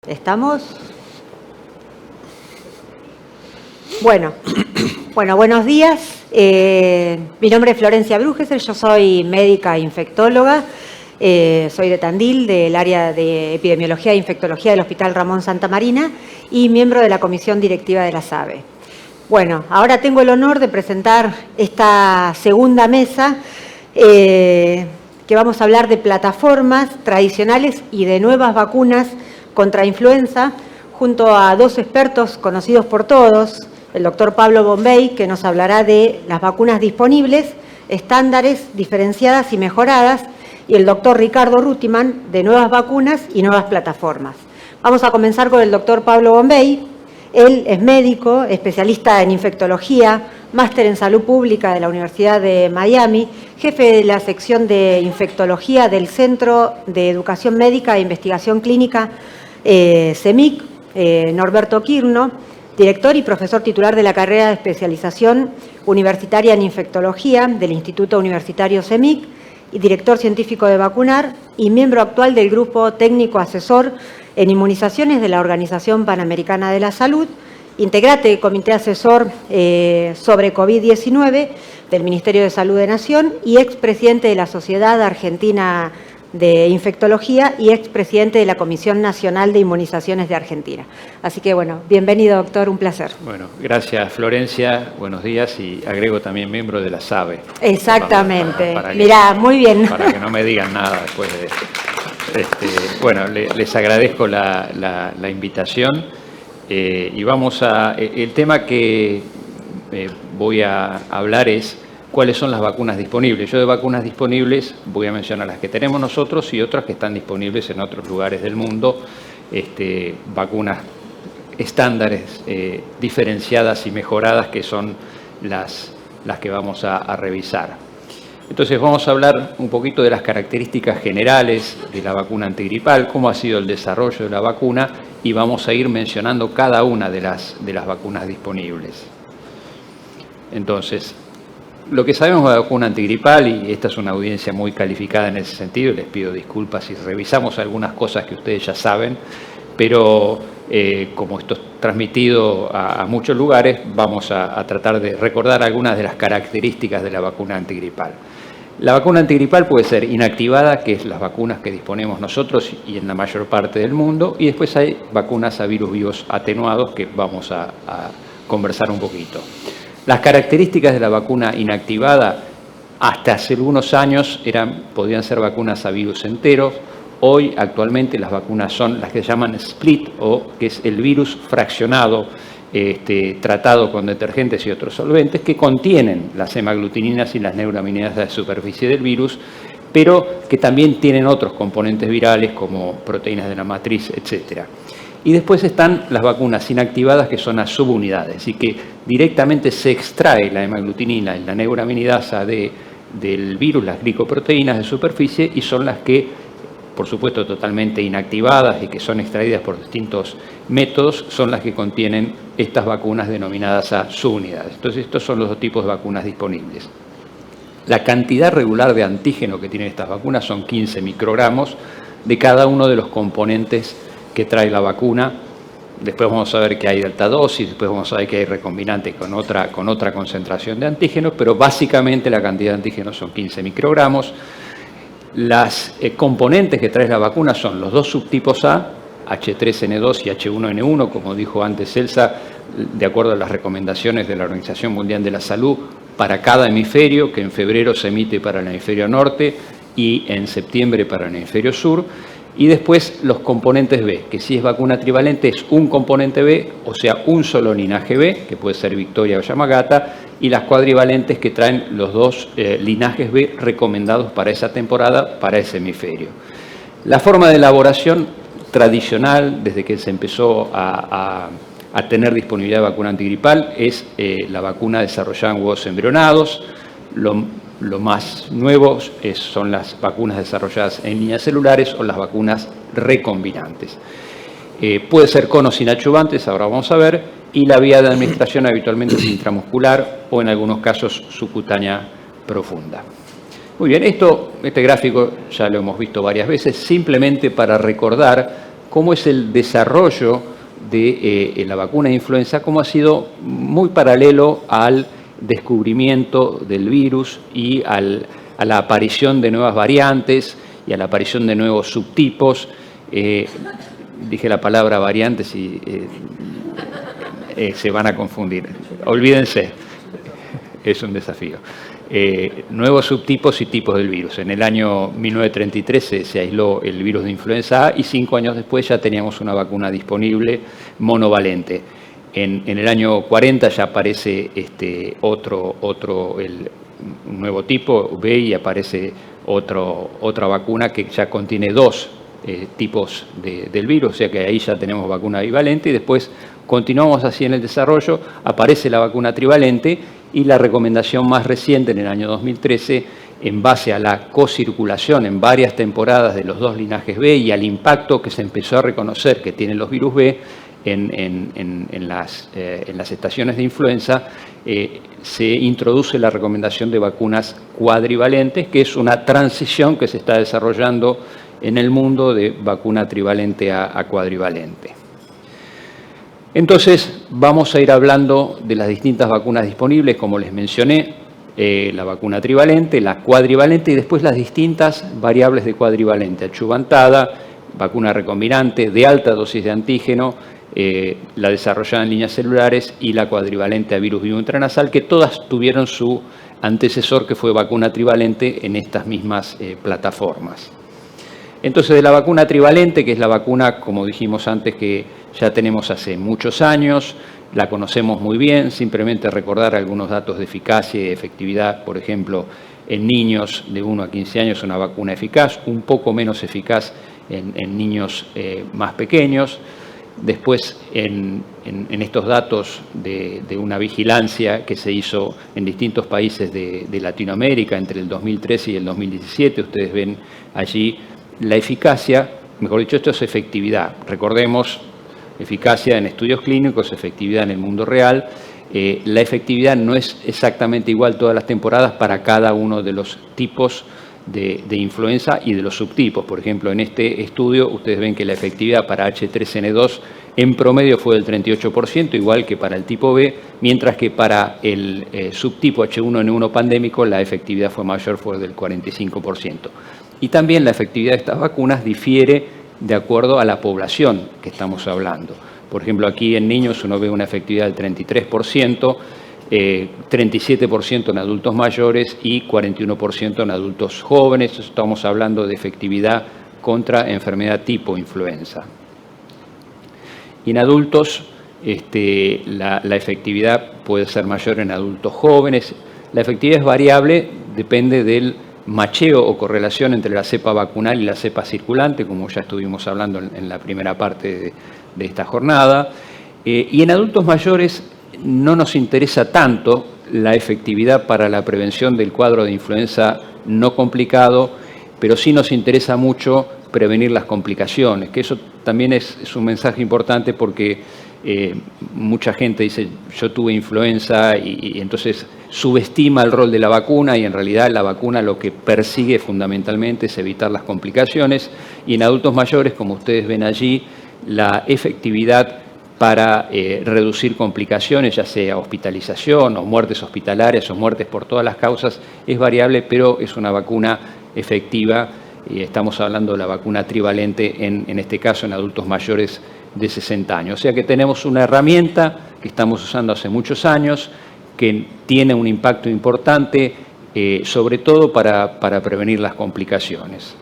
¿Estamos? Bueno, buenos días. Mi nombre es Florencia Brújel, yo soy médica infectóloga, soy de Tandil, del área de epidemiología e infectología del Hospital Ramón Santa Marina y miembro de la comisión directiva de la SABE. Bueno, ahora tengo el honor de presentar esta segunda mesa que vamos a hablar de plataformas tradicionales y de nuevas vacunas contra influenza, junto a dos expertos conocidos por todos, el doctor Pablo Bombay, que nos hablará de las vacunas disponibles, estándares, diferenciadas y mejoradas, y el doctor Ricardo Rutiman, de nuevas vacunas y nuevas plataformas. Vamos a comenzar con el doctor Pablo Bombay. Él es médico, especialista en infectología, máster en salud pública de la Universidad de Miami, jefe de la sección de infectología del Centro de Educación Médica e Investigación Clínica CEMIC, Norberto Quirno, director y profesor titular de la carrera de especialización universitaria en infectología del Instituto Universitario CEMIC y director científico de Vacunar y miembro actual del Grupo Técnico Asesor en Inmunizaciones de la Organización Panamericana de la Salud, integrante del Comité Asesor sobre COVID-19 del Ministerio de Salud de Nación y expresidente de la Sociedad Argentina de Infectología y expresidente de la Comisión Nacional de Inmunizaciones de Argentina. Así que, bueno, bienvenido, doctor, un placer. Bueno, gracias, Florencia, buenos días, y agrego también miembro de la SABE. Exactamente. Mirá, muy bien. Para que no me digan nada después de esto. Bueno, les agradezco la invitación y vamos a... El tema que voy a hablar es cuáles son las vacunas disponibles. Yo de vacunas disponibles voy a mencionar las que tenemos nosotros y otras que están disponibles en otros lugares del mundo, vacunas estándares, diferenciadas y mejoradas, que son las que vamos a revisar. Entonces vamos a hablar un poquito de las características generales de la vacuna antigripal, cómo ha sido el desarrollo de la vacuna, y vamos a ir mencionando cada una de las vacunas disponibles. Entonces, lo que sabemos de la vacuna antigripal, y esta es una audiencia muy calificada en ese sentido, les pido disculpas si revisamos algunas cosas que ustedes ya saben, pero como esto es transmitido a muchos lugares, vamos a tratar de recordar algunas de las características de la vacuna antigripal. La vacuna antigripal puede ser inactivada, que es las vacunas que disponemos nosotros y en la mayor parte del mundo, y después hay vacunas a virus vivos atenuados que vamos a conversar un poquito. Las características de la vacuna inactivada hasta hace algunos años podían ser vacunas a virus enteros. Hoy, actualmente, las vacunas son las que se llaman split, o que es el virus fraccionado, tratado con detergentes y otros solventes, que contienen las hemaglutininas y las neuraminidasas de superficie del virus, pero que también tienen otros componentes virales como proteínas de la matriz, etc. Y después están las vacunas inactivadas, que son a subunidades, y que directamente se extrae la hemaglutinina y la neuraminidasa del virus, las glicoproteínas de superficie, y son las que, por supuesto, totalmente inactivadas y que son extraídas por distintos métodos, son las que contienen estas vacunas denominadas a subunidades. Entonces, estos son los dos tipos de vacunas disponibles. La cantidad regular de antígeno que tienen estas vacunas son 15 microgramos de cada uno de los componentes que trae la vacuna. Después vamos a ver que hay alta dosis, después vamos a ver que hay recombinantes con otra concentración de antígenos, pero básicamente la cantidad de antígenos son 15 microgramos. Las componentes que trae la vacuna son los dos subtipos A, H3N2 y H1N1, como dijo antes Elsa, de acuerdo a las recomendaciones de la Organización Mundial de la Salud, para cada hemisferio, que en febrero se emite para el hemisferio norte y en septiembre para el hemisferio sur. Y después los componentes B, que si es vacuna trivalente es un componente B, o sea, un solo linaje B, que puede ser Victoria o Yamagata, y las cuadrivalentes que traen los dos linajes B recomendados para esa temporada, para ese hemisferio. La forma de elaboración tradicional, desde que se empezó a tener disponibilidad de vacuna antigripal, es la vacuna desarrollada en huevos embrionados. Lo más nuevo son las vacunas desarrolladas en líneas celulares o las vacunas recombinantes. Puede ser con o sin adyuvantes, ahora vamos a ver, y la vía de administración habitualmente es intramuscular o en algunos casos subcutánea profunda. Muy bien, este gráfico ya lo hemos visto varias veces, simplemente para recordar cómo es el desarrollo de la vacuna de influenza, cómo ha sido muy paralelo al descubrimiento del virus y a la aparición de nuevas variantes y a la aparición de nuevos subtipos. Dije la palabra variantes y se van a confundir. Olvídense, es un desafío. Nuevos subtipos y tipos del virus. En el año 1933 se aisló el virus de influenza A y 5 años después ya teníamos una vacuna disponible monovalente. En el año 40 ya aparece un nuevo tipo B y aparece otra vacuna que ya contiene 2 tipos del virus, o sea que ahí ya tenemos vacuna bivalente y después continuamos así en el desarrollo, aparece la vacuna trivalente y la recomendación más reciente en el año 2013, en base a la cocirculación en varias temporadas de los 2 linajes B y al impacto que se empezó a reconocer que tienen los virus B en las estaciones de influenza, se introduce la recomendación de vacunas cuadrivalentes, que es una transición que se está desarrollando en el mundo de vacuna trivalente a cuadrivalente. Entonces, vamos a ir hablando de las distintas vacunas disponibles, como les mencioné, la vacuna trivalente, la cuadrivalente y después las distintas variables de cuadrivalente, achuvantada, vacuna recombinante, de alta dosis de antígeno, la desarrollada en líneas celulares y la cuadrivalente a virus vivo intranasal, que todas tuvieron su antecesor, que fue vacuna trivalente en estas mismas plataformas. Entonces, de la vacuna trivalente, que es la vacuna, como dijimos antes, que ya tenemos hace muchos años, la conocemos muy bien, simplemente recordar algunos datos de eficacia y efectividad. Por ejemplo, en niños de 1 a 15 años una vacuna eficaz, un poco menos eficaz en niños más pequeños. Después, en estos datos de una vigilancia que se hizo en distintos países de Latinoamérica entre el 2013 y el 2017, ustedes ven allí la eficacia, mejor dicho, esto es efectividad. Recordemos, eficacia en estudios clínicos, efectividad en el mundo real. La efectividad no es exactamente igual todas las temporadas para cada uno de los tipos de influenza y de los subtipos. Por ejemplo, en este estudio ustedes ven que la efectividad para H3N2 en promedio fue del 38%, igual que para el tipo B, mientras que para el subtipo H1N1 pandémico la efectividad fue mayor, fue del 45%. Y también la efectividad de estas vacunas difiere de acuerdo a la población que estamos hablando. Por ejemplo, aquí en niños uno ve una efectividad del 33%, 37% en adultos mayores y 41% en adultos jóvenes. Estamos hablando de efectividad contra enfermedad tipo influenza. Y en adultos la efectividad puede ser mayor en adultos jóvenes. La efectividad es variable, depende del macheo o correlación entre la cepa vacunal y la cepa circulante, como ya estuvimos hablando en la primera parte de esta jornada. Y en adultos mayores no nos interesa tanto la efectividad para la prevención del cuadro de influenza no complicado, pero sí nos interesa mucho prevenir las complicaciones, que eso también es un mensaje importante porque mucha gente dice yo tuve influenza y entonces subestima el rol de la vacuna y en realidad la vacuna lo que persigue fundamentalmente es evitar las complicaciones y en adultos mayores, como ustedes ven allí, la efectividad para reducir complicaciones, ya sea hospitalización o muertes hospitalarias o muertes por todas las causas, es variable, pero es una vacuna efectiva y estamos hablando de la vacuna trivalente en este caso en adultos mayores de 60 años. O sea que tenemos una herramienta que estamos usando hace muchos años, que tiene un impacto importante, sobre todo para prevenir las complicaciones.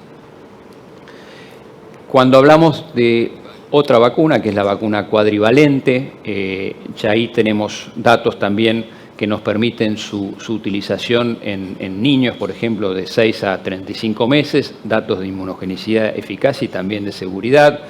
Cuando hablamos de otra vacuna, que es la vacuna cuadrivalente, ya ahí tenemos datos también que nos permiten su utilización en niños, por ejemplo, de 6 a 35 meses, datos de inmunogenicidad, eficacia y también de seguridad.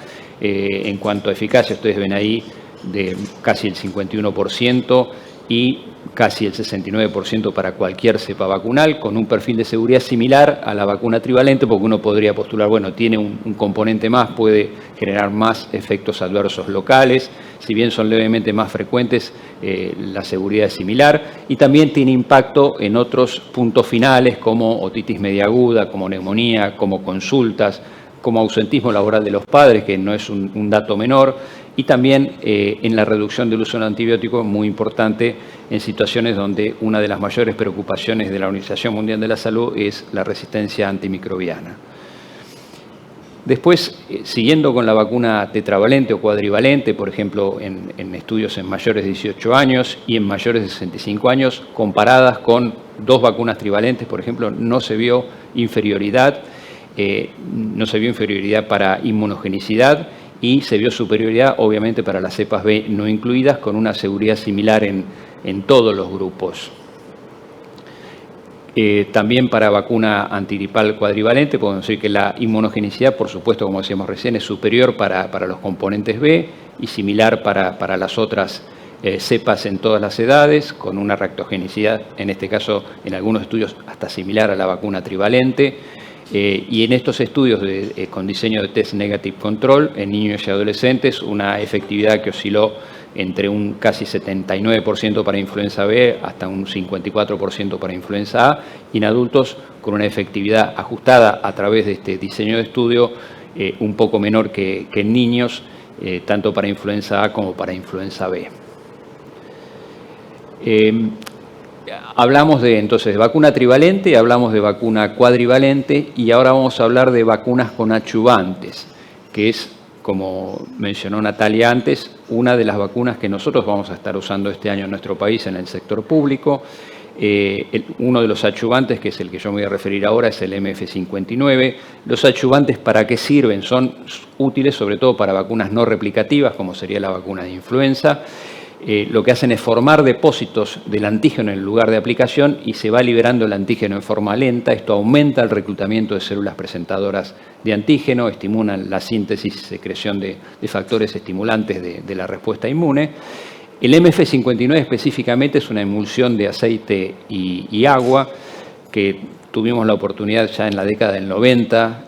En cuanto a eficacia, ustedes ven ahí de casi el 51% y casi el 69% para cualquier cepa vacunal, con un perfil de seguridad similar a la vacuna trivalente, porque uno podría postular, bueno, tiene un componente más, puede generar más efectos adversos locales, si bien son levemente más frecuentes, la seguridad es similar, y también tiene impacto en otros puntos finales, como otitis media aguda, como neumonía, como consultas, como ausentismo laboral de los padres, que no es un dato menor, y también en la reducción del uso de antibióticos, muy importante en situaciones donde una de las mayores preocupaciones de la Organización Mundial de la Salud es la resistencia antimicrobiana. Después, siguiendo con la vacuna tetravalente o cuadrivalente, por ejemplo, en estudios en mayores de 18 años y en mayores de 65 años, comparadas con 2 vacunas trivalentes, por ejemplo, no se vio inferioridad para inmunogenicidad y se vio superioridad, obviamente, para las cepas B no incluidas, con una seguridad similar en todos los grupos. También para vacuna antigripal cuadrivalente podemos decir que la inmunogenicidad, por supuesto, como decíamos recién, es superior para los componentes B y similar para las otras cepas en todas las edades, con una reactogenicidad, en este caso, en algunos estudios, hasta similar a la vacuna trivalente. Y en estos estudios con diseño de test negative control en niños y adolescentes, una efectividad que osciló entre un casi 79% para influenza B hasta un 54% para influenza A, y en adultos con una efectividad ajustada a través de este diseño de estudio un poco menor que en niños, tanto para influenza A como para influenza B. Hablamos entonces de vacuna trivalente, hablamos de vacuna cuadrivalente y ahora vamos a hablar de vacunas con adyuvantes, que es, como mencionó Natalia antes, una de las vacunas que nosotros vamos a estar usando este año en nuestro país en el sector público. Uno de los adyuvantes, que es el que yo me voy a referir ahora, es el MF59. Los adyuvantes, ¿para qué sirven? Son útiles sobre todo para vacunas no replicativas, como sería la vacuna de influenza. Lo que hacen es formar depósitos del antígeno en el lugar de aplicación y se va liberando el antígeno en forma lenta. Esto aumenta el reclutamiento de células presentadoras de antígeno, estimulan la síntesis y secreción de factores estimulantes de la respuesta inmune. El MF59 específicamente es una emulsión de aceite y agua que tuvimos la oportunidad ya en la década del 90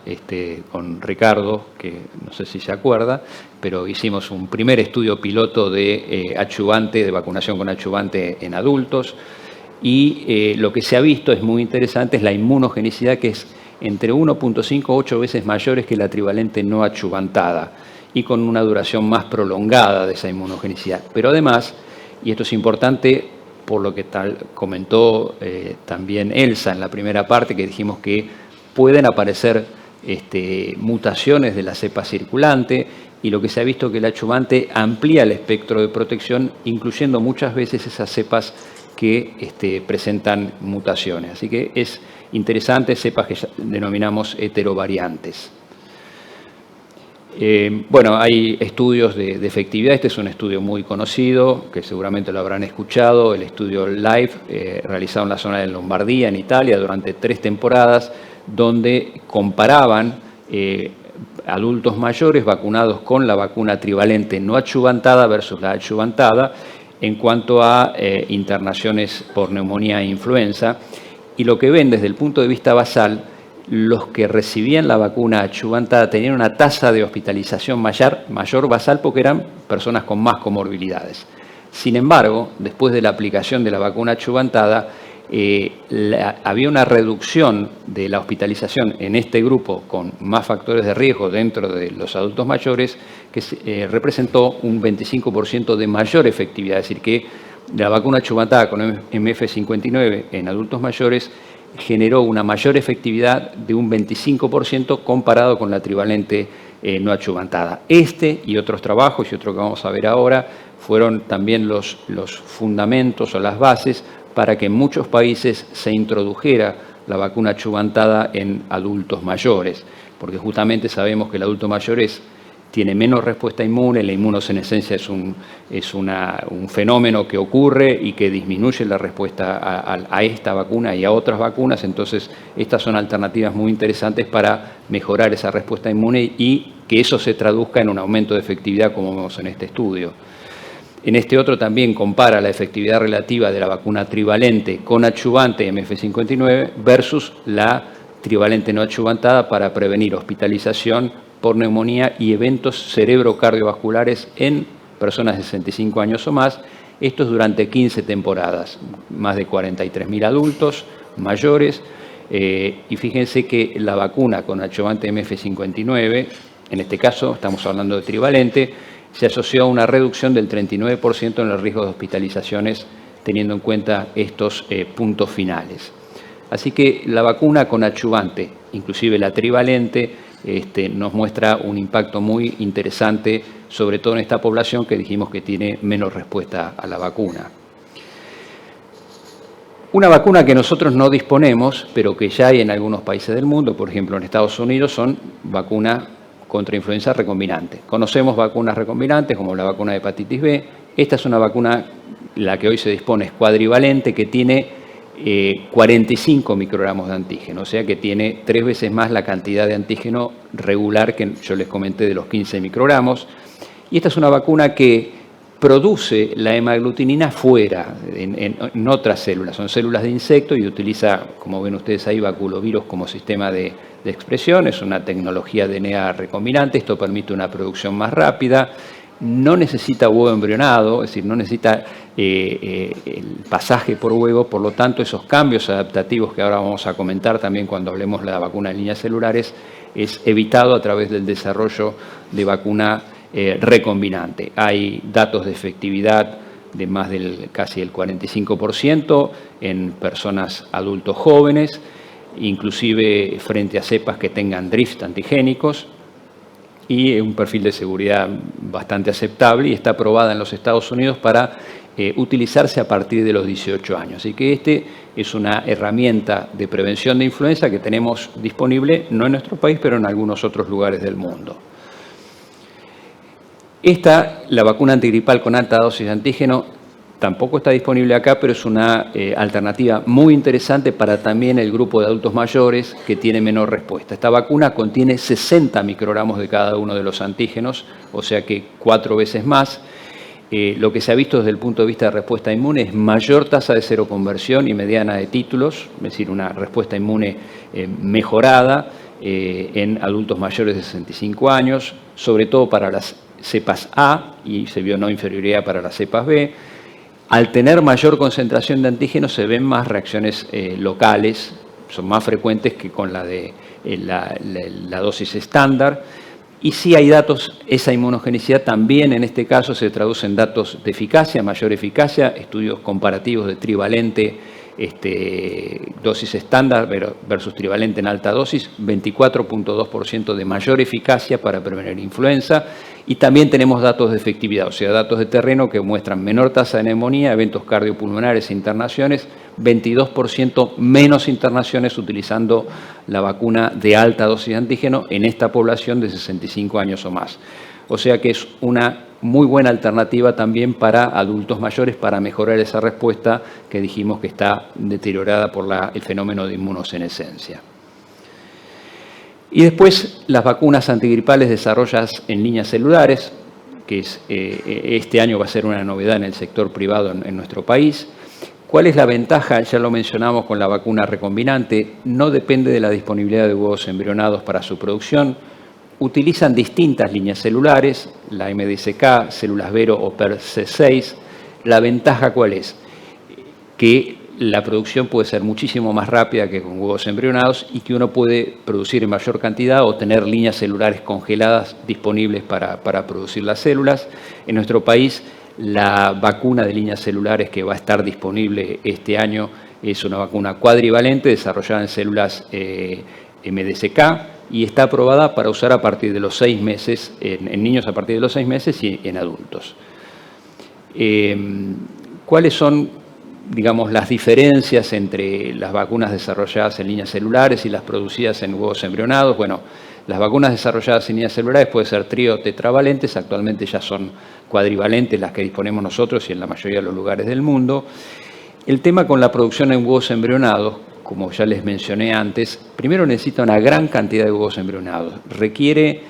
con Ricardo, que no sé si se acuerda, pero hicimos un primer estudio piloto de adyuvante, de vacunación con adyuvante en adultos, y lo que se ha visto es muy interesante, es la inmunogenicidad, que es entre 1.5 a 8 veces mayores que la trivalente no adyuvantada, y con una duración más prolongada de esa inmunogenicidad. Pero además, y esto es importante, por lo que comentó también Elsa en la primera parte, que dijimos que pueden aparecer mutaciones de la cepa circulante, y lo que se ha visto es que el adyuvante amplía el espectro de protección, incluyendo muchas veces esas cepas que presentan mutaciones. Así que es interesante, cepas que denominamos heterovariantes. Bueno, hay estudios de efectividad. Este es un estudio muy conocido, que seguramente lo habrán escuchado, el estudio LIFE, realizado en la zona de Lombardía, en Italia, durante 3 temporadas, donde comparaban adultos mayores vacunados con la vacuna trivalente no adyuvantada versus la adyuvantada en cuanto a internaciones por neumonía e influenza. Y lo que ven desde el punto de vista basal, los que recibían la vacuna adyuvantada tenían una tasa de hospitalización mayor basal porque eran personas con más comorbilidades. Sin embargo, después de la aplicación de la vacuna adyuvantada, había una reducción de la hospitalización en este grupo con más factores de riesgo dentro de los adultos mayores, que representó un 25% de mayor efectividad. Es decir, que la vacuna adyuvantada con MF59 en adultos mayores generó una mayor efectividad de un 25% comparado con la trivalente no adyuvantada. Este y otros trabajos, y otro que vamos a ver ahora, fueron también los fundamentos o las bases para que en muchos países se introdujera la vacuna adyuvantada en adultos mayores, porque justamente sabemos que el adulto mayor tiene menos respuesta inmune, la inmunosenescencia es un fenómeno que ocurre y que disminuye la respuesta a esta vacuna y a otras vacunas. Entonces, estas son alternativas muy interesantes para mejorar esa respuesta inmune y que eso se traduzca en un aumento de efectividad, como vemos en este estudio. En este otro también compara la efectividad relativa de la vacuna trivalente con adyuvante MF59 versus la trivalente no adyuvantada para prevenir hospitalización por neumonía y eventos cerebrocardiovasculares en personas de 65 años o más. Esto es durante 15 temporadas, más de 43.000 adultos mayores, Y fíjense que la vacuna con adjuvante MF59, en este caso estamos hablando de trivalente, se asoció a una reducción del 39% en el riesgo de hospitalizaciones, teniendo en cuenta estos puntos finales. Así que la vacuna con adjuvante, inclusive la trivalente, nos muestra un impacto muy interesante, sobre todo en esta población que dijimos que tiene menos respuesta a la vacuna. Una vacuna que nosotros no disponemos, pero que ya hay en algunos países del mundo, por ejemplo en Estados Unidos, son vacunas contra influenza recombinante. Conocemos vacunas recombinantes como la vacuna de hepatitis B. Esta es una vacuna, la que hoy se dispone es cuadrivalente, que tiene 45 microgramos de antígeno, o sea que tiene 3 veces más la cantidad de antígeno regular que yo les comenté de los 15 microgramos. Y esta es una vacuna que produce la hemaglutinina fuera, en otras células, son células de insecto y utiliza, como ven ustedes ahí, baculovirus como sistema de expresión. Es una tecnología DNA recombinante, esto permite una producción más rápida, no necesita huevo embrionado, es decir, no necesita el pasaje por huevo, por lo tanto esos cambios adaptativos que ahora vamos a comentar también cuando hablemos de la vacuna en líneas celulares es evitado a través del desarrollo de vacuna recombinante. Hay datos de efectividad de más del casi el 45% en personas adultos jóvenes, inclusive frente a cepas que tengan drift antigénicos, y un perfil de seguridad bastante aceptable, y está aprobada en los Estados Unidos para utilizarse a partir de los 18 años. Así que este es una herramienta de prevención de influenza que tenemos disponible, no en nuestro país, pero en algunos otros lugares del mundo. La vacuna antigripal con alta dosis de antígeno, tampoco está disponible acá, pero es una alternativa muy interesante para también el grupo de adultos mayores que tiene menor respuesta. Esta vacuna contiene 60 microgramos de cada uno de los antígenos, o sea que 4 veces más. Lo que se ha visto desde el punto de vista de respuesta inmune es mayor tasa de seroconversión y mediana de títulos, es decir, una respuesta inmune mejorada en adultos mayores de 65 años, sobre todo para las cepas A, y se vio no inferioridad para las cepas B. Al tener mayor concentración de antígenos se ven más reacciones locales, son más frecuentes que con la de la dosis estándar. Y sí hay datos, esa inmunogenicidad también en este caso se traduce en datos de eficacia, mayor eficacia, estudios comparativos de trivalente, dosis estándar versus trivalente en alta dosis, 24.2% de mayor eficacia para prevenir influenza. Y también tenemos datos de efectividad, o sea, datos de terreno que muestran menor tasa de neumonía, eventos cardiopulmonares e internaciones, 22% menos internaciones utilizando la vacuna de alta dosis de antígeno en esta población de 65 años o más. O sea que es una muy buena alternativa también para adultos mayores para mejorar esa respuesta que dijimos que está deteriorada por el fenómeno de inmunosenescencia. Y después las vacunas antigripales desarrolladas en líneas celulares, que este año va a ser una novedad en el sector privado en nuestro país. ¿Cuál es la ventaja? Ya lo mencionamos con la vacuna recombinante, no depende de la disponibilidad de huevos embrionados para su producción. Utilizan distintas líneas celulares, la MDSK, células Vero o PER-C6. ¿La ventaja cuál es? Que la producción puede ser muchísimo más rápida que con huevos embrionados y que uno puede producir en mayor cantidad o tener líneas celulares congeladas disponibles para producir las células. En nuestro país, la vacuna de líneas celulares que va a estar disponible este año es una vacuna cuadrivalente desarrollada en células MDSK y está aprobada para usar a partir de los 6 meses, en niños a partir de los 6 meses y en adultos. ¿Cuáles son, digamos, las diferencias entre las vacunas desarrolladas en líneas celulares y las producidas en huevos embrionados? Bueno, las vacunas desarrolladas en líneas celulares pueden ser trío o tetravalentes, actualmente ya son cuadrivalentes las que disponemos nosotros y en la mayoría de los lugares del mundo. El tema con la producción en huevos embrionados, como ya les mencioné antes, primero necesita una gran cantidad de huevos embrionados, requiere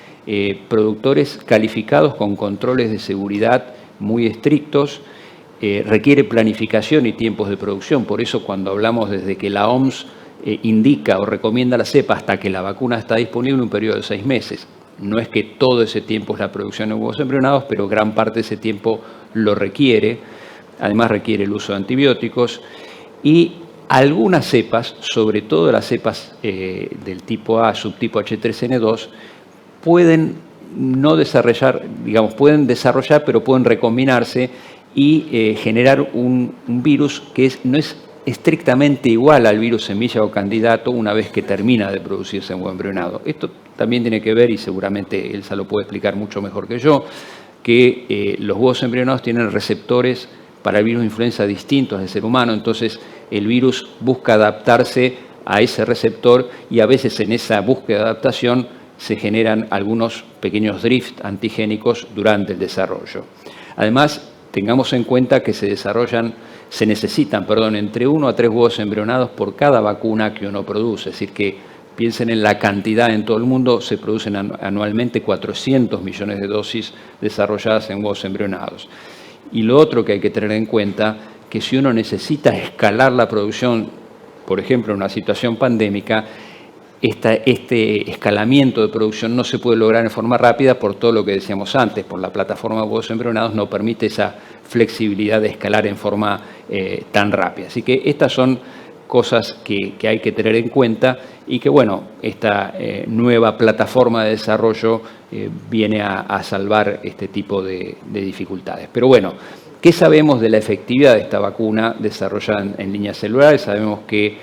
productores calificados con controles de seguridad muy estrictos, requiere planificación y tiempos de producción. Por eso cuando hablamos desde que la OMS indica o recomienda la cepa hasta que la vacuna está disponible, un periodo de 6 meses. No es que todo ese tiempo es la producción de huevos embrionados, pero gran parte de ese tiempo lo requiere. Además requiere el uso de antibióticos y algunas cepas, sobre todo las cepas del tipo A, subtipo H3N2, pueden no desarrollar, digamos, pueden desarrollar, pero pueden recombinarse y generar un virus que no es estrictamente igual al virus semilla o candidato una vez que termina de producirse en huevo embrionado. Esto también tiene que ver, y seguramente Elsa lo puede explicar mucho mejor que yo, que los huevos embrionados tienen receptores para el virus de influenza distintos del ser humano, entonces el virus busca adaptarse a ese receptor y a veces en esa búsqueda de adaptación se generan algunos pequeños drift antigénicos durante el desarrollo. Además, tengamos en cuenta que se necesitan entre 1 a 3 huevos embrionados por cada vacuna que uno produce, es decir, que piensen en la cantidad en todo el mundo, se producen anualmente 400 millones de dosis desarrolladas en huevos embrionados. Y lo otro que hay que tener en cuenta, que si uno necesita escalar la producción, por ejemplo, en una situación pandémica, este escalamiento de producción no se puede lograr en forma rápida por todo lo que decíamos antes, por la plataforma de huevos embrionados no permite esa flexibilidad de escalar en forma tan rápida. Así que estas son cosas que hay que tener en cuenta y que, bueno, esta nueva plataforma de desarrollo viene a salvar este tipo de dificultades. Pero bueno, ¿qué sabemos de la efectividad de esta vacuna desarrollada en líneas celulares? Sabemos que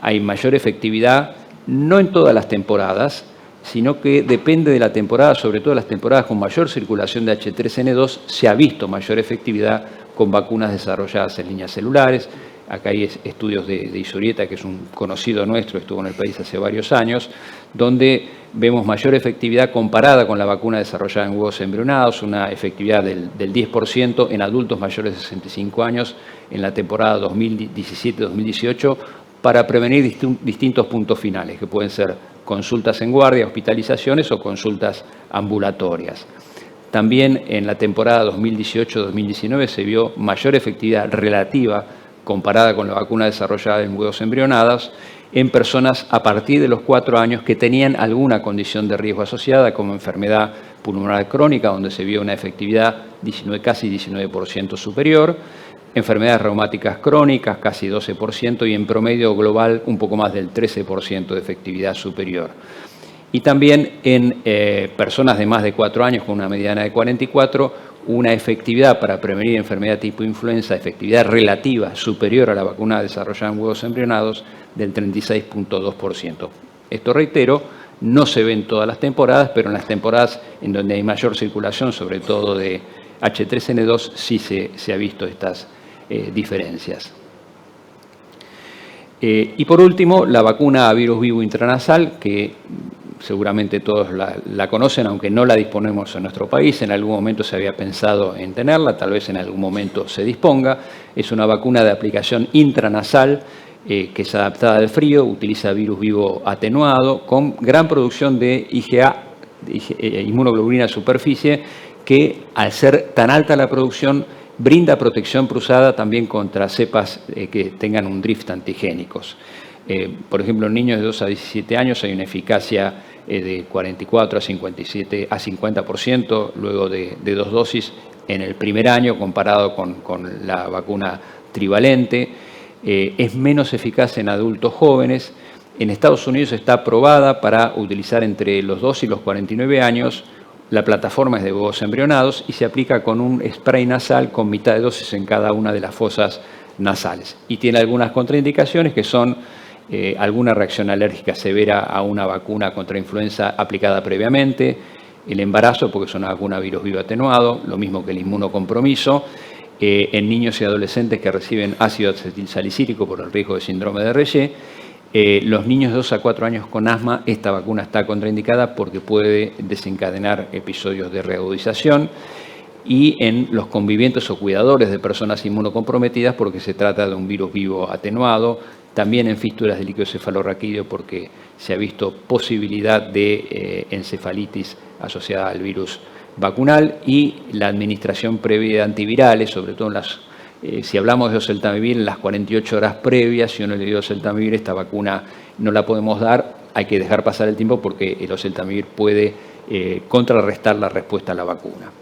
hay mayor efectividad, no en todas las temporadas, sino que depende de la temporada, sobre todo las temporadas con mayor circulación de H3N2, se ha visto mayor efectividad con vacunas desarrolladas en líneas celulares. Acá hay estudios de Isurieta, que es un conocido nuestro, estuvo en el país hace varios años, donde vemos mayor efectividad comparada con la vacuna desarrollada en huevos embrionados, una efectividad del 10% en adultos mayores de 65 años en la temporada 2017-2018 para prevenir distintos puntos finales, que pueden ser consultas en guardia, hospitalizaciones o consultas ambulatorias. También en la temporada 2018-2019 se vio mayor efectividad relativa comparada con la vacuna desarrollada en huevos embrionados en personas a partir de los 4 años que tenían alguna condición de riesgo asociada, como enfermedad pulmonar crónica, donde se vio una efectividad casi 19% superior, enfermedades reumáticas crónicas, casi 12%, y en promedio global un poco más del 13% de efectividad superior. Y también en personas de más de 4 años con una mediana de 44, una efectividad para prevenir enfermedad tipo influenza, efectividad relativa superior a la vacuna desarrollada en huevos embrionados del 36.2%. Esto, reitero, no se ve en todas las temporadas, pero en las temporadas en donde hay mayor circulación, sobre todo de H3N2, sí se ha visto estas diferencias. Y por último, la vacuna a virus vivo intranasal, que seguramente todos la conocen, aunque no la disponemos en nuestro país. En algún momento se había pensado en tenerla, tal vez en algún momento se disponga. Es una vacuna de aplicación intranasal que es adaptada al frío, utiliza virus vivo atenuado, con gran producción de IgA, inmunoglobulina de superficie, que al ser tan alta la producción, brinda protección cruzada también contra cepas que tengan un drift antigénicos. Por ejemplo, en niños de 2 a 17 años hay una eficacia de 44 a 50% luego de 2 dosis en el primer año comparado con la vacuna trivalente. Es menos eficaz en adultos jóvenes. En Estados Unidos está aprobada para utilizar entre los 2 y los 49 años. La plataforma es de huevos embrionados y se aplica con un spray nasal con mitad de dosis en cada una de las fosas nasales. Y tiene algunas contraindicaciones que son alguna reacción alérgica severa a una vacuna contra influenza aplicada previamente, el embarazo, porque es una vacuna virus vivo atenuado, lo mismo que el inmunocompromiso, en niños y adolescentes que reciben ácido acetilsalicílico por el riesgo de síndrome de Reye. Los niños de 2 a 4 años con asma, esta vacuna está contraindicada porque puede desencadenar episodios de reagudización, y en los convivientes o cuidadores de personas inmunocomprometidas porque se trata de un virus vivo atenuado, también en fístulas de líquido cefalorraquídeo porque se ha visto posibilidad de encefalitis asociada al virus vacunal, y la administración previa de antivirales, sobre todo si hablamos de oseltamivir, en las 48 horas previas, si uno le dio oseltamivir, esta vacuna no la podemos dar, hay que dejar pasar el tiempo porque el oseltamivir puede contrarrestar la respuesta a la vacuna.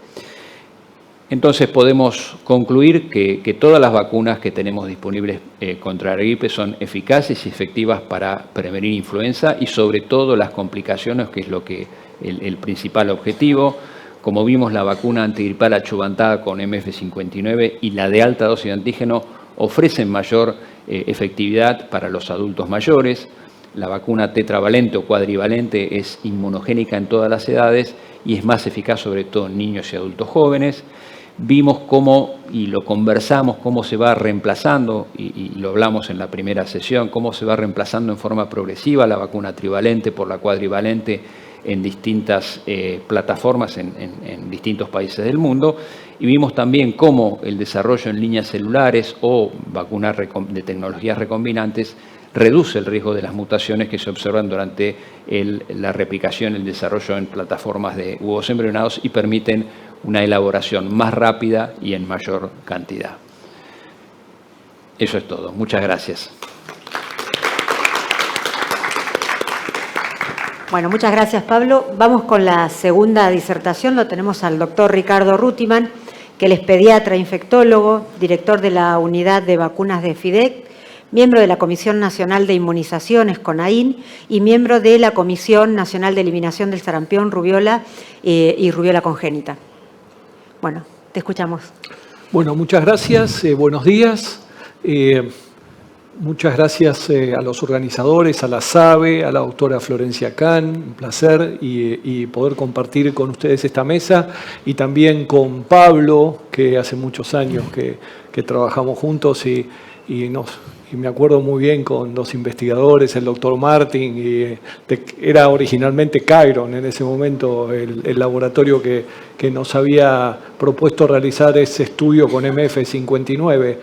Entonces podemos concluir que todas las vacunas que tenemos disponibles contra la gripe son eficaces y efectivas para prevenir influenza y sobre todo las complicaciones, que es lo que el principal objetivo. Como vimos, la vacuna antigripal achuvantada con MF59 y la de alta dosis de antígeno ofrecen mayor efectividad para los adultos mayores. La vacuna tetravalente o cuadrivalente es inmunogénica en todas las edades y es más eficaz sobre todo en niños y adultos jóvenes. Vimos cómo, y lo conversamos, cómo se va reemplazando, y lo hablamos en la primera sesión, cómo se va reemplazando en forma progresiva la vacuna trivalente por la cuadrivalente en distintas plataformas en distintos países del mundo. Y vimos también cómo el desarrollo en líneas celulares o vacunas de tecnologías recombinantes reduce el riesgo de las mutaciones que se observan durante la replicación, el desarrollo en plataformas de huevos embrionados y permiten una elaboración más rápida y en mayor cantidad. Eso es todo. Muchas gracias. Bueno, muchas gracias, Pablo. Vamos con la segunda disertación. Lo tenemos al doctor Ricardo Rutiman, que él es pediatra, infectólogo, director de la unidad de vacunas de FIDEC, miembro de la Comisión Nacional de Inmunizaciones, CONAIN, y miembro de la Comisión Nacional de Eliminación del Sarampión, rubiola y rubiola congénita. Bueno, te escuchamos. Bueno, muchas gracias. Buenos días. Muchas gracias a los organizadores, a la SABE, a la doctora Florencia Kahn. Un placer y poder compartir con ustedes esta mesa y también con Pablo, que hace muchos años que trabajamos juntos y me acuerdo muy bien con los investigadores, el doctor Martin, era originalmente Chiron en ese momento, el laboratorio que nos había propuesto realizar ese estudio con MF59.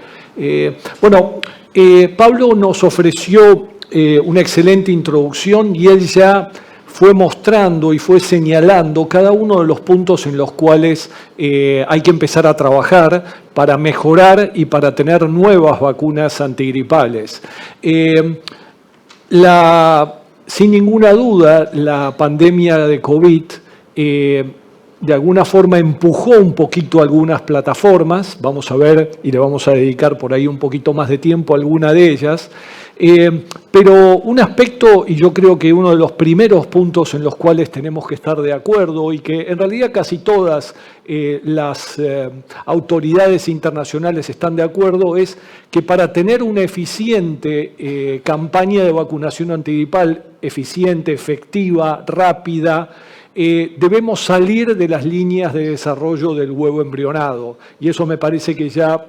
Pablo nos ofreció una excelente introducción y él ya fue mostrando y fue señalando cada uno de los puntos en los cuales hay que empezar a trabajar para mejorar y para tener nuevas vacunas antigripales. Sin ninguna duda, la pandemia de COVID de alguna forma empujó un poquito algunas plataformas, vamos a ver y le vamos a dedicar por ahí un poquito más de tiempo a alguna de ellas, pero un aspecto, y yo creo que uno de los primeros puntos en los cuales tenemos que estar de acuerdo y que en realidad casi todas las autoridades internacionales están de acuerdo, es que para tener una eficiente campaña de vacunación antigripal, eficiente, efectiva, rápida, debemos salir de las líneas de desarrollo del huevo embrionado. Y eso me parece que ya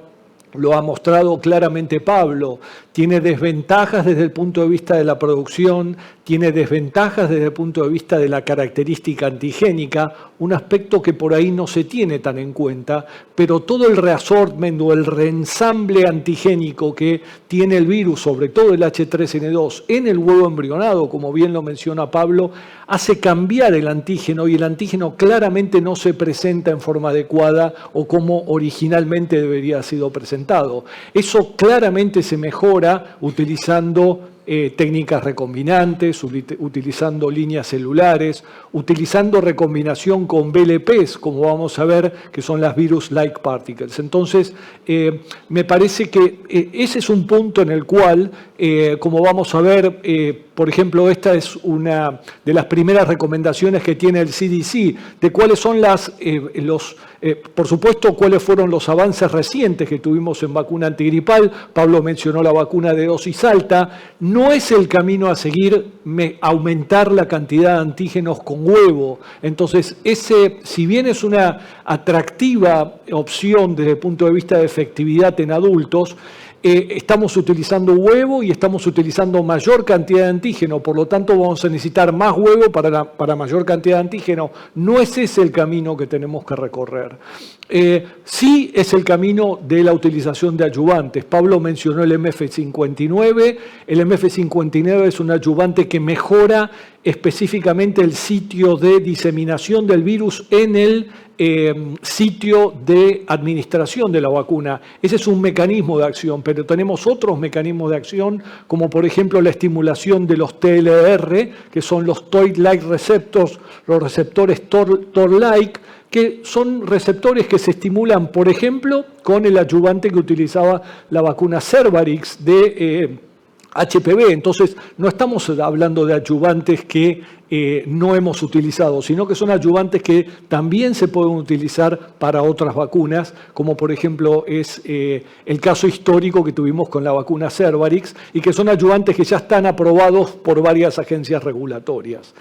lo ha mostrado claramente Pablo. Tiene desventajas desde el punto de vista de la producción, tiene desventajas desde el punto de vista de la característica antigénica, un aspecto que por ahí no se tiene tan en cuenta, pero todo el reassortment o el reensamble antigénico que tiene el virus, sobre todo el H3N2, en el huevo embrionado, como bien lo menciona Pablo, hace cambiar el antígeno y el antígeno claramente no se presenta en forma adecuada o como originalmente debería haber sido presentado. Eso claramente se mejora utilizando técnicas recombinantes, utilizando líneas celulares, utilizando recombinación con VLPs, como vamos a ver, que son las virus-like particles. Entonces, me parece que ese es un punto en el cual, como vamos a ver, por ejemplo, esta es una de las primeras recomendaciones que tiene el CDC, de cuáles son por supuesto, cuáles fueron los avances recientes que tuvimos en vacuna antigripal. Pablo mencionó la vacuna de dosis alta. No es el camino a seguir aumentar la cantidad de antígenos con huevo. Entonces, si bien es una atractiva opción desde el punto de vista de efectividad en adultos, estamos utilizando huevo y estamos utilizando mayor cantidad de antígeno, por lo tanto vamos a necesitar más huevo para mayor cantidad de antígeno. No es ese el camino que tenemos que recorrer. Sí es el camino de la utilización de adyuvantes. Pablo mencionó el MF59. El MF59 es un adyuvante que mejora específicamente el sitio de diseminación del virus en el sitio de administración de la vacuna. Ese es un mecanismo de acción, pero tenemos otros mecanismos de acción, como por ejemplo la estimulación de los TLR, que son los Toll-like receptors, los receptores Toll-like, que son receptores que se estimulan, por ejemplo, con el adyuvante que utilizaba la vacuna Cervarix de HPV. Entonces, no estamos hablando de adyuvantes que no hemos utilizado, sino que son adyuvantes que también se pueden utilizar para otras vacunas, como por ejemplo es el caso histórico que tuvimos con la vacuna Cervarix, y que son adyuvantes que ya están aprobados por varias agencias regulatorias.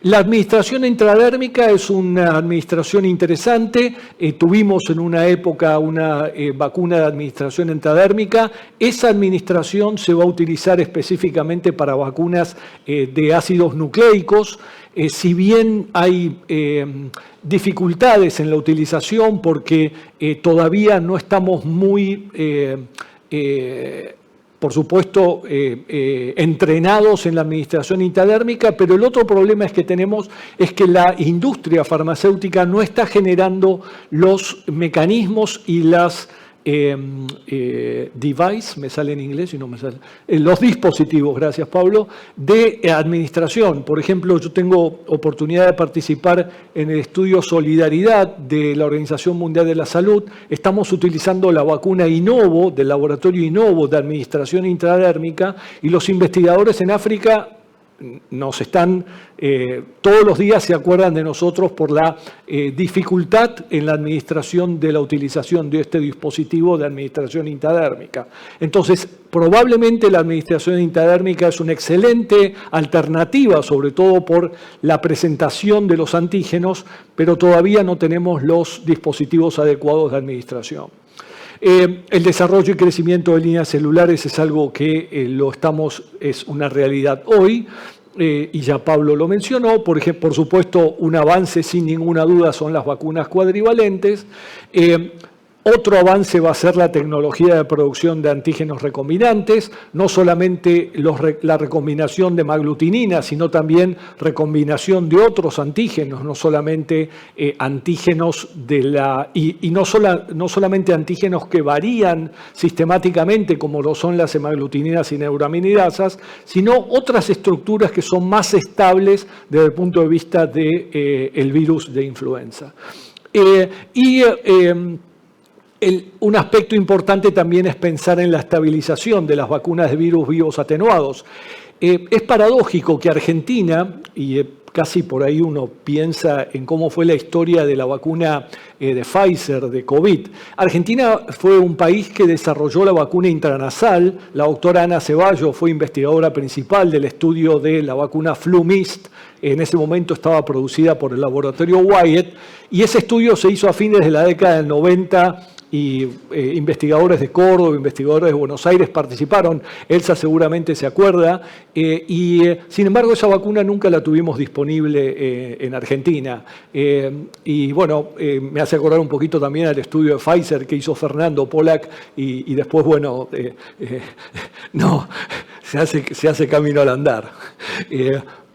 La administración intradérmica es una administración interesante. Tuvimos en una época una vacuna de administración intradérmica. Esa administración se va a utilizar específicamente para vacunas de ácidos nucleicos. Si bien hay dificultades en la utilización porque todavía no estamos muy, por supuesto, entrenados en la administración intradérmica, pero el otro problema es que la industria farmacéutica no está generando los mecanismos y las device, me sale en inglés y no me sale, los dispositivos, gracias Pablo, de administración. Por ejemplo, yo tengo oportunidad de participar en el estudio Solidaridad de la Organización Mundial de la Salud. Estamos utilizando la vacuna Inovo, del laboratorio Inovo de administración intradérmica, y los investigadores en África nos están, todos los días se acuerdan de nosotros por la dificultad en la administración de la utilización de este dispositivo de administración intradérmica. Entonces, probablemente la administración intradérmica es una excelente alternativa, sobre todo por la presentación de los antígenos, pero todavía no tenemos los dispositivos adecuados de administración. El desarrollo y crecimiento de líneas celulares es algo que es una realidad hoy, y ya Pablo lo mencionó. Por supuesto, un avance sin ninguna duda son las vacunas cuadrivalentes. Otro avance va a ser la tecnología de producción de antígenos recombinantes, no solamente la recombinación de maglutinina, sino también recombinación de otros antígenos, no solamente antígenos no solamente antígenos que varían sistemáticamente, como lo son las hemaglutininas y neuraminidasas, sino otras estructuras que son más estables desde el punto de vista del virus de influenza. Un aspecto importante también es pensar en la estabilización de las vacunas de virus vivos atenuados. Es paradójico que Argentina, y casi por ahí uno piensa en cómo fue la historia de la vacuna de Pfizer de COVID. Argentina fue un país que desarrolló la vacuna intranasal. La doctora Ana Ceballos fue investigadora principal del estudio de la vacuna FluMist. En ese momento estaba producida por el laboratorio Wyeth, y ese estudio se hizo a fines de la década del 90, y investigadores de Córdoba, investigadores de Buenos Aires participaron. Elsa seguramente se acuerda, sin embargo esa vacuna nunca la tuvimos disponible en Argentina. Y bueno, me hace acordar un poquito también al estudio de Pfizer que hizo Fernando Pollack, y después, bueno, no, se hace camino al andar.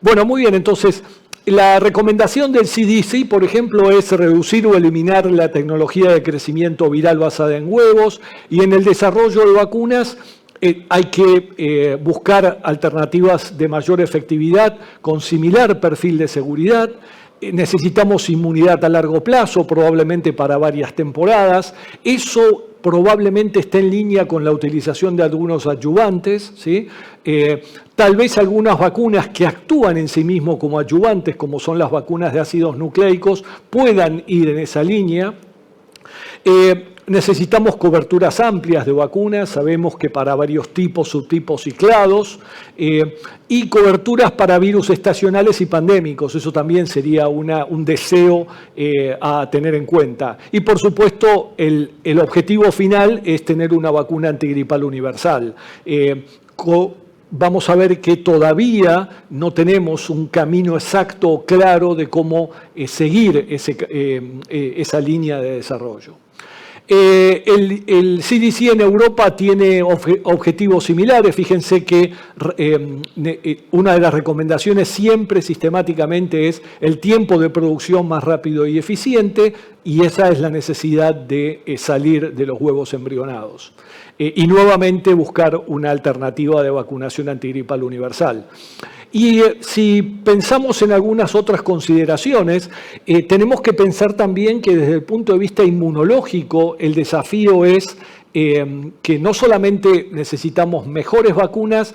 Bueno, muy bien, entonces, la recomendación del CDC, por ejemplo, es reducir o eliminar la tecnología de crecimiento viral basada en huevos, y en el desarrollo de vacunas hay que buscar alternativas de mayor efectividad con similar perfil de seguridad. Necesitamos inmunidad a largo plazo, probablemente para varias temporadas. Eso probablemente esté en línea con la utilización de algunos adyuvantes, ¿sí? Tal vez algunas vacunas que actúan en sí mismos como adyuvantes, como son las vacunas de ácidos nucleicos, puedan ir en esa línea. Necesitamos coberturas amplias de vacunas, sabemos que para varios tipos, subtipos y clados, y coberturas para virus estacionales y pandémicos. Eso también sería un deseo a tener en cuenta. Y por supuesto, el objetivo final es tener una vacuna antigripal universal. Vamos a ver que todavía no tenemos un camino exacto o claro de cómo seguir esa línea de desarrollo. El CDC en Europa tiene objetivos similares. Fíjense que una de las recomendaciones siempre sistemáticamente es el tiempo de producción más rápido y eficiente, y esa es la necesidad de salir de los huevos embrionados. Y nuevamente buscar una alternativa de vacunación antigripal universal. Y si pensamos en algunas otras consideraciones, tenemos que pensar también que desde el punto de vista inmunológico el desafío es que no solamente necesitamos mejores vacunas,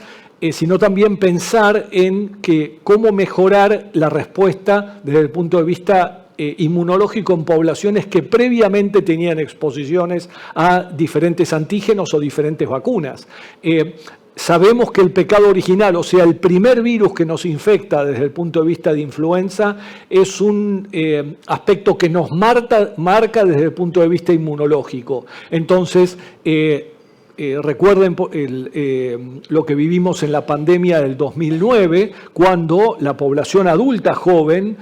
sino también pensar en cómo mejorar la respuesta desde el punto de vista inmunológico en poblaciones que previamente tenían exposiciones a diferentes antígenos o diferentes vacunas. Sabemos que el pecado original, o sea, el primer virus que nos infecta desde el punto de vista de influenza, es un aspecto que nos marca desde el punto de vista inmunológico. Entonces, recuerden lo que vivimos en la pandemia del 2009, cuando la población adulta joven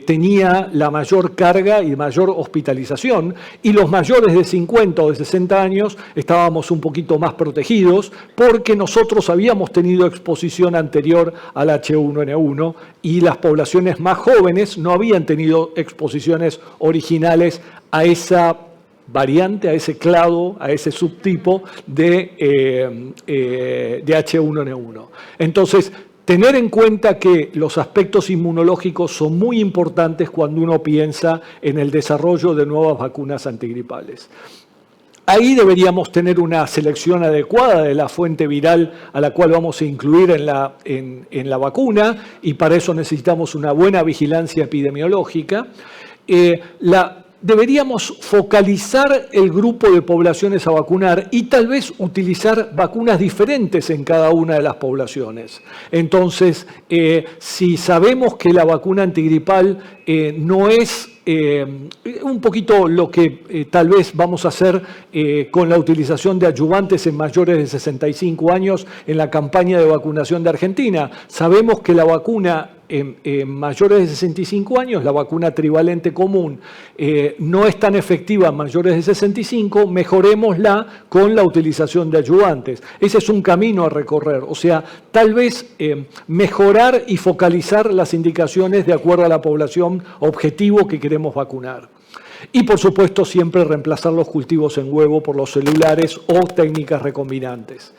tenía la mayor carga y mayor hospitalización, y los mayores de 50 o de 60 años estábamos un poquito más protegidos porque nosotros habíamos tenido exposición anterior al H1N1 y las poblaciones más jóvenes no habían tenido exposiciones originales a esa variante, a ese clado, a ese subtipo de H1N1. Entonces, tener en cuenta que los aspectos inmunológicos son muy importantes cuando uno piensa en el desarrollo de nuevas vacunas antigripales. Ahí deberíamos tener una selección adecuada de la fuente viral a la cual vamos a incluir en la vacuna, y para eso necesitamos una buena vigilancia epidemiológica. Deberíamos focalizar el grupo de poblaciones a vacunar y tal vez utilizar vacunas diferentes en cada una de las poblaciones. Entonces, si sabemos que la vacuna antigripal no es un poquito lo que tal vez vamos a hacer con la utilización de adyuvantes en mayores de 65 años en la campaña de vacunación de Argentina. Sabemos que la vacuna en mayores de 65 años, la vacuna trivalente común, no es tan efectiva en mayores de 65, mejorémosla con la utilización de adyuvantes. Ese es un camino a recorrer, o sea, tal vez mejorar y focalizar las indicaciones de acuerdo a la población objetivo que queremos vacunar. Y por supuesto siempre reemplazar los cultivos en huevo por los celulares o técnicas recombinantes.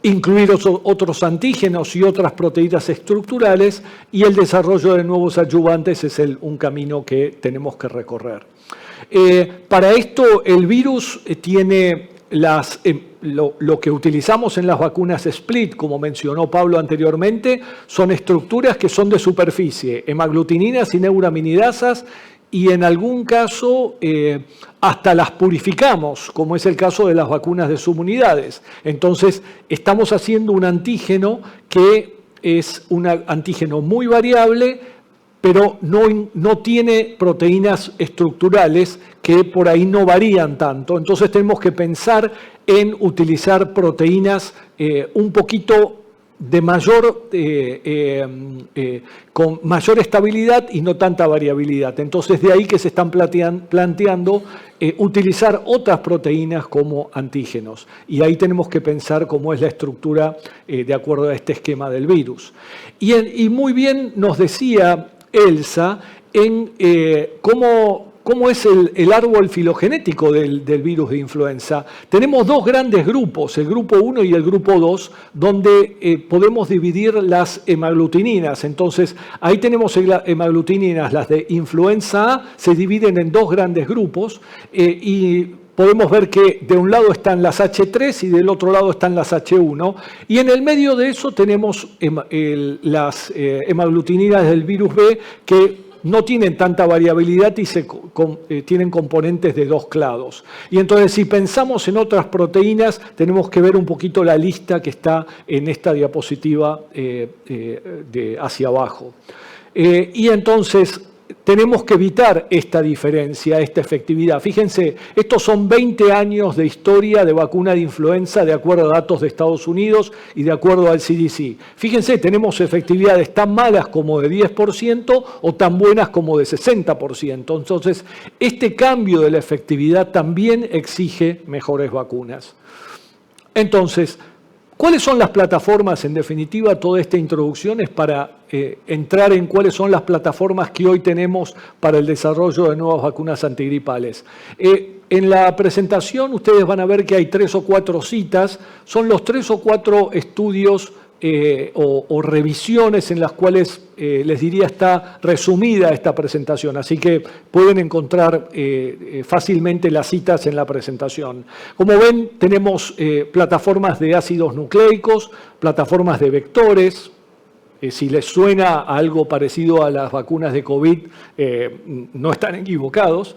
Incluir otros antígenos y otras proteínas estructurales, y el desarrollo de nuevos adyuvantes es un camino que tenemos que recorrer. Para esto el virus tiene lo que utilizamos en las vacunas split, como mencionó Pablo anteriormente, son estructuras que son de superficie, hemaglutininas y neuraminidasas, y en algún caso hasta las purificamos, como es el caso de las vacunas de subunidades. Entonces, estamos haciendo un antígeno que es un antígeno muy variable, pero no tiene proteínas estructurales que por ahí no varían tanto. Entonces, tenemos que pensar en utilizar proteínas un poquito de con mayor estabilidad y no tanta variabilidad. Entonces, de ahí que se están planteando utilizar otras proteínas como antígenos. Y ahí tenemos que pensar cómo es la estructura de acuerdo a este esquema del virus. Y muy bien nos decía Elsa en cómo es el árbol filogenético del virus de influenza. Tenemos dos grandes grupos, el grupo 1 y el grupo 2, donde podemos dividir las hemaglutininas. Entonces, ahí tenemos hemaglutininas, las de influenza A, se dividen en dos grandes grupos, y podemos ver que de un lado están las H3 y del otro lado están las H1, y en el medio de eso tenemos las hemaglutininas del virus B, que no tienen tanta variabilidad y tienen componentes de dos clados. Y entonces, si pensamos en otras proteínas, tenemos que ver un poquito la lista que está en esta diapositiva hacia abajo. Y entonces, tenemos que evitar esta diferencia, esta efectividad. Fíjense, estos son 20 años de historia de vacuna de influenza de acuerdo a datos de Estados Unidos y de acuerdo al CDC. Fíjense, tenemos efectividades tan malas como de 10% o tan buenas como de 60%. Entonces, este cambio de la efectividad también exige mejores vacunas. Entonces, ¿cuáles son las plataformas? En definitiva, toda esta introducción es para entrar en cuáles son las plataformas que hoy tenemos para el desarrollo de nuevas vacunas antigripales. En la presentación ustedes van a ver que hay 3 o 4 citas, son los 3 o 4 estudios o revisiones en las cuales les diría está resumida esta presentación, así que pueden encontrar fácilmente las citas en la presentación. Como ven, tenemos plataformas de ácidos nucleicos, plataformas de vectores. Si les suena a algo parecido a las vacunas de COVID, no están equivocados.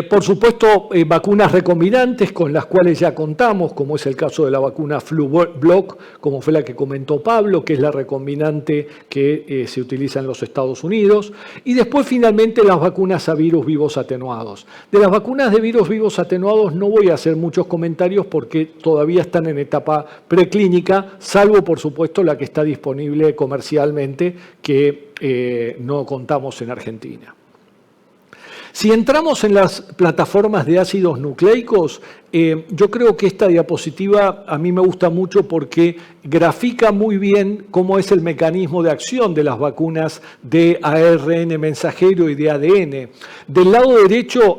Por supuesto, vacunas recombinantes con las cuales ya contamos, como es el caso de la vacuna Flublok, como fue la que comentó Pablo, que es la recombinante que se utiliza en los Estados Unidos. Y después, finalmente, las vacunas a virus vivos atenuados. De las vacunas de virus vivos atenuados no voy a hacer muchos comentarios porque todavía están en etapa preclínica, salvo, por supuesto, la que está disponible comercialmente, que no contamos en Argentina. Si entramos en las plataformas de ácidos nucleicos, yo creo que esta diapositiva a mí me gusta mucho porque grafica muy bien cómo es el mecanismo de acción de las vacunas de ARN mensajero y de ADN. Del lado derecho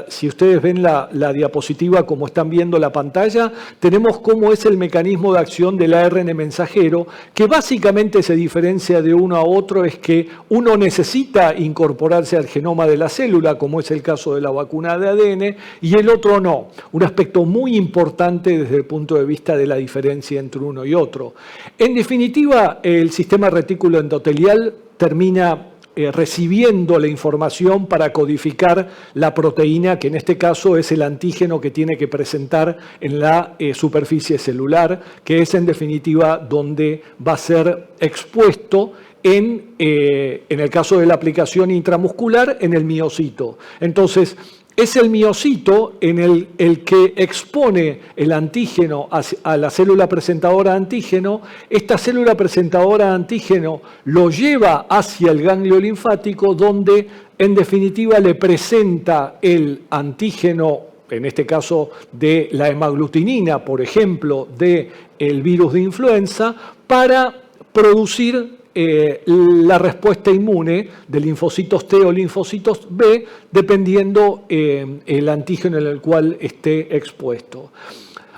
si ustedes ven la diapositiva como están viendo la pantalla, tenemos cómo es el mecanismo de acción del ARN mensajero, que básicamente se diferencia de uno a otro, es que uno necesita incorporarse al genoma de la célula, como es el caso de la vacuna de ADN, y el otro no. Un aspecto muy importante desde el punto de vista de la diferencia entre uno y otro. En definitiva, el sistema retículo endotelial termina recibiendo la información para codificar la proteína, que en este caso es el antígeno que tiene que presentar en la superficie celular, que es en definitiva donde va a ser expuesto en el caso de la aplicación intramuscular, en el miocito. Entonces, es el miocito en el que expone el antígeno a la célula presentadora de antígeno. Esta célula presentadora de antígeno lo lleva hacia el ganglio linfático, donde en definitiva le presenta el antígeno, en este caso de la hemaglutinina, por ejemplo, del virus de influenza, para producir la respuesta inmune de linfocitos T o linfocitos B, dependiendo el antígeno en el cual esté expuesto.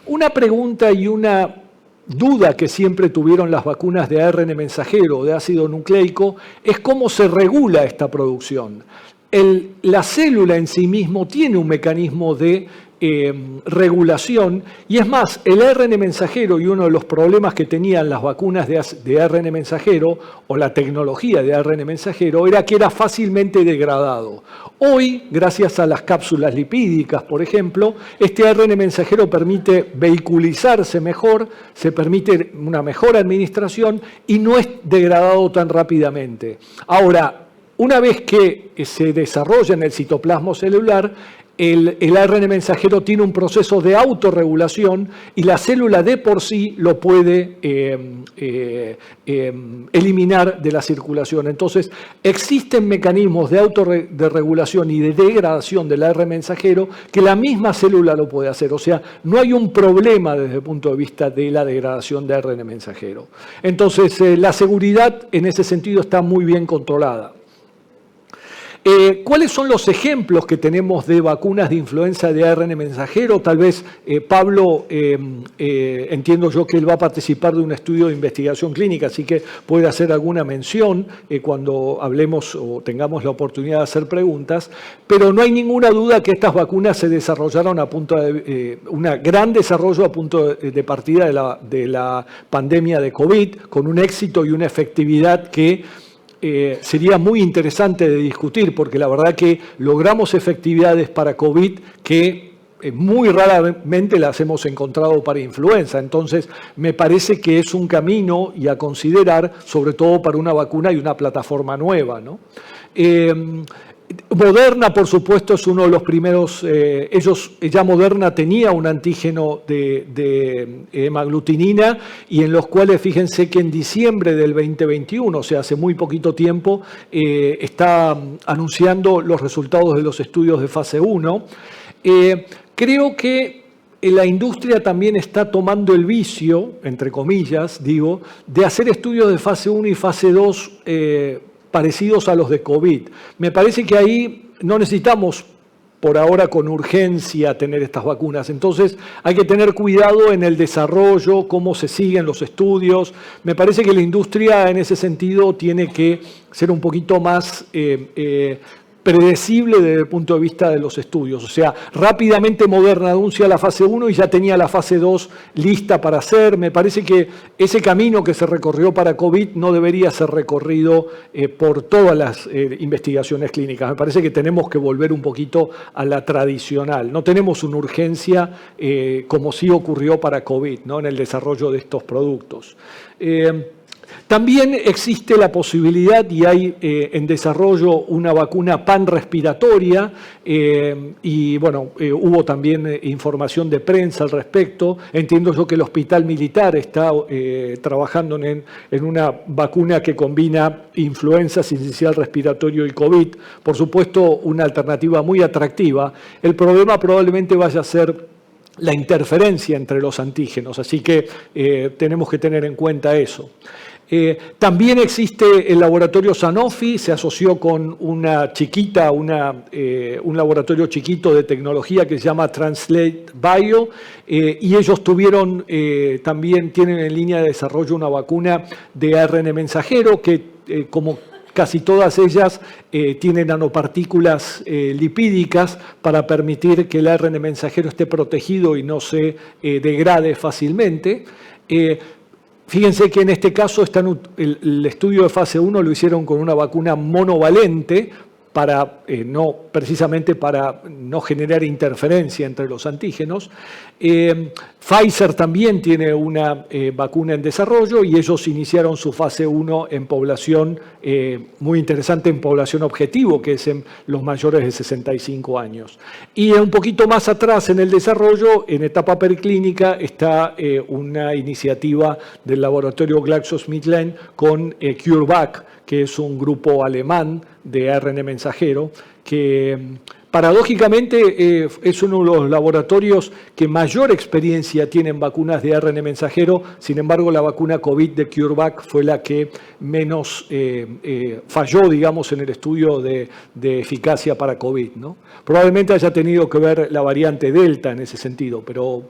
Una pregunta y una duda que siempre tuvieron las vacunas de ARN mensajero o de ácido nucleico es cómo se regula esta producción. La célula en sí mismo tiene un mecanismo de regulación, y es más, el ARN mensajero, y uno de los problemas que tenían las vacunas de ARN mensajero o la tecnología de ARN mensajero era que era fácilmente degradado. Hoy, gracias a las cápsulas lipídicas, por ejemplo, este ARN mensajero permite vehiculizarse mejor, se permite una mejor administración y no es degradado tan rápidamente. Ahora, una vez que se desarrolla en el citoplasma celular, el ARN mensajero tiene un proceso de autorregulación y la célula de por sí lo puede eliminar de la circulación. Entonces, existen mecanismos de autorregulación y de degradación del ARN mensajero que la misma célula lo puede hacer. O sea, no hay un problema desde el punto de vista de la degradación de ARN mensajero. Entonces, la seguridad en ese sentido está muy bien controlada. ¿Cuáles son los ejemplos que tenemos de vacunas de influenza de ARN mensajero? Tal vez Pablo, entiendo yo que él va a participar de un estudio de investigación clínica, así que puede hacer alguna mención cuando hablemos o tengamos la oportunidad de hacer preguntas, pero no hay ninguna duda que estas vacunas se desarrollaron a punto de, un gran desarrollo a punto de partida de la pandemia de COVID, con un éxito y una efectividad que sería muy interesante de discutir, porque la verdad que logramos efectividades para COVID que muy raramente las hemos encontrado para influenza. Entonces, me parece que es un camino y a considerar, sobre todo para una vacuna y una plataforma nueva, ¿no? Moderna, por supuesto, es uno de los primeros. Ya Moderna tenía un antígeno de hemaglutinina y en los cuales, fíjense que en diciembre del 2021, o sea, hace muy poquito tiempo, está anunciando los resultados de los estudios de fase 1. Creo que la industria también está tomando el vicio, entre comillas, digo, de hacer estudios de fase 1 y fase 2 parecidos a los de COVID. Me parece que ahí no necesitamos por ahora con urgencia tener estas vacunas. Entonces hay que tener cuidado en el desarrollo, cómo se siguen los estudios. Me parece que la industria en ese sentido tiene que ser un poquito más predecible desde el punto de vista de los estudios. O sea, rápidamente Moderna anuncia la fase 1 y ya tenía la fase 2 lista para hacer. Me parece que ese camino que se recorrió para COVID no debería ser recorrido por todas las investigaciones clínicas. Me parece que tenemos que volver un poquito a la tradicional. No tenemos una urgencia como sí ocurrió para COVID, ¿no?, en el desarrollo de estos productos. También existe la posibilidad, y hay en desarrollo, una vacuna panrespiratoria, y bueno, hubo también información de prensa al respecto. Entiendo yo que el Hospital Militar está trabajando en una vacuna que combina influenza, sincicial respiratorio y COVID. Por supuesto, una alternativa muy atractiva. El problema probablemente vaya a ser la interferencia entre los antígenos, así que tenemos que tener en cuenta eso. También existe el laboratorio Sanofi, se asoció con una chiquita, un laboratorio chiquito de tecnología que se llama Translate Bio, y ellos también tienen en línea de desarrollo una vacuna de ARN mensajero que, como casi todas ellas, tienen nanopartículas lipídicas para permitir que el ARN mensajero esté protegido y no se degrade fácilmente. Fíjense que en este caso el estudio de fase 1 lo hicieron con una vacuna monovalente precisamente para no generar interferencia entre los antígenos. Pfizer también tiene una vacuna en desarrollo y ellos iniciaron su fase 1 en población, muy interesante, en población objetivo, que es en los mayores de 65 años. Y un poquito más atrás en el desarrollo, en etapa preclínica, está una iniciativa del laboratorio GlaxoSmithKline con CureVac, que es un grupo alemán de ARN mensajero, que paradójicamente es uno de los laboratorios que mayor experiencia tiene en vacunas de ARN mensajero. Sin embargo, la vacuna COVID de CureVac fue la que menos falló, digamos, en el estudio de eficacia para COVID, ¿no? Probablemente haya tenido que ver la variante Delta en ese sentido, pero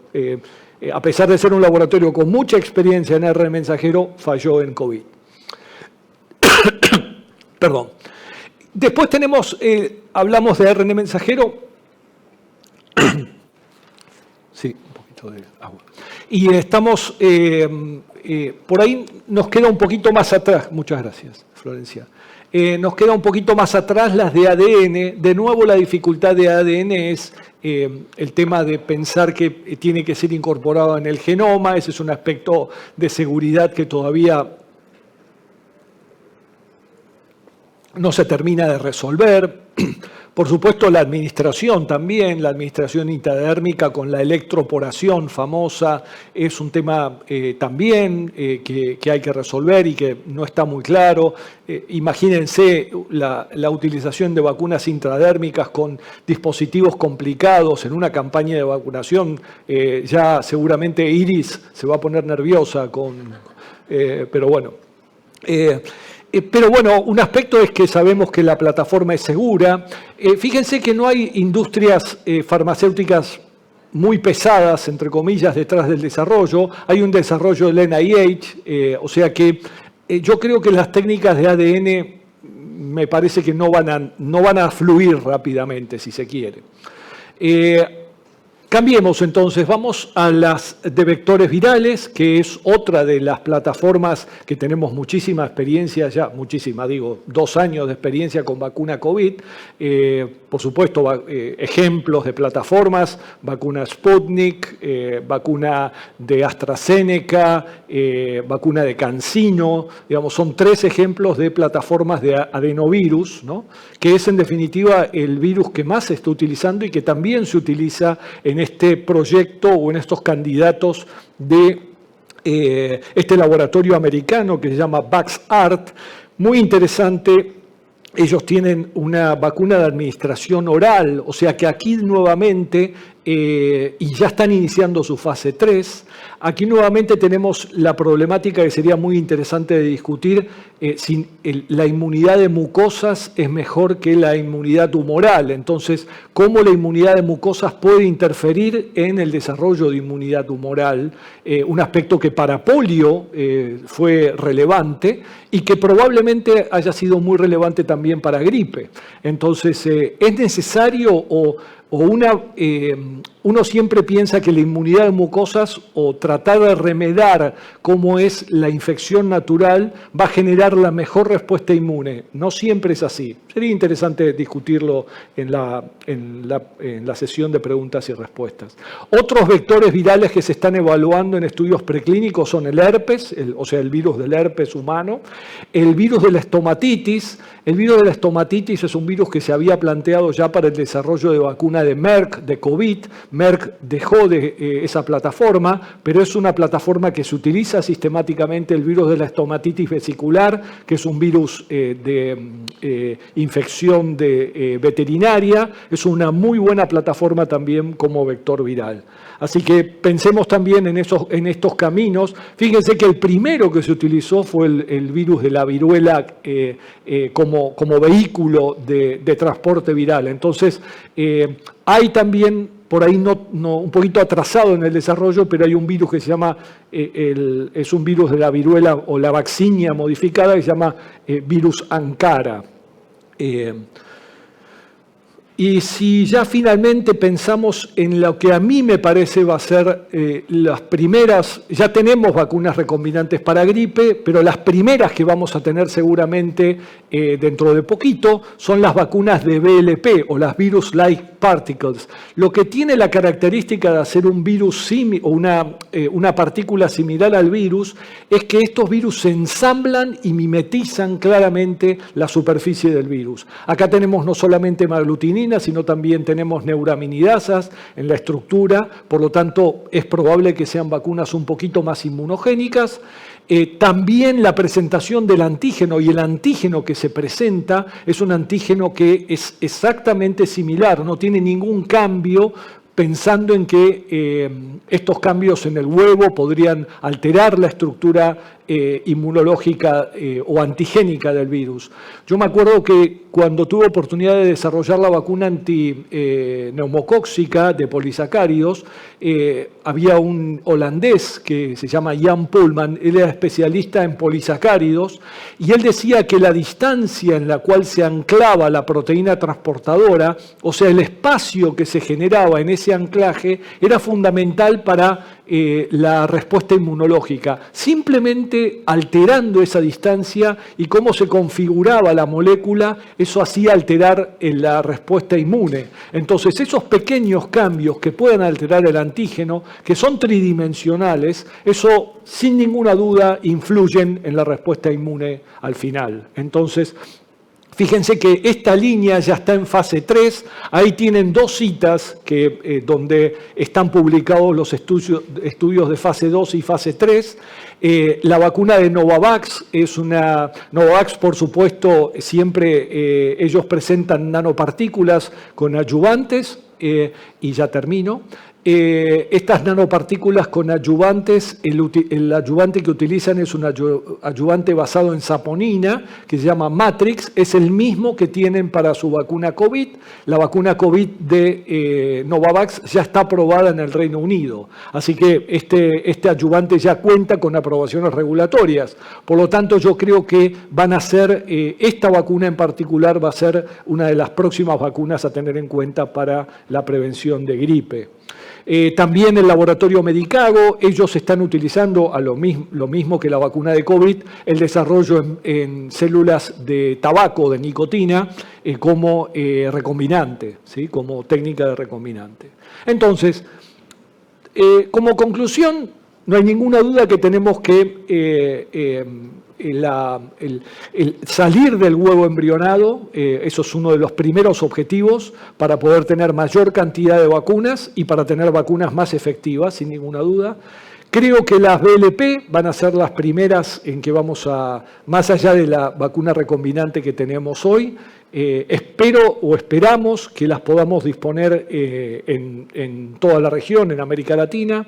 a pesar de ser un laboratorio con mucha experiencia en ARN mensajero, falló en COVID. Perdón. Después hablamos de ARN mensajero. Sí, un poquito de agua. Y estamos, por ahí nos queda un poquito más atrás. Muchas gracias, Florencia. Nos queda un poquito más atrás las de ADN. De nuevo, la dificultad de ADN es el tema de pensar que tiene que ser incorporado en el genoma. Ese es un aspecto de seguridad que todavía no se termina de resolver. Por supuesto, la administración también, la administración intradérmica con la electroporación famosa, es un tema también que hay que resolver y que no está muy claro. Imagínense la utilización de vacunas intradérmicas con dispositivos complicados en una campaña de vacunación. Ya seguramente Iris se va a poner nerviosa pero bueno. Pero bueno, un aspecto es que sabemos que la plataforma es segura. Fíjense que no hay industrias farmacéuticas muy pesadas, entre comillas, detrás del desarrollo. Hay un desarrollo del NIH, o sea que yo creo que las técnicas de ADN me parece que no van a fluir rápidamente, si se quiere. Cambiemos entonces, vamos a las de vectores virales, que es otra de las plataformas que tenemos muchísima experiencia, 2 años de experiencia con vacuna COVID. por supuesto, ejemplos de plataformas, vacuna Sputnik, vacuna de AstraZeneca, vacuna de CanSino, digamos, son 3 ejemplos de plataformas de adenovirus, ¿no? Que es en definitiva el virus que más se está utilizando y que también se utiliza en este proyecto o en estos candidatos de este laboratorio americano que se llama VaxArt, muy interesante. Ellos tienen una vacuna de administración oral, o sea que aquí nuevamente, y ya están iniciando su fase 3, aquí nuevamente tenemos la problemática que sería muy interesante de discutir, si la inmunidad de mucosas es mejor que la inmunidad tumoral. Entonces, ¿cómo la inmunidad de mucosas puede interferir en el desarrollo de inmunidad tumoral? Un aspecto que para polio fue relevante y que probablemente haya sido muy relevante también para gripe. Entonces, ¿es necesario uno siempre piensa que la inmunidad de mucosas o tratar de remediar cómo es la infección natural va a generar la mejor respuesta inmune? No siempre es así. Sería interesante discutirlo en la sesión de preguntas y respuestas. Otros vectores virales que se están evaluando en estudios preclínicos son el herpes, o sea, el virus del herpes humano, el virus de la estomatitis. El virus de la estomatitis es un virus que se había planteado ya para el desarrollo de vacuna de Merck, de COVID. Merck dejó de esa plataforma, pero es una plataforma que se utiliza sistemáticamente, el virus de la estomatitis vesicular, que es un virus de infección veterinaria. Es una muy buena plataforma también como vector viral. Así que pensemos también en estos caminos. Fíjense que el primero que se utilizó fue el virus de la viruela como vehículo de transporte viral. Entonces, hay también, por ahí un poquito atrasado en el desarrollo, pero hay un virus que se llama, es un virus de la viruela o la vaccinia modificada que se llama virus Ankara. Y si ya finalmente pensamos en lo que a mí me parece va a ser las primeras, ya tenemos vacunas recombinantes para gripe, pero las primeras que vamos a tener seguramente dentro de poquito son las vacunas de VLP o las virus-like particles. Lo que tiene la característica de hacer un virus o una partícula similar al virus es que estos virus se ensamblan y mimetizan claramente la superficie del virus. Acá tenemos no solamente aglutinina, sino también tenemos neuraminidasas en la estructura, por lo tanto es probable que sean vacunas un poquito más inmunogénicas. También la presentación del antígeno, y el antígeno que se presenta es un antígeno que es exactamente similar, no tiene ningún cambio, pensando en que estos cambios en el huevo podrían alterar la estructura inmunológica o antigénica del virus. Yo me acuerdo que cuando tuve oportunidad de desarrollar la vacuna antineumocóxica de polisacáridos, había un holandés que se llama Jan Pullman, él era especialista en polisacáridos, y él decía que la distancia en la cual se anclaba la proteína transportadora, o sea, el espacio que se generaba en ese anclaje, era fundamental para la respuesta inmunológica, simplemente alterando esa distancia y cómo se configuraba la molécula, eso hacía alterar la respuesta inmune. Entonces, esos pequeños cambios que pueden alterar el antígeno, que son tridimensionales, eso sin ninguna duda influyen en la respuesta inmune al final. Entonces, fíjense que esta línea ya está en fase 3, ahí tienen 2 citas donde están publicados los estudios de fase 2 y fase 3. La vacuna de Novavax Novavax, por supuesto, siempre ellos presentan nanopartículas con adyuvantes, y ya termino. Estas nanopartículas con adyuvantes, el adyuvante que utilizan es un adyuvante basado en saponina, que se llama Matrix, es el mismo que tienen para su vacuna COVID. La vacuna COVID de Novavax ya está aprobada en el Reino Unido, así que este adyuvante ya cuenta con aprobaciones regulatorias. Por lo tanto, yo creo que van a ser, esta vacuna en particular va a ser una de las próximas vacunas a tener en cuenta para la prevención de gripe. También el laboratorio Medicago, ellos están utilizando a lo mismo que la vacuna de COVID, el desarrollo en células de tabaco, de nicotina, como recombinante, ¿sí? Como técnica de recombinante. Entonces, como conclusión, no hay ninguna duda que tenemos que salir del huevo embrionado, eso es uno de los primeros objetivos para poder tener mayor cantidad de vacunas y para tener vacunas más efectivas, sin ninguna duda. Creo que las VLP van a ser las primeras en que vamos a, más allá de la vacuna recombinante que tenemos hoy, espero o esperamos que las podamos disponer en toda la región, en América Latina.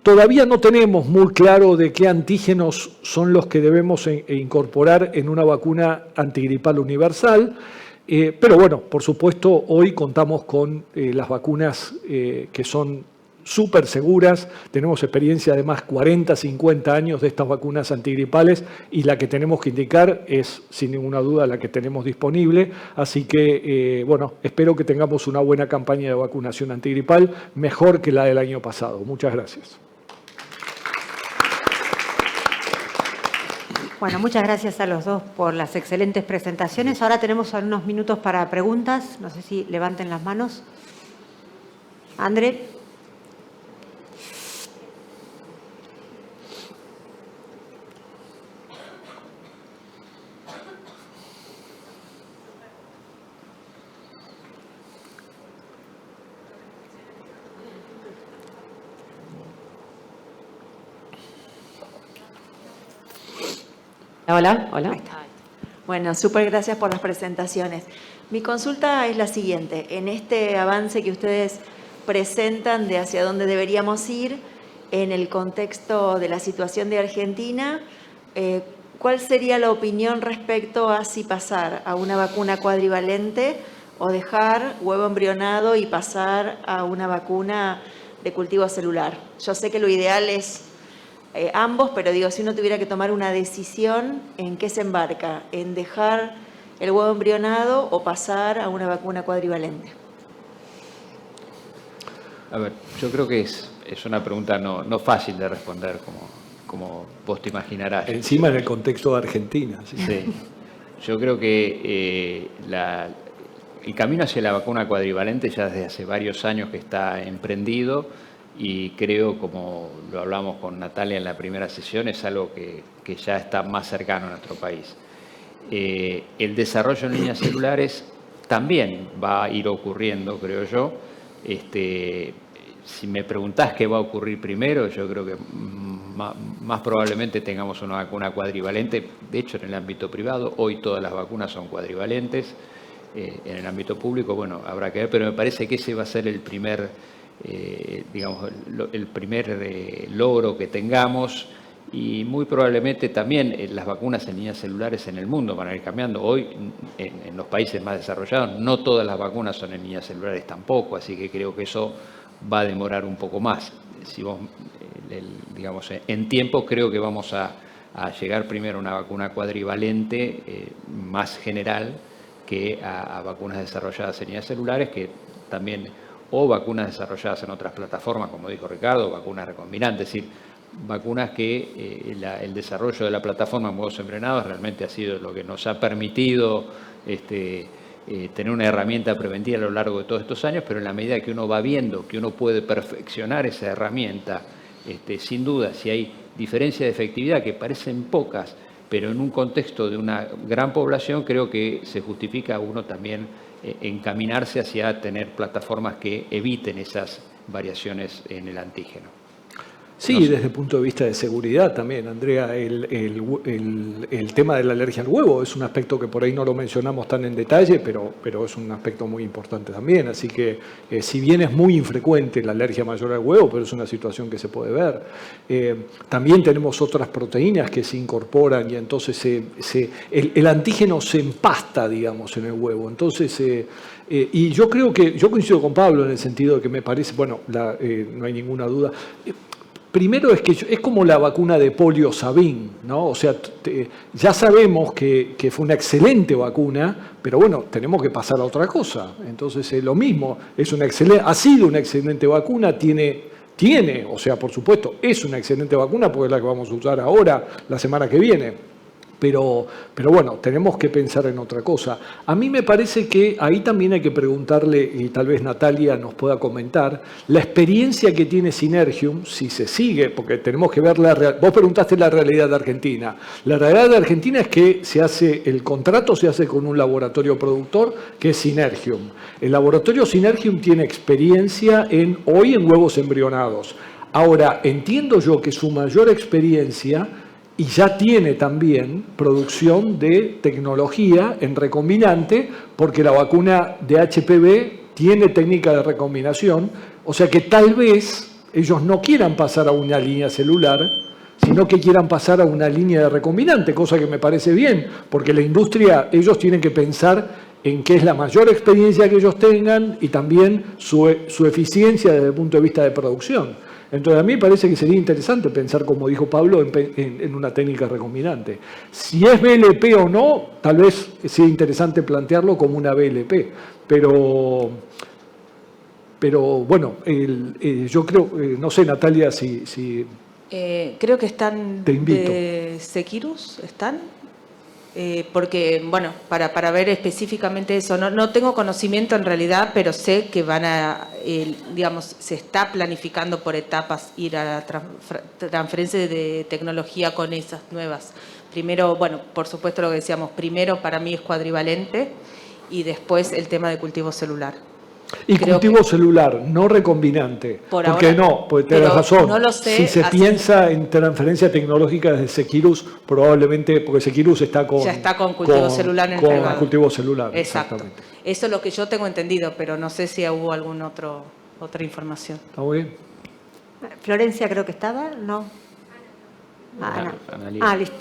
Todavía no tenemos muy claro de qué antígenos son los que debemos incorporar en una vacuna antigripal universal, pero bueno, por supuesto, hoy contamos con las vacunas que son súper seguras, tenemos experiencia de más 40, 50 años de estas vacunas antigripales y la que tenemos que indicar es, sin ninguna duda, la que tenemos disponible. Así que, bueno, espero que tengamos una buena campaña de vacunación antigripal, mejor que la del año pasado. Muchas gracias. Bueno, muchas gracias a los dos por las excelentes presentaciones. Ahora tenemos unos minutos para preguntas. No sé si levanten las manos. André. Hola, hola. Bueno, súper gracias por las presentaciones. Mi consulta es la siguiente. En este avance que ustedes presentan de hacia dónde deberíamos ir, en el contexto de la situación de Argentina, ¿cuál sería la opinión respecto a si pasar a una vacuna cuadrivalente o dejar huevo embrionado y pasar a una vacuna de cultivo celular? Yo sé que lo ideal es ambos, pero digo, si uno tuviera que tomar una decisión, ¿en qué se embarca? ¿En dejar el huevo embrionado o pasar a una vacuna cuadrivalente? A ver, yo creo que es una pregunta no fácil de responder, como vos te imaginarás. Encima en el contexto de Argentina. Sí. Sí. Yo creo que el camino hacia la vacuna cuadrivalente ya desde hace varios años que está emprendido y creo, como lo hablamos con Natalia en la primera sesión, es algo que ya está más cercano a nuestro país. El desarrollo en líneas celulares también va a ir ocurriendo, creo yo. Si me preguntás qué va a ocurrir primero, yo creo que más probablemente tengamos una vacuna cuadrivalente. De hecho, en el ámbito privado, hoy todas las vacunas son cuadrivalentes. En el ámbito público, bueno, habrá que ver, pero me parece que ese va a ser el primer, el primer logro que tengamos. Y muy probablemente también las vacunas en líneas celulares en el mundo van a ir cambiando. Hoy, en los países más desarrollados, no todas las vacunas son en líneas celulares tampoco, así que creo que eso va a demorar un poco más. Si vos, digamos, en tiempo creo que vamos a llegar primero a una vacuna cuadrivalente más general que a vacunas desarrolladas en líneas celulares, que también, o vacunas desarrolladas en otras plataformas, como dijo Ricardo, vacunas recombinantes, es decir, vacunas que el desarrollo de la plataforma en huevos embrionados realmente ha sido lo que nos ha permitido tener una herramienta preventiva a lo largo de todos estos años, pero en la medida que uno va viendo que uno puede perfeccionar esa herramienta, sin duda, si hay diferencias de efectividad que parecen pocas, pero en un contexto de una gran población, creo que se justifica uno también encaminarse hacia tener plataformas que eviten esas variaciones en el antígeno. Sí, no sé. Desde el punto de vista de seguridad también, Andrea, el tema de la alergia al huevo es un aspecto que por ahí no lo mencionamos tan en detalle, pero es un aspecto muy importante también. Así que si bien es muy infrecuente la alergia mayor al huevo, pero es una situación que se puede ver. También tenemos otras proteínas que se incorporan y entonces el antígeno se empasta, digamos, en el huevo. Entonces, y yo creo que, yo coincido con Pablo en el sentido de que me parece, bueno, no hay ninguna duda. primero es que es como la vacuna de polio Sabin, ¿no? O sea, ya sabemos que fue una excelente vacuna, pero bueno, tenemos que pasar a otra cosa. Entonces es lo mismo, ha sido una excelente vacuna, o sea, por supuesto, es una excelente vacuna porque es la que vamos a usar ahora, la semana que viene. Pero bueno, tenemos que pensar en otra cosa. A mí me parece que ahí también hay que preguntarle, y tal vez Natalia nos pueda comentar, la experiencia que tiene Synergium, si se sigue, porque tenemos que ver vos preguntaste la realidad de Argentina. La realidad de Argentina es que el contrato se hace con un laboratorio productor que es Synergium. El laboratorio Synergium tiene experiencia hoy en huevos embrionados. Ahora, entiendo yo que su mayor experiencia y ya tiene también producción de tecnología en recombinante, porque la vacuna de HPV tiene técnica de recombinación, o sea que tal vez ellos no quieran pasar a una línea celular, sino que quieran pasar a una línea de recombinante, cosa que me parece bien, porque la industria, ellos tienen que pensar en qué es la mayor experiencia que ellos tengan y también su eficiencia desde el punto de vista de producción. Entonces, a mí me parece que sería interesante pensar, como dijo Pablo, en una técnica recombinante. Si es BLP o no, tal vez sea interesante plantearlo como una BLP. Pero bueno, yo creo, no sé, Natalia, si creo que están te invito. de Seqirus, ¿están? Porque, bueno, para ver específicamente eso, no tengo conocimiento en realidad, pero sé que digamos, se está planificando por etapas ir a la transferencia de tecnología con esas nuevas. Primero, bueno, por supuesto lo que decíamos, primero para mí es cuadrivalente y después el tema de cultivo celular. Y cultivo celular, no recombinante. Por porque ahora, no, porque tenés razón. No lo sé, si se piensa en transferencia tecnológica desde Seqirus, probablemente, porque Seqirus está con... Ya está con cultivo celular en el Con cultivo celular, exacto. Exactamente. Eso es lo que yo tengo entendido, pero no sé si hubo alguna otra información. ¿Está muy bien? Florencia creo que estaba, ¿no? Ana. Listo.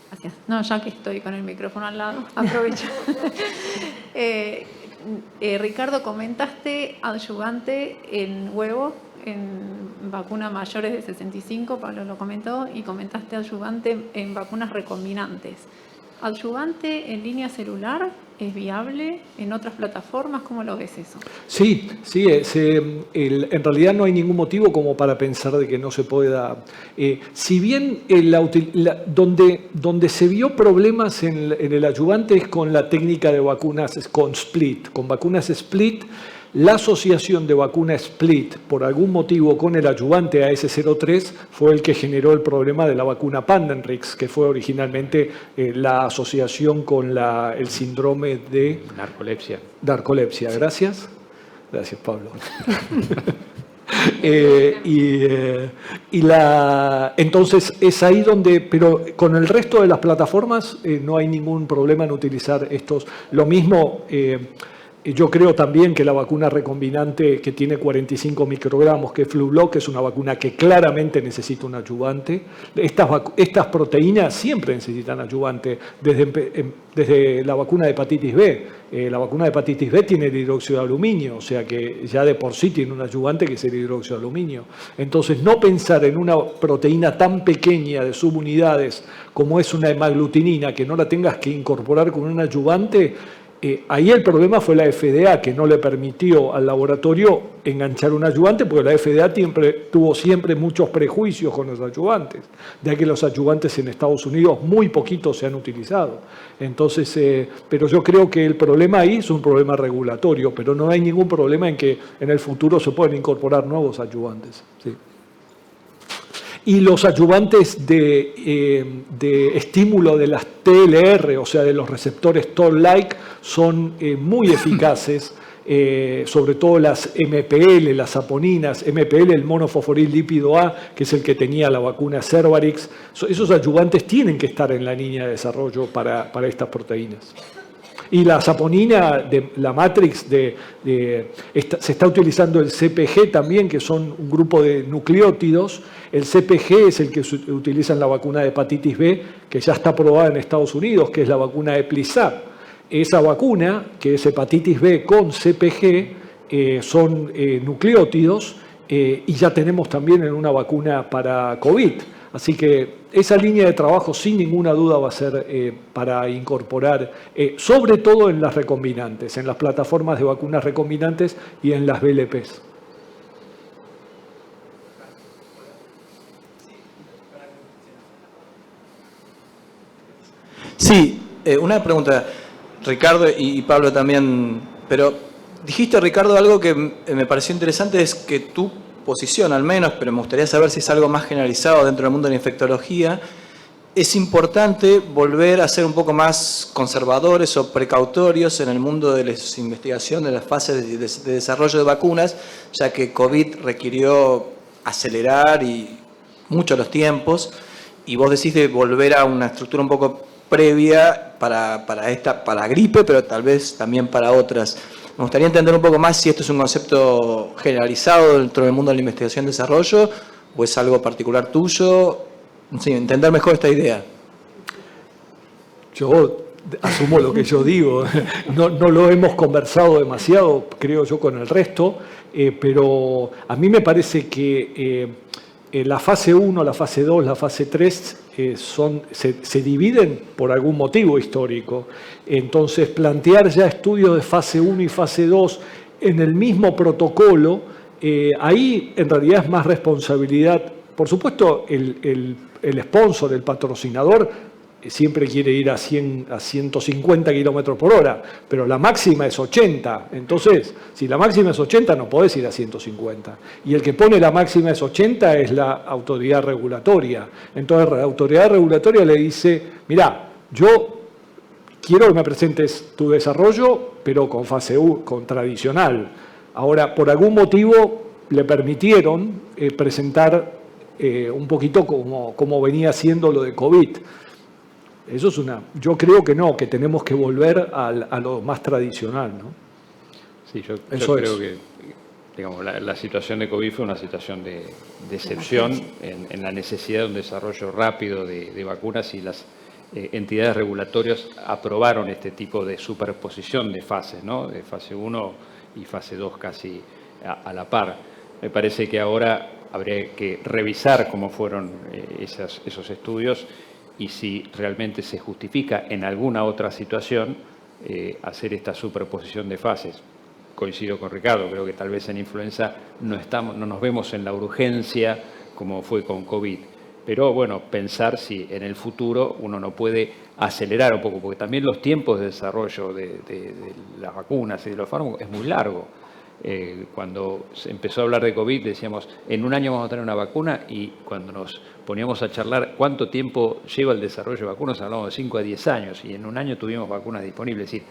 Gracias. No, ya que estoy con el micrófono al lado, aprovecho. Ricardo, comentaste adyuvante en huevo, en vacunas mayores de 65, Pablo lo comentó, y comentaste adyuvante en vacunas recombinantes. ¿Adyuvante en línea celular es viable en otras plataformas? ¿Cómo lo ves eso? Sí, en realidad no hay ningún motivo como para pensar de que no se pueda. Si bien donde se vio problemas en el adyuvante es con la técnica de vacunas con split. Con vacunas split, la asociación de vacuna split, por algún motivo con el adyuvante AS03, fue el que generó el problema de la vacuna Pandenrix, que fue originalmente la asociación con el síndrome de... Narcolepsia, gracias. Gracias, Pablo. Entonces es ahí donde, pero con el resto de las plataformas no hay ningún problema en utilizar estos. Lo mismo... Yo creo también que la vacuna recombinante que tiene 45 microgramos, que es Flublok, es una vacuna que claramente necesita un adyuvante. Estas proteínas siempre necesitan adyuvante, desde la vacuna de hepatitis B. La vacuna de hepatitis B tiene el hidróxido de aluminio, o sea que ya de por sí tiene un adyuvante que es el hidróxido de aluminio. Entonces, no pensar en una proteína tan pequeña de subunidades como es una hemaglutinina, que no la tengas que incorporar con un adyuvante. Ahí el problema fue la FDA, que no le permitió al laboratorio enganchar un adyuvante, porque la FDA tuvo siempre muchos prejuicios con los adyuvantes, ya que los adyuvantes en Estados Unidos muy poquitos se han utilizado. Entonces, pero yo creo que el problema ahí es un problema regulatorio, pero no hay ningún problema en que en el futuro se puedan incorporar nuevos adyuvantes. Sí. Y los adyuvantes de estímulo de las TLR, o sea, de los receptores Toll-like, son muy eficaces, sobre todo las MPL, las saponinas, MPL, el monofosforil lípido A, que es el que tenía la vacuna Cervarix. Esos adyuvantes tienen que estar en la línea de desarrollo para estas proteínas. Y la saponina, la Matrix, se está utilizando el CpG también, que son un grupo de nucleótidos. El CpG es el que se utiliza en la vacuna de hepatitis B, que ya está aprobada en Estados Unidos, que es la vacuna Eplizab. Esa vacuna, que es hepatitis B con CpG, son nucleótidos y ya tenemos también en una vacuna para COVID. Así que esa línea de trabajo sin ninguna duda va a ser para incorporar, sobre todo en las recombinantes, en las plataformas de vacunas recombinantes y en las VLPs. Sí, una pregunta, Ricardo y Pablo también, pero dijiste, Ricardo, algo que me pareció interesante, es que tu posición al menos, pero me gustaría saber si es algo más generalizado dentro del mundo de la infectología, es importante volver a ser un poco más conservadores o precautorios en el mundo de la investigación de las fases de desarrollo de vacunas, ya que COVID requirió acelerar mucho los tiempos, y vos decís de volver a una estructura un poco previa para la gripe, pero tal vez también para otras. Me gustaría entender un poco más si esto es un concepto generalizado dentro del mundo de la investigación y desarrollo o es algo particular tuyo. Sí, entender mejor esta idea. Yo asumo lo que yo digo. No lo hemos conversado demasiado, creo yo, con el resto, pero a mí me parece que la fase 1, la fase 2, la fase 3 se dividen por algún motivo histórico. Entonces, plantear ya estudios de fase 1 y fase 2 en el mismo protocolo, ahí en realidad es más responsabilidad. Por supuesto, el sponsor, el patrocinador, siempre quiere ir a 150 kilómetros por hora, pero la máxima es 80. Entonces, si la máxima es 80, no podés ir a 150. Y el que pone la máxima es 80 es la autoridad regulatoria. Entonces, la autoridad regulatoria le dice, mirá, yo quiero que me presentes tu desarrollo, pero con fase 1, con tradicional. Ahora, por algún motivo, le permitieron presentar un poquito como venía siendo lo de COVID. Eso es yo creo que no, que tenemos que volver a lo más tradicional, ¿no? Sí, yo creo que, digamos, la situación de COVID fue una situación de excepción en la necesidad de un desarrollo rápido de vacunas, y las entidades regulatorias aprobaron este tipo de superposición de fases, ¿no? De fase 1 y fase 2 casi a la par. Me parece que ahora habría que revisar cómo fueron esos estudios y si realmente se justifica en alguna otra situación hacer esta superposición de fases. Coincido con Ricardo, creo que tal vez en influenza no nos vemos en la urgencia como fue con COVID. Pero bueno, pensar si en el futuro uno no puede acelerar un poco, porque también los tiempos de desarrollo de las vacunas y de los fármacos es muy largo. Cuando se empezó a hablar de COVID decíamos, en un año vamos a tener una vacuna, y cuando nos poníamos a charlar cuánto tiempo lleva el desarrollo de vacunas, hablamos de 5 a 10 años, y en un año tuvimos vacunas disponibles. Es decir,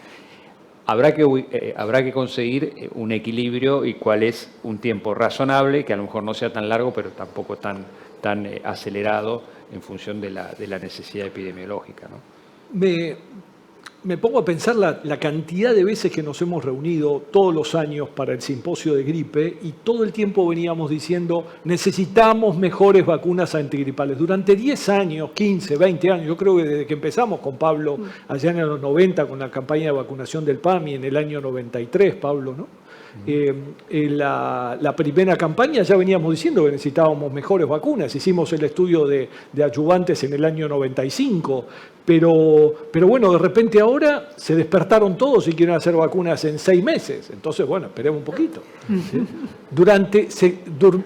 habrá que conseguir un equilibrio y cuál es un tiempo razonable, que a lo mejor no sea tan largo, pero tampoco tan acelerado en función de la necesidad epidemiológica, ¿no? Me pongo a pensar la cantidad de veces que nos hemos reunido todos los años para el simposio de gripe, y todo el tiempo veníamos diciendo necesitamos mejores vacunas antigripales. Durante 10 años, 15, 20 años, yo creo que desde que empezamos con Pablo allá en los 90 con la campaña de vacunación del PAMI en el año 93, Pablo, ¿no? En la primera campaña ya veníamos diciendo que necesitábamos mejores vacunas. Hicimos el estudio de adyuvantes en el año 95, pero bueno, de repente ahora se despertaron todos y quieren hacer vacunas en 6 meses. Entonces, bueno, esperemos un poquito. ¿Sí?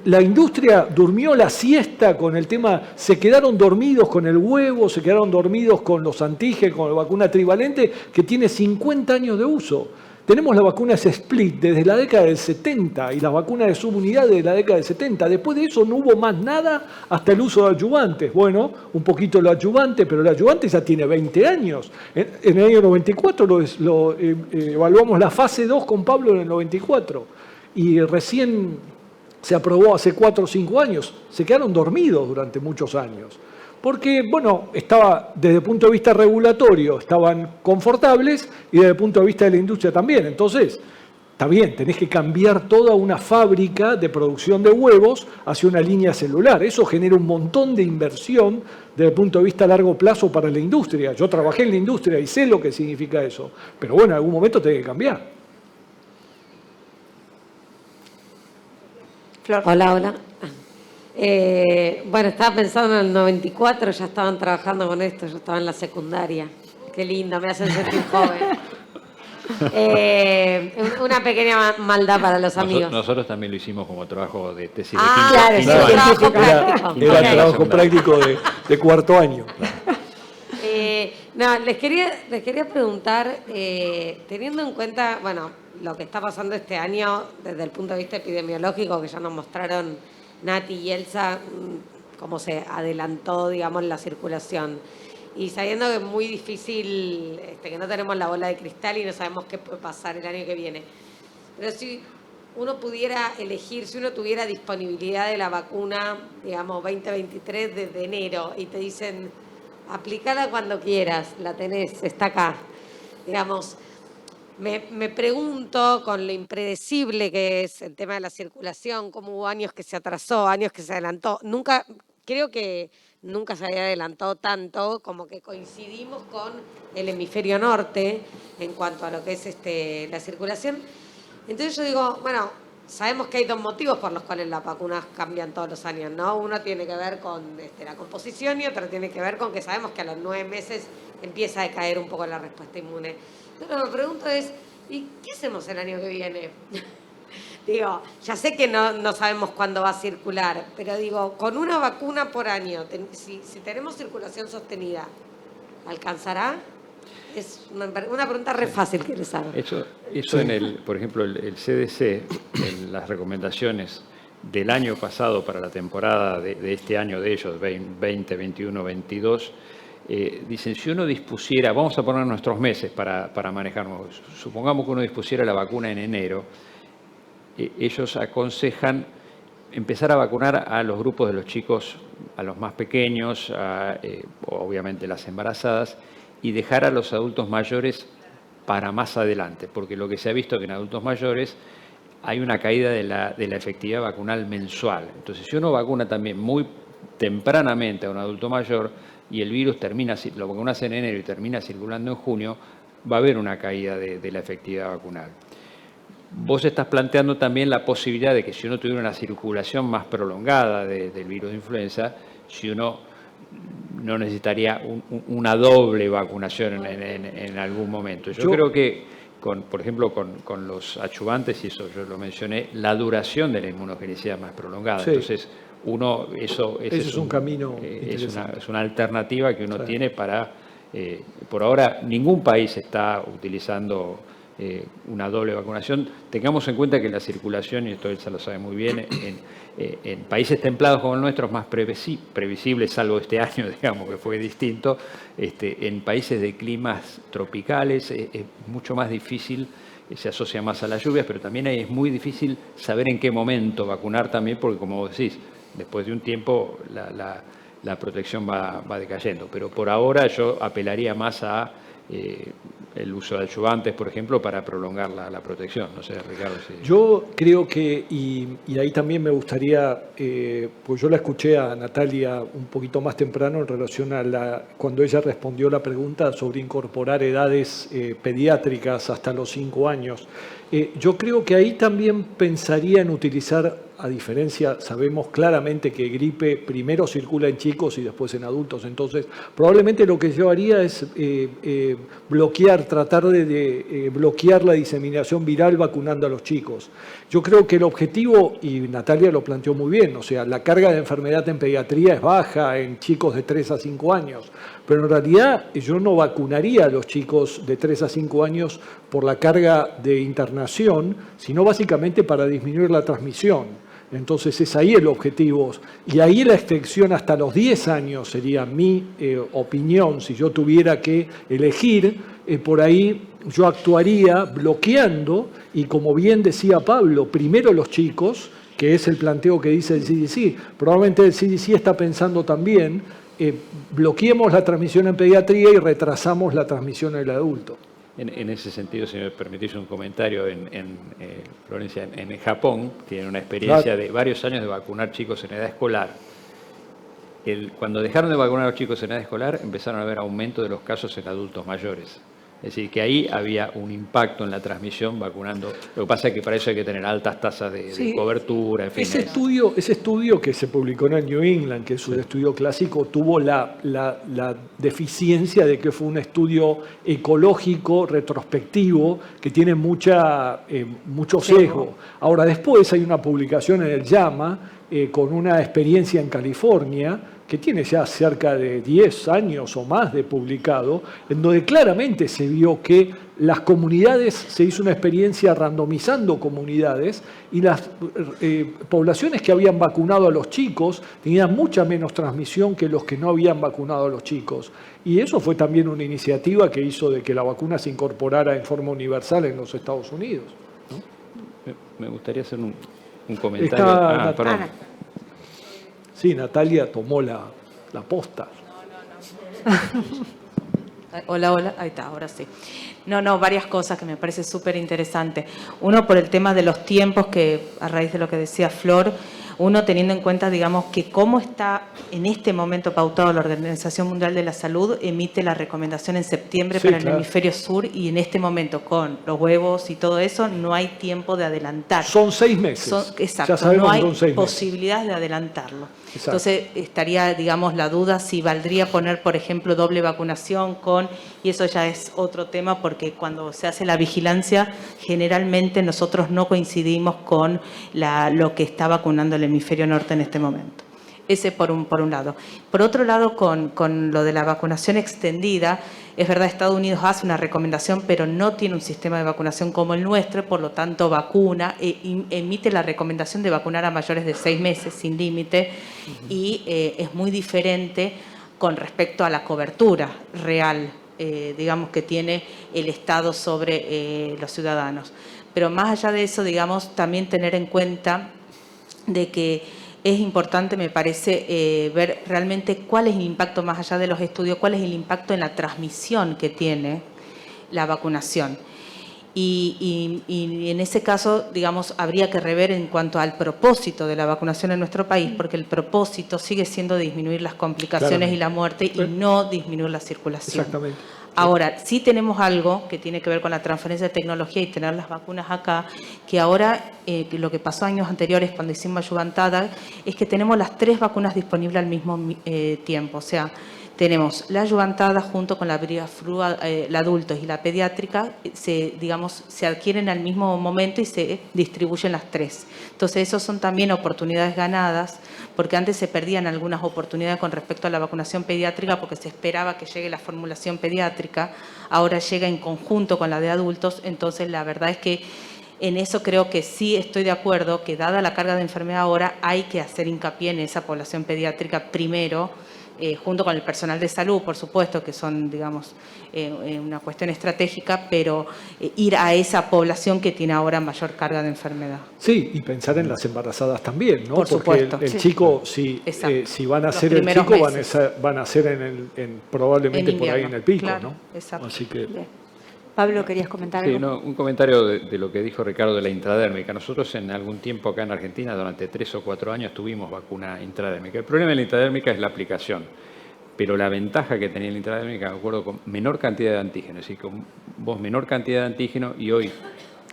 La industria durmió la siesta con el tema, se quedaron dormidos con el huevo, se quedaron dormidos con los antígenos, con la vacuna trivalente, que tiene 50 años de uso. Tenemos las vacunas split desde la década del 70 y las vacunas de subunidad desde la década del 70. Después de eso no hubo más nada hasta el uso de adyuvantes. Bueno, un poquito el adyuvante, pero el adyuvante ya tiene 20 años. En el año 94 evaluamos la fase 2 con Pablo en el 94 y recién se aprobó hace 4 o 5 años. Se quedaron dormidos durante muchos años. Porque, bueno, desde el punto de vista regulatorio estaban confortables y desde el punto de vista de la industria también. Entonces, está bien, tenés que cambiar toda una fábrica de producción de huevos hacia una línea celular. Eso genera un montón de inversión desde el punto de vista a largo plazo para la industria. Yo trabajé en la industria y sé lo que significa eso. Pero bueno, en algún momento tenés que cambiar. Flor. Hola, hola. Bueno, estaba pensando en el 94, ya estaban trabajando con esto, yo estaba en la secundaria. Qué lindo, me hacen sentir joven. Una pequeña maldad para los amigos. Nosotros también lo hicimos como trabajo de tesis de Claro, quinto sí, año. trabajo práctico. Era Ok. trabajo práctico de cuarto año. No, les quería preguntar, teniendo en cuenta, bueno, lo que está pasando este año desde el punto de vista epidemiológico, que ya nos mostraron Nati y Elsa, cómo se adelantó, digamos, la circulación. Y sabiendo que es muy difícil, que no tenemos la bola de cristal y no sabemos qué puede pasar el año que viene. Pero si uno pudiera elegir, si uno tuviera disponibilidad de la vacuna, digamos, 2023 desde enero, y te dicen, aplicala cuando quieras, la tenés, está acá. Digamos, me pregunto, con lo impredecible que es el tema de la circulación, cómo hubo años que se atrasó, años que se adelantó. Creo que nunca se había adelantado tanto, como que coincidimos con el hemisferio norte en cuanto a lo que es la circulación. Entonces yo digo, bueno, sabemos que hay dos motivos por los cuales las vacunas cambian todos los años, ¿no? Uno tiene que ver con la composición y otro tiene que ver con que sabemos que a los 9 meses empieza a decaer un poco la respuesta inmune. Entonces me pregunto es, ¿y qué hacemos el año que viene? Digo, ya sé que no sabemos cuándo va a circular, pero digo, con una vacuna por año, si tenemos circulación sostenida, ¿alcanzará? Es una pregunta re fácil que les hago. Eso por ejemplo, el CDC, en las recomendaciones del año pasado para la temporada de este año de ellos, 20, 21, 22, dicen, si uno dispusiera, vamos a poner nuestros meses para manejarnos, supongamos que uno dispusiera la vacuna en enero, ellos aconsejan empezar a vacunar a los grupos de los chicos, a los más pequeños, obviamente las embarazadas, y dejar a los adultos mayores para más adelante, porque lo que se ha visto es que en adultos mayores hay una caída de la efectividad vacunal mensual. Entonces, si uno vacuna también muy tempranamente a un adulto mayor y el virus lo vacunas en enero y termina circulando en junio, va a haber una caída de la efectividad vacunal. Vos estás planteando también la posibilidad de que si uno tuviera una circulación más prolongada del virus de influenza, si uno no necesitaría una doble vacunación en algún momento. Yo creo que, por ejemplo, con los adyuvantes, y eso yo lo mencioné, la duración de la inmunogenicidad es más prolongada. Sí. Entonces, ese es un camino es una alternativa que uno tiene para... por ahora, ningún país está utilizando una doble vacunación. Tengamos en cuenta que la circulación, y esto Elsa lo sabe muy bien, en países templados como el nuestro es más previsible, salvo este año, digamos, que fue distinto. En países de climas tropicales es mucho más difícil, se asocia más a las lluvias, pero también es muy difícil saber en qué momento vacunar también, porque como vos decís, después de un tiempo la protección va decayendo. Pero por ahora yo apelaría más a el uso de adyuvantes, por ejemplo, para prolongar la protección. No sé, Ricardo. Si... Yo creo que, y ahí también me gustaría, pues yo la escuché a Natalia un poquito más temprano en relación a cuando ella respondió la pregunta sobre incorporar edades pediátricas hasta los 5 años. Yo creo que ahí también pensaría en utilizar, a diferencia, sabemos claramente que gripe primero circula en chicos y después en adultos, entonces probablemente lo que yo haría es tratar de bloquear la diseminación viral vacunando a los chicos. Yo creo que el objetivo, y Natalia lo planteó muy bien, o sea, la carga de enfermedad en pediatría es baja en chicos de 3 a 5 años, pero en realidad yo no vacunaría a los chicos de 3 a 5 años por la carga de internación, sino básicamente para disminuir la transmisión. Entonces es ahí el objetivo. Y ahí la extensión hasta los 10 años sería mi opinión. Si yo tuviera que elegir, por ahí yo actuaría bloqueando, y como bien decía Pablo, primero los chicos, que es el planteo que dice el CDC. Probablemente el CDC está pensando también, bloqueemos la transmisión en pediatría y retrasamos la transmisión en el adulto. En ese sentido, si me permitís un comentario, Florencia, en Japón tienen una experiencia de varios años de vacunar chicos en edad escolar. Cuando dejaron de vacunar a los chicos en edad escolar, empezaron a haber aumento de los casos en adultos mayores. Es decir, que ahí había un impacto en la transmisión vacunando. Lo que pasa es que para eso hay que tener altas tasas de cobertura, en fin. Ese estudio que se publicó en el New England, que es un estudio clásico, tuvo la deficiencia de que fue un estudio ecológico, retrospectivo, que tiene mucho sesgo. Ahora, después hay una publicación en el JAMA con una experiencia en California, que tiene ya cerca de 10 años o más de publicado, en donde claramente se vio que las comunidades, se hizo una experiencia randomizando comunidades y las poblaciones que habían vacunado a los chicos tenían mucha menos transmisión que los que no habían vacunado a los chicos. Y eso fue también una iniciativa que hizo de que la vacuna se incorporara en forma universal en los Estados Unidos, ¿no? Me gustaría hacer un comentario. Perdón. Sí, Natalia tomó la posta. Hola, ahí está, ahora sí. Varias cosas que me parece súper interesante. Uno, por el tema de los tiempos, que a raíz de lo que decía Flor, uno teniendo en cuenta, digamos, que cómo está en este momento pautado la Organización Mundial de la Salud, emite la recomendación en septiembre para el hemisferio sur, y en este momento con los huevos y todo eso no hay tiempo de adelantar. Son 6 meses. Exacto, ya sabemos, no hay son 6 posibilidades de adelantarlo. Exacto. Entonces estaría, digamos, la duda si valdría poner, por ejemplo, doble vacunación y eso ya es otro tema, porque cuando se hace la vigilancia, generalmente nosotros no coincidimos con lo que está vacunando el hemisferio norte en este momento. Ese por un lado. Por otro lado, con lo de la vacunación extendida, es verdad, Estados Unidos hace una recomendación, pero no tiene un sistema de vacunación como el nuestro, por lo tanto vacuna, emite la recomendación de vacunar a mayores de 6 meses sin límite, y es muy diferente con respecto a la cobertura real, digamos, que tiene el Estado sobre los ciudadanos. Pero más allá de eso, digamos, también tener en cuenta de que es importante, me parece, ver realmente cuál es el impacto, más allá de los estudios, cuál es el impacto en la transmisión que tiene la vacunación. Y en ese caso, digamos, habría que rever en cuanto al propósito de la vacunación en nuestro país, porque el propósito sigue siendo disminuir las complicaciones y la muerte, y no disminuir la circulación. Exactamente. Ahora, sí tenemos algo que tiene que ver con la transferencia de tecnología y tener las vacunas acá, que ahora, lo que pasó años anteriores cuando hicimos ayuvantada, es que tenemos las 3 vacunas disponibles al mismo tiempo. O sea, tenemos la ayuvantada junto con la Brivaflu, la adultos y la pediátrica, se adquieren al mismo momento y se distribuyen las 3. Entonces, esos son también oportunidades ganadas, porque antes se perdían algunas oportunidades con respecto a la vacunación pediátrica porque se esperaba que llegue la formulación pediátrica, ahora llega en conjunto con la de adultos. Entonces, la verdad es que en eso creo que sí estoy de acuerdo, que dada la carga de enfermedad ahora hay que hacer hincapié en esa población pediátrica primero, junto con el personal de salud, por supuesto, que son, digamos, una cuestión estratégica, pero ir a esa población que tiene ahora mayor carga de enfermedad. Sí, y pensar en las embarazadas también, ¿no? Por supuesto. Porque el chico, si van a ser el chico, van a ser probablemente por ahí en el pico, claro, ¿no? Exacto. Así que... Pablo, ¿querías comentar algo? Sí, un comentario de lo que dijo Ricardo de la intradérmica. Nosotros en algún tiempo acá en Argentina, durante 3 o 4 años, tuvimos vacuna intradérmica. El problema de la intradérmica es la aplicación, pero la ventaja que tenía la intradérmica, de acuerdo con menor cantidad de antígeno, es decir, con vos menor cantidad de antígeno, y hoy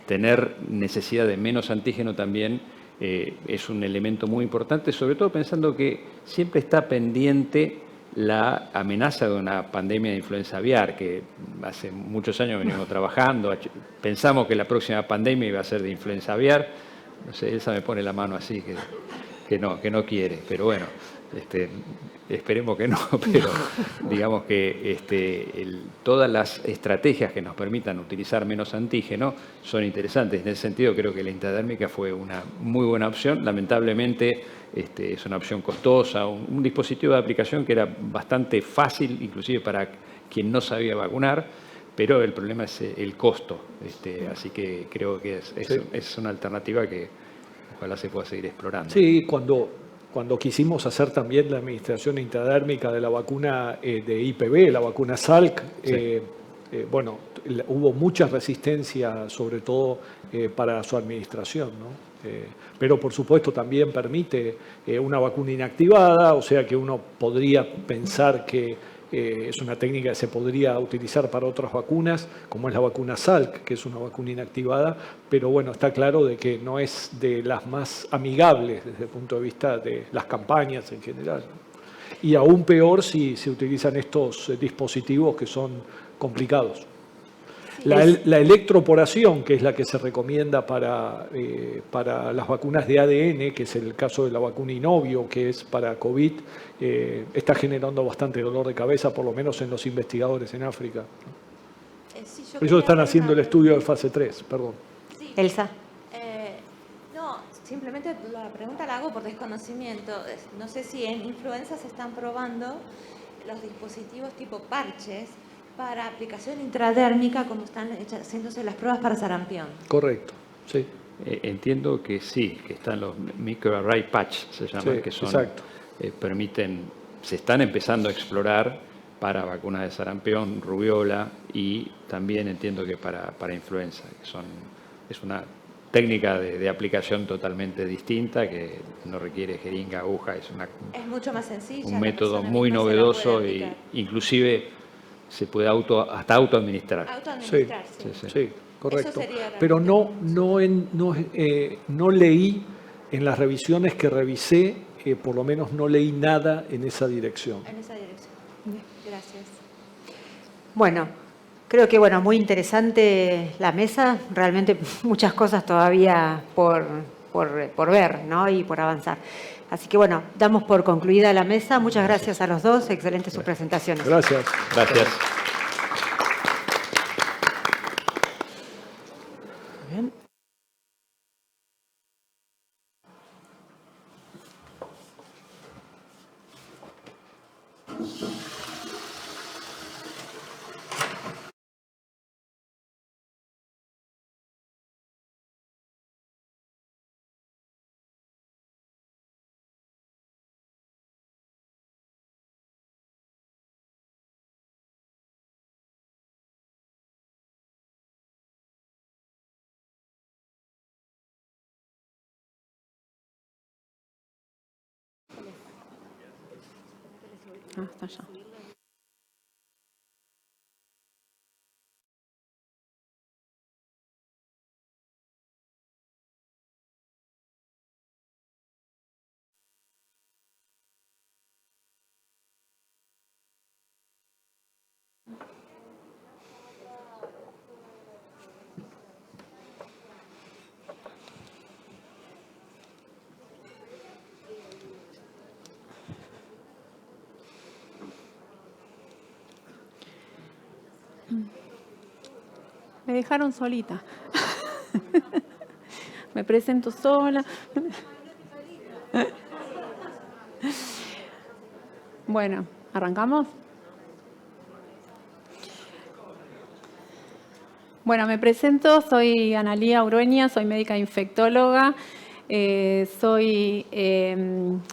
tener necesidad de menos antígeno también es un elemento muy importante, sobre todo pensando que siempre está pendiente la amenaza de una pandemia de influenza aviar, que hace muchos años venimos trabajando. Pensamos que la próxima pandemia iba a ser de influenza aviar. No sé, Elsa me pone la mano así, que no quiere, pero bueno, esperemos que no, pero digamos que todas las estrategias que nos permitan utilizar menos antígeno son interesantes. En ese sentido, creo que la intradérmica fue una muy buena opción. Lamentablemente es una opción costosa, un dispositivo de aplicación que era bastante fácil, inclusive para quien no sabía vacunar, pero el problema es el costo. Así que creo que es una alternativa que ojalá se pueda seguir explorando. Sí, cuando quisimos hacer también la administración intradérmica de la vacuna de IPV, la vacuna Salk, hubo mucha resistencia, sobre todo para su administración, ¿no? Pero por supuesto también permite una vacuna inactivada, o sea que uno podría pensar que Es una técnica que se podría utilizar para otras vacunas, como es la vacuna Salk, que es una vacuna inactivada, pero bueno, está claro de que no es de las más amigables desde el punto de vista de las campañas en general. Y aún peor si se utilizan estos dispositivos que son complicados. La electroporación, que es la que se recomienda para las vacunas de ADN, que es el caso de la vacuna Inovio, que es para COVID, está generando bastante dolor de cabeza, por lo menos en los investigadores en África. Sí, yo Ellos quería están hacer haciendo el una estudio de fase 3, perdón. Sí. Elsa. No, simplemente la pregunta la hago por desconocimiento. No sé si en influenza se están probando los dispositivos tipo parches para aplicación intradérmica, como están haciéndose las pruebas para sarampión. Correcto, sí. Entiendo que sí, que están los microarray patch, se llaman, Sí, que son, exacto. se están empezando a explorar para vacunas de sarampión, rubiola y también entiendo que para influenza, que es una técnica de aplicación totalmente distinta que no requiere jeringa, aguja, es Es mucho más sencilla. un la método persona muy misma se la novedoso puede e aplicar. inclusive se puede hasta autoadministrar. Autoadministrar, sí. Sí, correcto. Eso sería Pero realmente no leí, en las revisiones que revisé, por lo menos no leí nada en esa dirección. En esa dirección. Gracias. Bueno, creo que muy interesante la mesa, realmente muchas cosas todavía por ver, ¿no? Y por avanzar. Así que damos por concluida la mesa. Muchas gracias a los dos, excelentes sus presentaciones. Gracias. Gracias. Bien. Está allá. Me dejaron solita. Me presento sola. Bueno, ¿arrancamos? Bueno, me presento, soy Analía Urueña, soy médica infectóloga, soy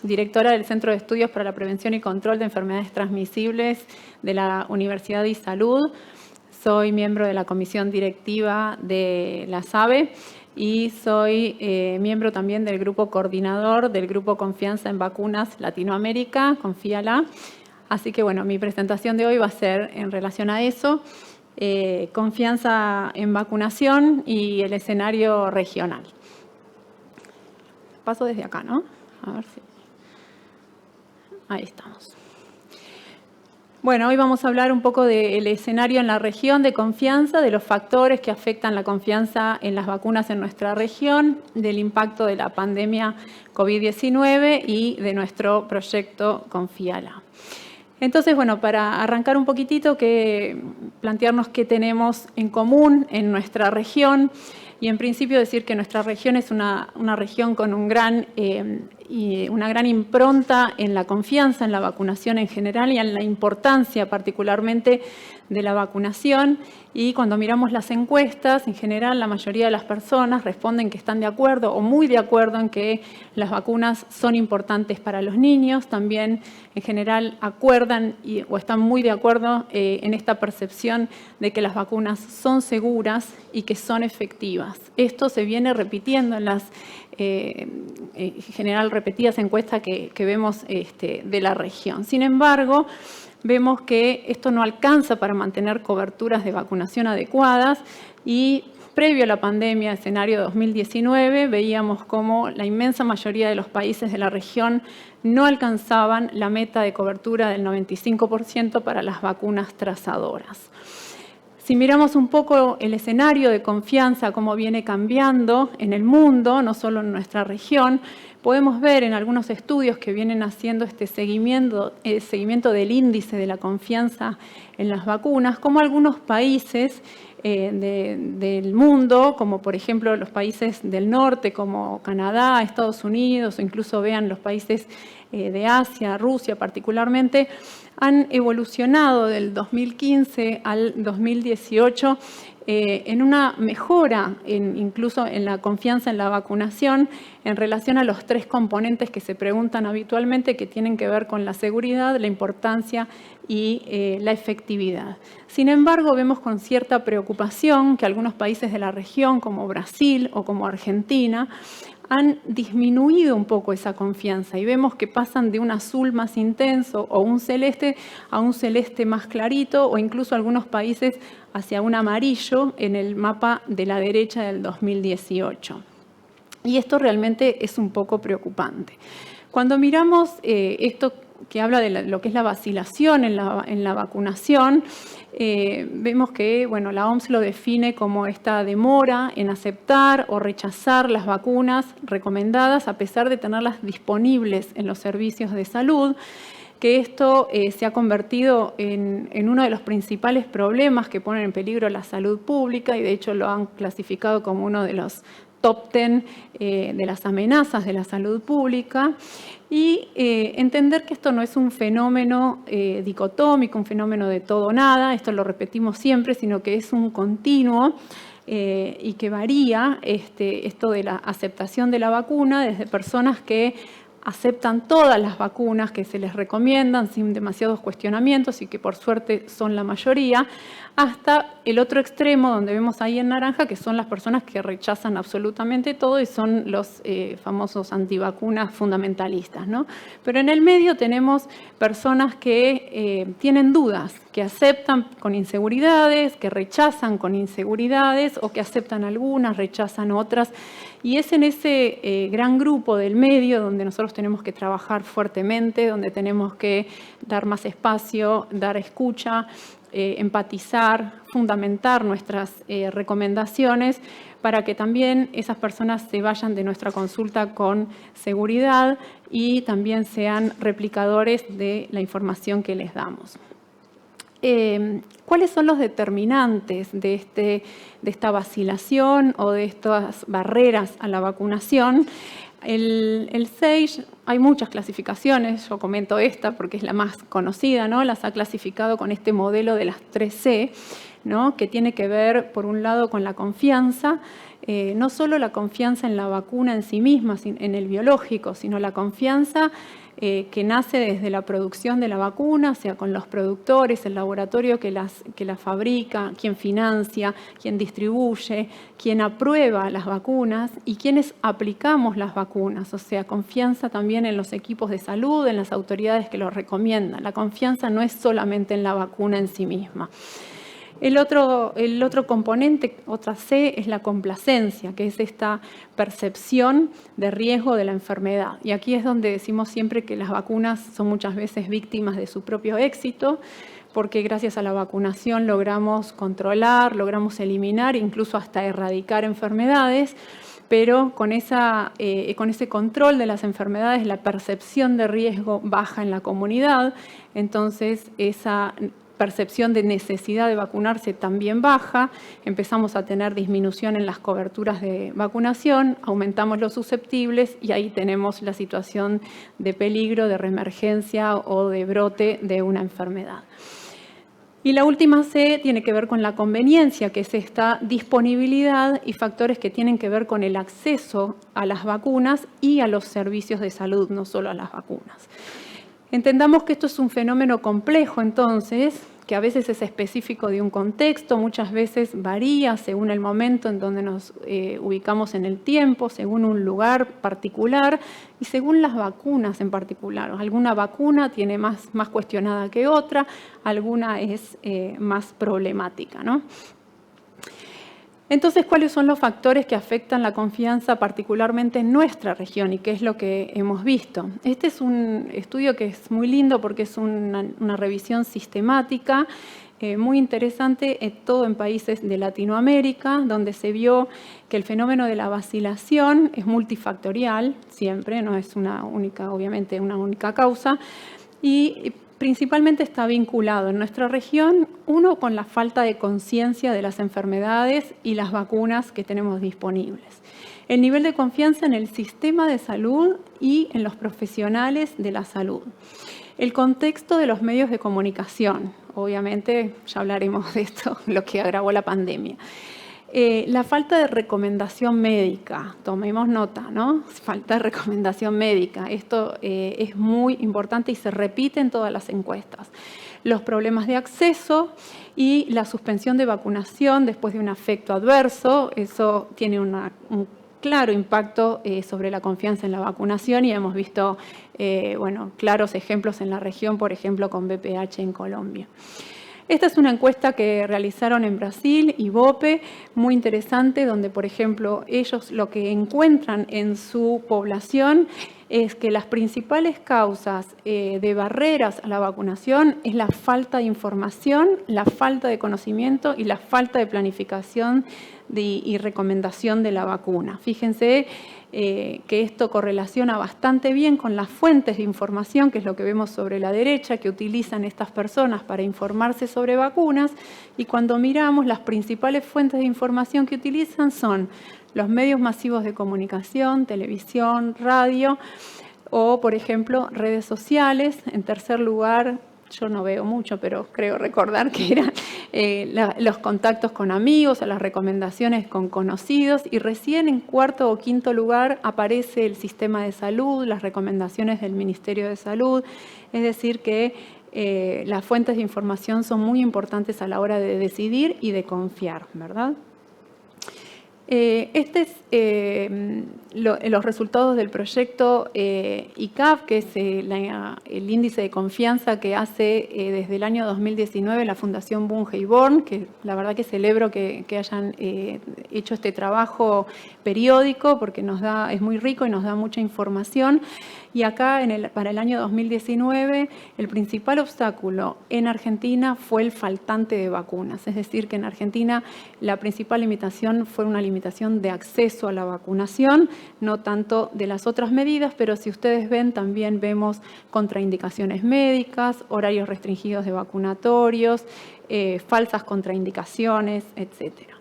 directora del Centro de Estudios para la Prevención y Control de Enfermedades Transmisibles de la Universidad de Salud. Soy miembro de la comisión directiva de la SABE y soy miembro también del grupo coordinador del Grupo Confianza en Vacunas Latinoamérica, Confíala. Así que mi presentación de hoy va a ser en relación a eso, confianza en vacunación y el escenario regional. Paso desde acá, ¿no? A ver si... Ahí estamos. Bueno, hoy vamos a hablar un poco del escenario en la región de confianza, de los factores que afectan la confianza en las vacunas en nuestra región, del impacto de la pandemia COVID-19 y de nuestro proyecto Confíala. Entonces, para arrancar un poquitito, plantearnos qué tenemos en común en nuestra región y en principio decir que nuestra región es una región con una gran impronta en la confianza en la vacunación en general y en la importancia particularmente de la vacunación. Y cuando miramos las encuestas, en general la mayoría de las personas responden que están de acuerdo o muy de acuerdo en que las vacunas son importantes para los niños. También en general acuerdan o están muy de acuerdo en esta percepción de que las vacunas son seguras y que son efectivas. Esto se viene repitiendo en las en general repetidas encuestas que vemos de la región. Sin embargo, vemos que esto no alcanza para mantener coberturas de vacunación adecuadas y previo a la pandemia, escenario 2019, veíamos cómo la inmensa mayoría de los países de la región no alcanzaban la meta de cobertura del 95% para las vacunas trazadoras. Si miramos un poco el escenario de confianza, cómo viene cambiando en el mundo, no solo en nuestra región, podemos ver en algunos estudios que vienen haciendo este seguimiento del índice de la confianza en las vacunas, cómo algunos países del mundo, como por ejemplo los países del norte, como Canadá, Estados Unidos, o incluso vean los países de Asia, Rusia particularmente, han evolucionado del 2015 al 2018 en una mejora, incluso en la confianza en la vacunación, en relación a los 3 componentes que se preguntan habitualmente, que tienen que ver con la seguridad, la importancia y la efectividad. Sin embargo, vemos con cierta preocupación que algunos países de la región, como Brasil o como Argentina, han disminuido un poco esa confianza y vemos que pasan de un azul más intenso o un celeste a un celeste más clarito, o incluso algunos países hacia un amarillo en el mapa de la derecha del 2018. Y esto realmente es un poco preocupante. Cuando miramos esto que habla de lo que es la vacilación en la vacunación, vemos que la OMS lo define como esta demora en aceptar o rechazar las vacunas recomendadas a pesar de tenerlas disponibles en los servicios de salud, que esto se ha convertido en uno de los principales problemas que ponen en peligro la salud pública, y de hecho lo han clasificado como uno de los top 10 de las amenazas de la salud pública, y entender que esto no es un fenómeno dicotómico, un fenómeno de todo o nada, esto lo repetimos siempre, sino que es un continuo y que varía esto de la aceptación de la vacuna desde personas que aceptan todas las vacunas que se les recomiendan sin demasiados cuestionamientos y que por suerte son la mayoría, hasta el otro extremo donde vemos ahí en naranja, que son las personas que rechazan absolutamente todo y son los famosos antivacunas fundamentalistas, ¿no? Pero en el medio tenemos personas que tienen dudas, que aceptan con inseguridades, que rechazan con inseguridades o que aceptan algunas, rechazan otras. Y es en ese gran grupo del medio donde nosotros tenemos que trabajar fuertemente, donde tenemos que dar más espacio, dar escucha, empatizar, fundamentar nuestras recomendaciones para que también esas personas se vayan de nuestra consulta con seguridad y también sean replicadores de la información que les damos. ¿Cuáles son los determinantes de esta vacilación o de estas barreras a la vacunación? El SAGE, hay muchas clasificaciones, yo comento esta porque es la más conocida, ¿no? Las ha clasificado con este modelo de las 3C, ¿no? Que tiene que ver, por un lado, con la confianza, no solo la confianza en la vacuna en sí misma, en el biológico, sino la confianza que nace desde la producción de la vacuna, o sea, con los productores, el laboratorio que la fabrica, quien financia, quien distribuye, quien aprueba las vacunas y quienes aplicamos las vacunas, o sea, confianza también en los equipos de salud, en las autoridades que lo recomiendan. La confianza no es solamente en la vacuna en sí misma. El otro componente, otra C, es la complacencia, que es esta percepción de riesgo de la enfermedad. Y aquí es donde decimos siempre que las vacunas son muchas veces víctimas de su propio éxito, porque gracias a la vacunación logramos controlar, logramos eliminar, incluso hasta erradicar enfermedades, pero con ese control de las enfermedades, la percepción de riesgo baja en la comunidad, entonces esa percepción de necesidad de vacunarse también baja, empezamos a tener disminución en las coberturas de vacunación, aumentamos los susceptibles y ahí tenemos la situación de peligro, de reemergencia o de brote de una enfermedad. Y la última C tiene que ver con la conveniencia, que es esta disponibilidad y factores que tienen que ver con el acceso a las vacunas y a los servicios de salud, no solo a las vacunas. Entendamos que esto es un fenómeno complejo, entonces, que a veces es específico de un contexto, muchas veces varía según el momento en donde nos ubicamos en el tiempo, según un lugar particular y según las vacunas en particular. Alguna vacuna tiene más cuestionada que otra, alguna es más problemática, ¿no? Entonces, ¿cuáles son los factores que afectan la confianza particularmente en nuestra región y qué es lo que hemos visto? Este es un estudio que es muy lindo porque es una revisión sistemática muy interesante, todo en países de Latinoamérica, donde se vio que el fenómeno de la vacilación es multifactorial, siempre, no es obviamente una única causa, y principalmente está vinculado en nuestra región, uno, con la falta de conciencia de las enfermedades y las vacunas que tenemos disponibles. El nivel de confianza en el sistema de salud y en los profesionales de la salud. El contexto de los medios de comunicación. Obviamente, ya hablaremos de esto, lo que agravó la pandemia. La falta de recomendación médica, tomemos nota, ¿no? Falta de recomendación médica, esto es muy importante y se repite en todas las encuestas. Los problemas de acceso y la suspensión de vacunación después de un efecto adverso, eso tiene un claro impacto sobre la confianza en la vacunación y hemos visto claros ejemplos en la región, por ejemplo con BPH en Colombia. Esta es una encuesta que realizaron en Brasil, IVOPE, muy interesante, donde, por ejemplo, ellos lo que encuentran en su población es que las principales causas de barreras a la vacunación es la falta de información, la falta de conocimiento y la falta de planificación y recomendación de la vacuna. Fíjense que esto correlaciona bastante bien con las fuentes de información, que es lo que vemos sobre la derecha, que utilizan estas personas para informarse sobre vacunas, y cuando miramos las principales fuentes de información que utilizan son los medios masivos de comunicación, televisión, radio o, por ejemplo, redes sociales. En tercer lugar, yo no veo mucho, pero creo recordar que eran los contactos con amigos o las recomendaciones con conocidos, y recién en cuarto o quinto lugar aparece el sistema de salud, las recomendaciones del Ministerio de Salud, es decir que las fuentes de información son muy importantes a la hora de decidir y de confiar, ¿verdad? Este es los resultados del proyecto ICAP, que es el índice de confianza que hace desde el año 2019 la Fundación Bunge y Born, que la verdad que celebro que hayan hecho este trabajo periódico porque es muy rico y nos da mucha información. Y acá para el año 2019 el principal obstáculo en Argentina fue el faltante de vacunas, es decir que en Argentina la principal limitación fue una limitación de acceso a la vacunación, no tanto de las otras medidas, pero si ustedes ven también vemos contraindicaciones médicas, horarios restringidos de vacunatorios, falsas contraindicaciones, etcétera.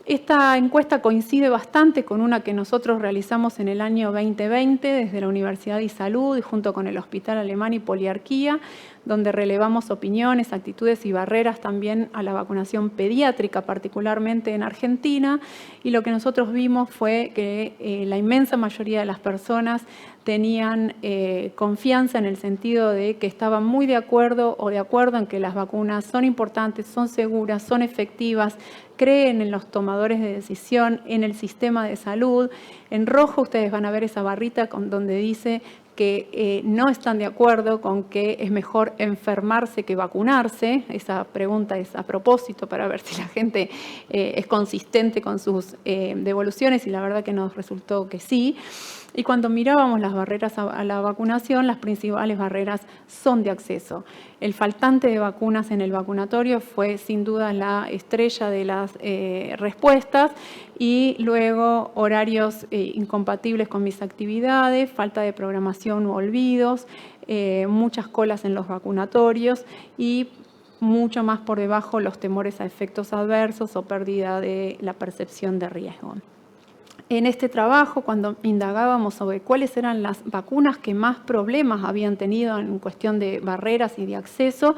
Esta encuesta coincide bastante con una que nosotros realizamos en el año 2020 desde la Universidad de Salud y junto con el Hospital Alemán y Poliarquía, donde relevamos opiniones, actitudes y barreras también a la vacunación pediátrica, particularmente en Argentina, y lo que nosotros vimos fue que la inmensa mayoría de las personas tenían confianza en el sentido de que estaban muy de acuerdo en que las vacunas son importantes, son seguras, son efectivas, creen en los tomadores de decisión, en el sistema de salud. En rojo ustedes van a ver esa barrita donde dice que no están de acuerdo con que es mejor enfermarse que vacunarse. Esa pregunta es a propósito para ver si la gente es consistente con sus devoluciones y la verdad que nos resultó que sí. Y cuando mirábamos las barreras a la vacunación, las principales barreras son de acceso. El faltante de vacunas en el vacunatorio fue sin duda la estrella de las respuestas, y luego horarios incompatibles con mis actividades, falta de programación u olvidos, muchas colas en los vacunatorios y mucho más por debajo los temores a efectos adversos o pérdida de la percepción de riesgo. En este trabajo, cuando indagábamos sobre cuáles eran las vacunas que más problemas habían tenido en cuestión de barreras y de acceso,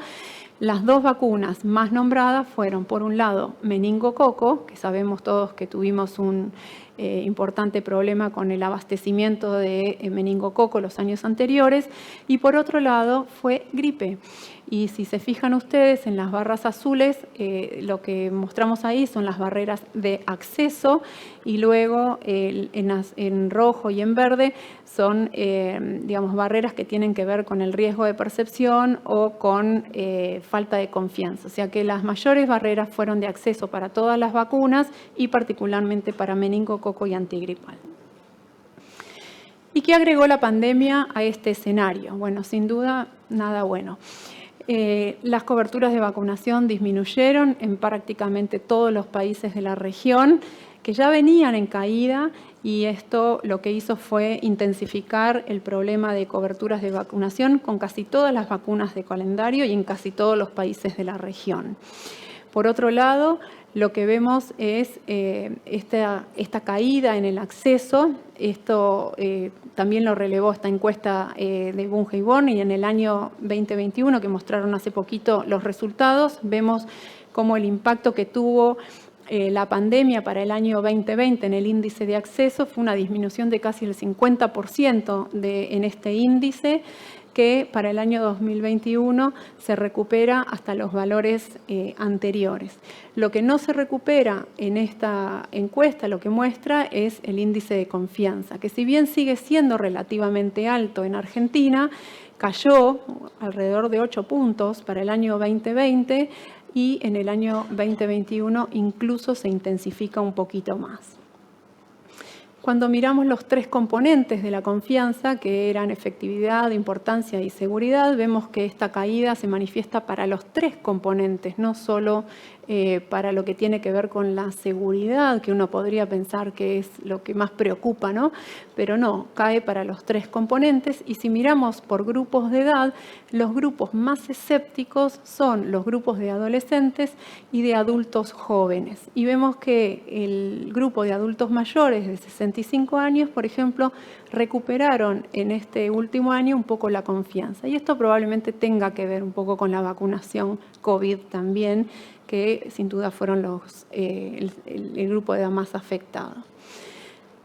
las dos vacunas más nombradas fueron, por un lado, meningococo, que sabemos todos que tuvimos un importante problema con el abastecimiento de meningococo los años anteriores, y por otro lado fue gripe. Y si se fijan ustedes en las barras azules, lo que mostramos ahí son las barreras de acceso, y luego en rojo y en verde son digamos, barreras que tienen que ver con el riesgo de percepción o con falta de confianza. O sea que las mayores barreras fueron de acceso para todas las vacunas y particularmente para meningococo y antigripal. ¿Y qué agregó la pandemia a este escenario? Bueno, sin duda, nada bueno. Las coberturas de vacunación disminuyeron en prácticamente todos los países de la región, que ya venían en caída, y esto lo que hizo fue intensificar el problema de coberturas de vacunación con casi todas las vacunas de calendario y en casi todos los países de la región. Por otro lado, lo que vemos es esta caída en el acceso. Esto también lo relevó esta encuesta de Bunge y Born, y en el año 2021, que mostraron hace poquito los resultados, vemos cómo el impacto que tuvo la pandemia para el año 2020 en el índice de acceso fue una disminución de casi el 50% en este índice, que para el año 2021 se recupera hasta los valores anteriores. Lo que no se recupera en esta encuesta, lo que muestra es el índice de confianza, que si bien sigue siendo relativamente alto en Argentina, cayó alrededor de 8 puntos para el año 2020 y en el año 2021 incluso se intensifica un poquito más. Cuando miramos los tres componentes de la confianza, que eran efectividad, importancia y seguridad, vemos que esta caída se manifiesta para los tres componentes, no solo para lo que tiene que ver con la seguridad, que uno podría pensar que es lo que más preocupa, ¿no? Pero no, cae para los tres componentes. Y si miramos por grupos de edad, los grupos más escépticos son los grupos de adolescentes y de adultos jóvenes. Y vemos que el grupo de adultos mayores de 65 años, por ejemplo, recuperaron en este último año un poco la confianza. Y esto probablemente tenga que ver un poco con la vacunación COVID también, que sin duda fueron el grupo de edad más afectado.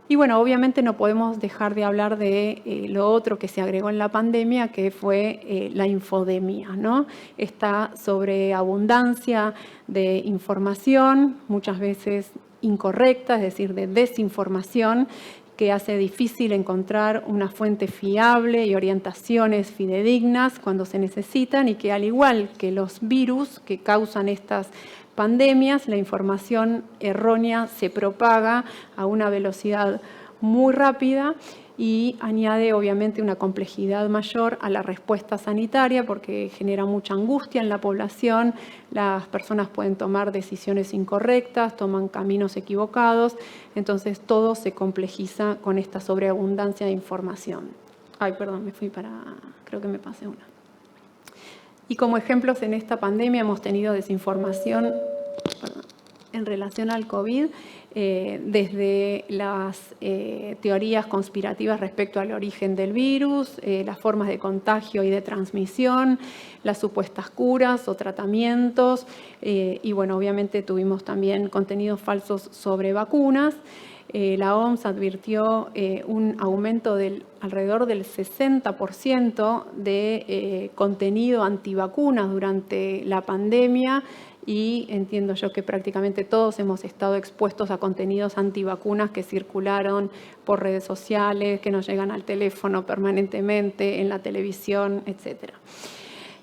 Y bueno, obviamente no podemos dejar de hablar de lo otro que se agregó en la pandemia, que fue la infodemia, ¿no? Esta sobreabundancia de información, muchas veces incorrecta, es decir, de desinformación, que hace difícil encontrar una fuente fiable y orientaciones fidedignas cuando se necesitan, y que al igual que los virus que causan estas pandemias, la información errónea se propaga a una velocidad muy rápida y añade obviamente una complejidad mayor a la respuesta sanitaria, porque genera mucha angustia en la población, las personas pueden tomar decisiones incorrectas, toman caminos equivocados, entonces todo se complejiza con esta sobreabundancia de información. Ay, perdón, creo que me pasé una. Y como ejemplos en esta pandemia hemos tenido desinformación en relación al COVID, desde las teorías conspirativas respecto al origen del virus, las formas de contagio y de transmisión, las supuestas curas o tratamientos, y bueno, obviamente tuvimos también contenidos falsos sobre vacunas. La OMS advirtió un aumento alrededor del 60% de contenido antivacunas durante la pandemia, y entiendo yo que prácticamente todos hemos estado expuestos a contenidos antivacunas que circularon por redes sociales, que nos llegan al teléfono permanentemente, en la televisión, etcétera.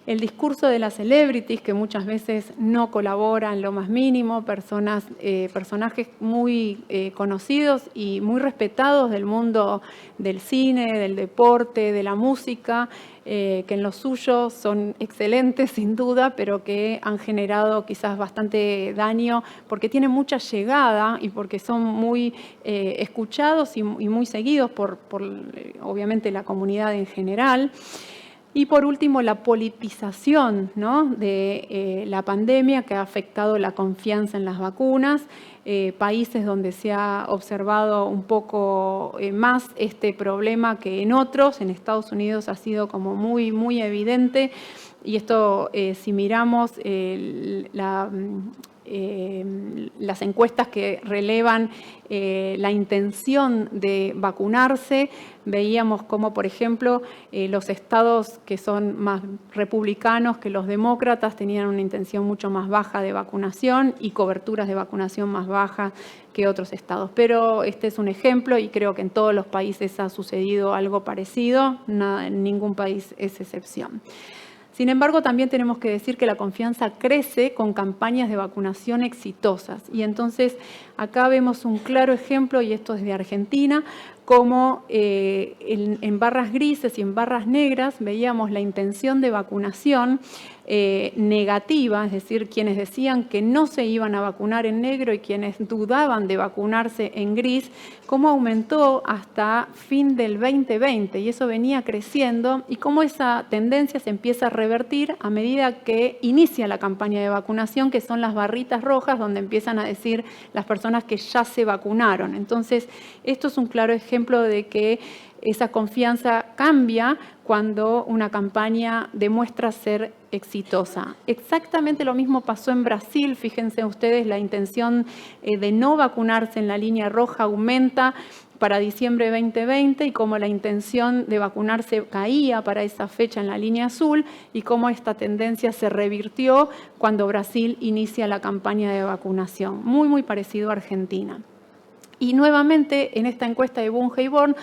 El discurso de las celebrities, que muchas veces no colabora en lo más mínimo, personajes muy conocidos y muy respetados del mundo del cine, del deporte, de la música, que en lo suyo son excelentes sin duda, pero que han generado quizás bastante daño porque tienen mucha llegada y porque son muy escuchados y muy seguidos por obviamente la comunidad en general. Y por último, la politización, ¿no?, de la pandemia, que ha afectado la confianza en las vacunas. Países donde se ha observado un poco más este problema que en otros. En Estados Unidos ha sido como muy, muy evidente. Y esto, si miramos las encuestas que relevan la intención de vacunarse, veíamos como, por ejemplo, los estados que son más republicanos que los demócratas tenían una intención mucho más baja de vacunación y coberturas de vacunación más bajas que otros estados. Pero este es un ejemplo y creo que en todos los países ha sucedido algo parecido, ningún país es excepción. Sin embargo, también tenemos que decir que la confianza crece con campañas de vacunación exitosas. Y entonces acá vemos un claro ejemplo, y esto es de Argentina, como en barras grises y en barras negras veíamos la intención de vacunación negativa, es decir, quienes decían que no se iban a vacunar en negro y quienes dudaban de vacunarse en gris, cómo aumentó hasta fin del 2020 y eso venía creciendo y cómo esa tendencia se empieza a revertir a medida que inicia la campaña de vacunación, que son las barritas rojas donde empiezan a decir las personas que ya se vacunaron. Entonces, esto es un claro ejemplo de que esa confianza cambia cuando una campaña demuestra ser exitosa. Exactamente lo mismo pasó en Brasil. Fíjense ustedes, la intención de no vacunarse en la línea roja aumenta para diciembre de 2020 y cómo la intención de vacunarse caía para esa fecha en la línea azul y cómo esta tendencia se revirtió cuando Brasil inicia la campaña de vacunación. Muy, muy parecido a Argentina. Y nuevamente en esta encuesta de Bunge y Born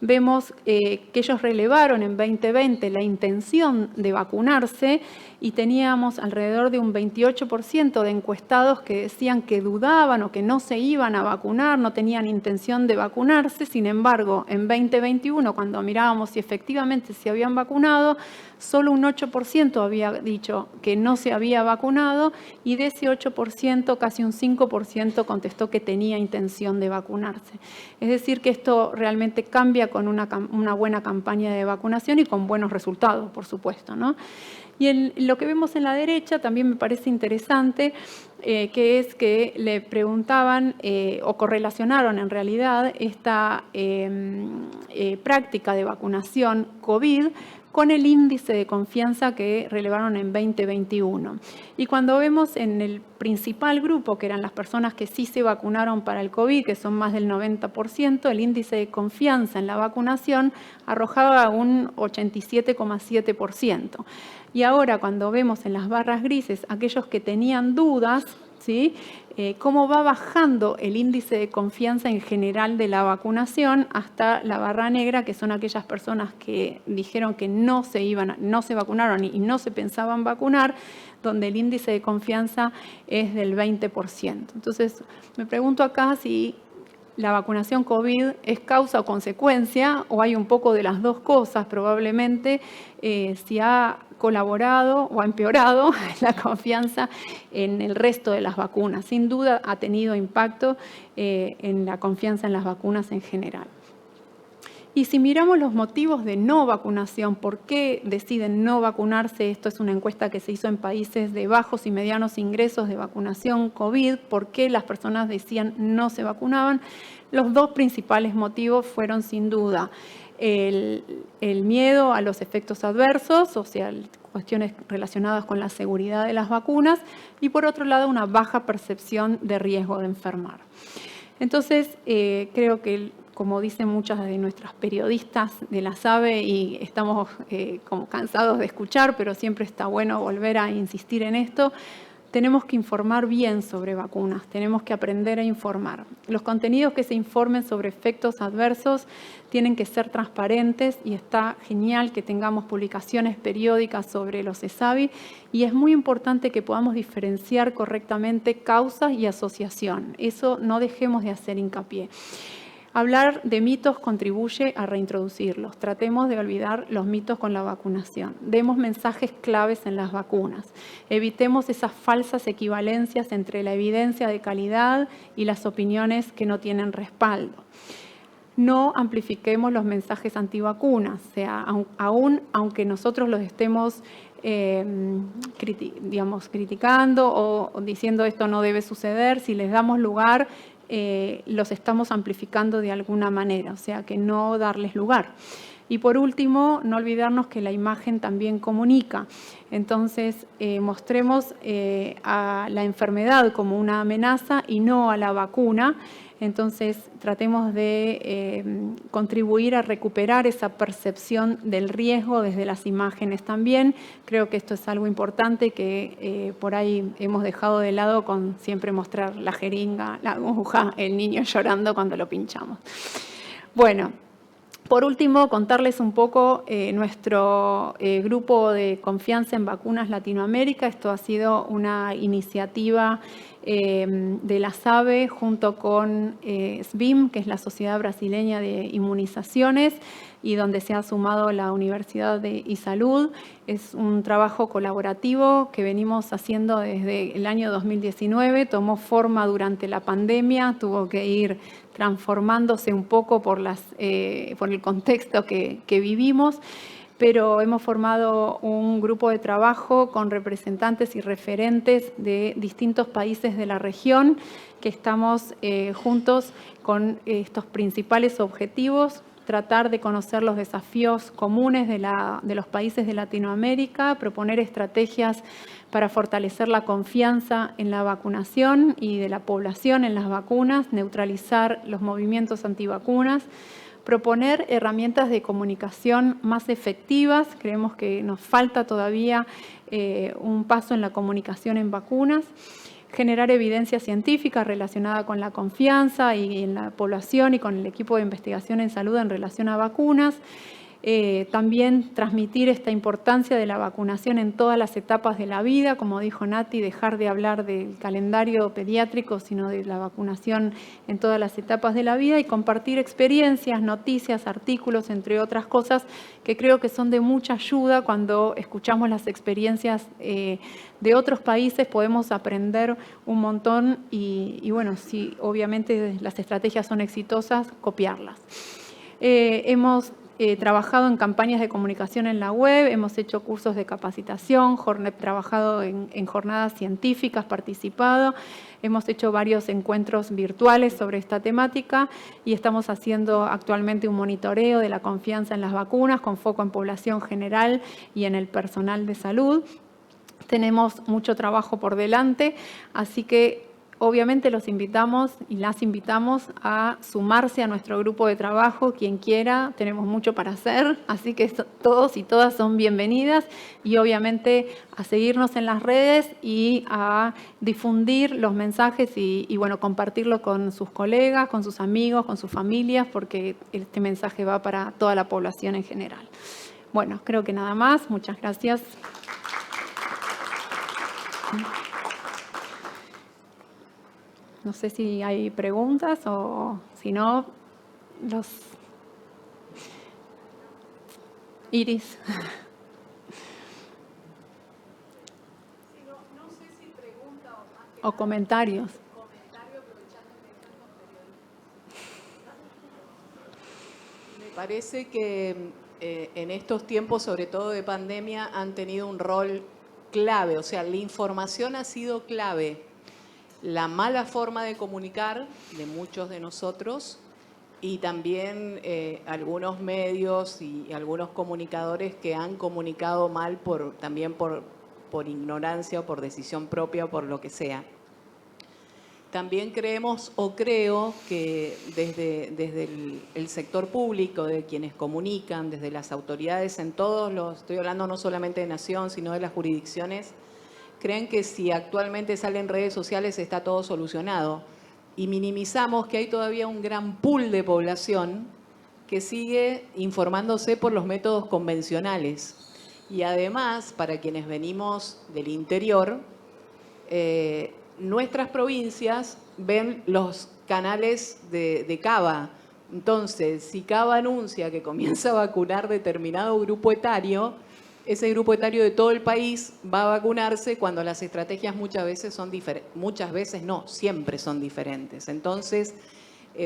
vemos que ellos relevaron en 2020 la intención de vacunarse y teníamos alrededor de un 28% de encuestados que decían que dudaban o que no se iban a vacunar, no tenían intención de vacunarse. Sin embargo, en 2021, cuando mirábamos si efectivamente se habían vacunado, solo un 8% había dicho que no se había vacunado y de ese 8%, casi un 5% contestó que tenía intención de vacunarse. Es decir, que esto realmente cambia con una buena campaña de vacunación y con buenos resultados, por supuesto, ¿no? Y lo que vemos en la derecha también me parece interesante, que es que le preguntaban o correlacionaron en realidad esta práctica de vacunación COVID con el índice de confianza que relevaron en 2021. Y cuando vemos en el principal grupo, que eran las personas que sí se vacunaron para el COVID, que son más del 90%, el índice de confianza en la vacunación arrojaba un 87,7%. Y ahora cuando vemos en las barras grises aquellos que tenían dudas, ¿sí? Cómo va bajando el índice de confianza en general de la vacunación hasta la barra negra, que son aquellas personas que dijeron que no se vacunaron y no se pensaban vacunar, donde el índice de confianza es del 20%. Entonces, me pregunto acá si la vacunación COVID es causa o consecuencia, o hay un poco de las dos cosas probablemente, si ha colaborado o ha empeorado la confianza en el resto de las vacunas. Sin duda ha tenido impacto en la confianza en las vacunas en general. Y si miramos los motivos de no vacunación, ¿por qué deciden no vacunarse? Esto es una encuesta que se hizo en países de bajos y medianos ingresos de vacunación COVID. ¿Por qué las personas decían no se vacunaban? Los dos principales motivos fueron sin duda el miedo a los efectos adversos, o sea, cuestiones relacionadas con la seguridad de las vacunas, y por otro lado una baja percepción de riesgo de enfermar. Entonces, creo que como dicen muchas de nuestras periodistas de la SABE, y estamos como cansados de escuchar, pero siempre está bueno volver a insistir en esto, tenemos que informar bien sobre vacunas, tenemos que aprender a informar. Los contenidos que se informen sobre efectos adversos tienen que ser transparentes y está genial que tengamos publicaciones periódicas sobre los ESAVI y es muy importante que podamos diferenciar correctamente causas y asociación. Eso no dejemos de hacer hincapié. Hablar de mitos contribuye a reintroducirlos. Tratemos de olvidar los mitos con la vacunación. Demos mensajes claves en las vacunas. Evitemos esas falsas equivalencias entre la evidencia de calidad y las opiniones que no tienen respaldo. No amplifiquemos los mensajes antivacunas, o sea, aunque nosotros los estemos criticando o diciendo esto no debe suceder, si les damos lugar, los estamos amplificando de alguna manera, o sea que no darles lugar. Y por último, no olvidarnos que la imagen también comunica. Entonces, mostremos a la enfermedad como una amenaza y no a la vacuna. Entonces, tratemos de contribuir a recuperar esa percepción del riesgo desde las imágenes también. Creo que esto es algo importante que por ahí hemos dejado de lado con siempre mostrar la jeringa, la aguja, el niño llorando cuando lo pinchamos. Bueno, por último, contarles un poco nuestro grupo de confianza en vacunas Latinoamérica. Esto ha sido una iniciativa de la SABE junto con SBIM, que es la Sociedad Brasileña de Inmunizaciones, y donde se ha sumado la Universidad de Salud. Es un trabajo colaborativo que venimos haciendo desde el año 2019, tomó forma durante la pandemia, tuvo que ir transformándose un poco por el contexto que vivimos, pero hemos formado un grupo de trabajo con representantes y referentes de distintos países de la región, que estamos juntos con estos principales objetivos: tratar de conocer los desafíos comunes de los países de Latinoamérica, proponer estrategias para fortalecer la confianza en la vacunación y de la población en las vacunas, neutralizar los movimientos antivacunas, proponer herramientas de comunicación más efectivas. Creemos que nos falta todavía un paso en la comunicación en vacunas, generar evidencia científica relacionada con la confianza y en la población y con el equipo de investigación en salud en relación a vacunas. También transmitir esta importancia de la vacunación en todas las etapas de la vida, como dijo Nati, dejar de hablar del calendario pediátrico, sino de la vacunación en todas las etapas de la vida, y compartir experiencias, noticias, artículos, entre otras cosas, que creo que son de mucha ayuda. Cuando escuchamos las experiencias de otros países podemos aprender un montón y bueno, si obviamente las estrategias son exitosas, copiarlas. Hemos trabajado en campañas de comunicación en la web, hemos hecho cursos de capacitación, trabajado en jornadas científicas, participado, hemos hecho varios encuentros virtuales sobre esta temática y estamos haciendo actualmente un monitoreo de la confianza en las vacunas con foco en población general y en el personal de salud. Tenemos mucho trabajo por delante, así que obviamente los invitamos y las invitamos a sumarse a nuestro grupo de trabajo, quien quiera, tenemos mucho para hacer, así que todos y todas son bienvenidas, y obviamente a seguirnos en las redes y a difundir los mensajes y bueno, compartirlo con sus colegas, con sus amigos, con sus familias, porque este mensaje va para toda la población en general. Bueno, creo que nada más. Muchas gracias. No sé si hay preguntas o si no, Iris. No sé si pregunta o comentarios. Me parece que en estos tiempos, sobre todo de pandemia, han tenido un rol clave, o sea, la información ha sido clave. La mala forma de comunicar de muchos de nosotros y también algunos medios y algunos comunicadores que han comunicado mal también por ignorancia o por decisión propia o por lo que sea. También creemos o creo que desde el sector público, de quienes comunican, desde las autoridades en todos los, estoy hablando no solamente de Nación, sino de las jurisdicciones, creen que si actualmente salen redes sociales está todo solucionado, y minimizamos que hay todavía un gran pool de población que sigue informándose por los métodos convencionales. Y además, para quienes venimos del interior, nuestras provincias ven los canales de Cava. Entonces, si Cava anuncia que comienza a vacunar determinado grupo etario, ese grupo etario de todo el país va a vacunarse cuando las estrategias muchas veces son diferentes. Muchas veces no, siempre son diferentes. Entonces,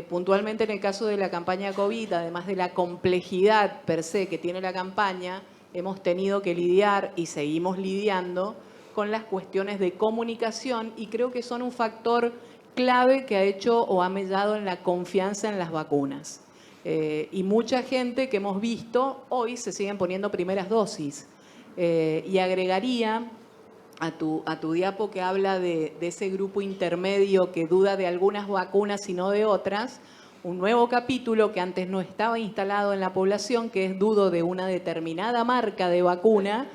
puntualmente en el caso de la campaña COVID, además de la complejidad per se que tiene la campaña, hemos tenido que lidiar y seguimos lidiando con las cuestiones de comunicación, y creo que son un factor clave que ha hecho o ha mellado en la confianza en las vacunas. Y mucha gente que hemos visto hoy se siguen poniendo primeras dosis. Y agregaría a tu diapo que habla de ese grupo intermedio que duda de algunas vacunas y no de otras, un nuevo capítulo que antes no estaba instalado en la población, que es dudo de una determinada marca de vacuna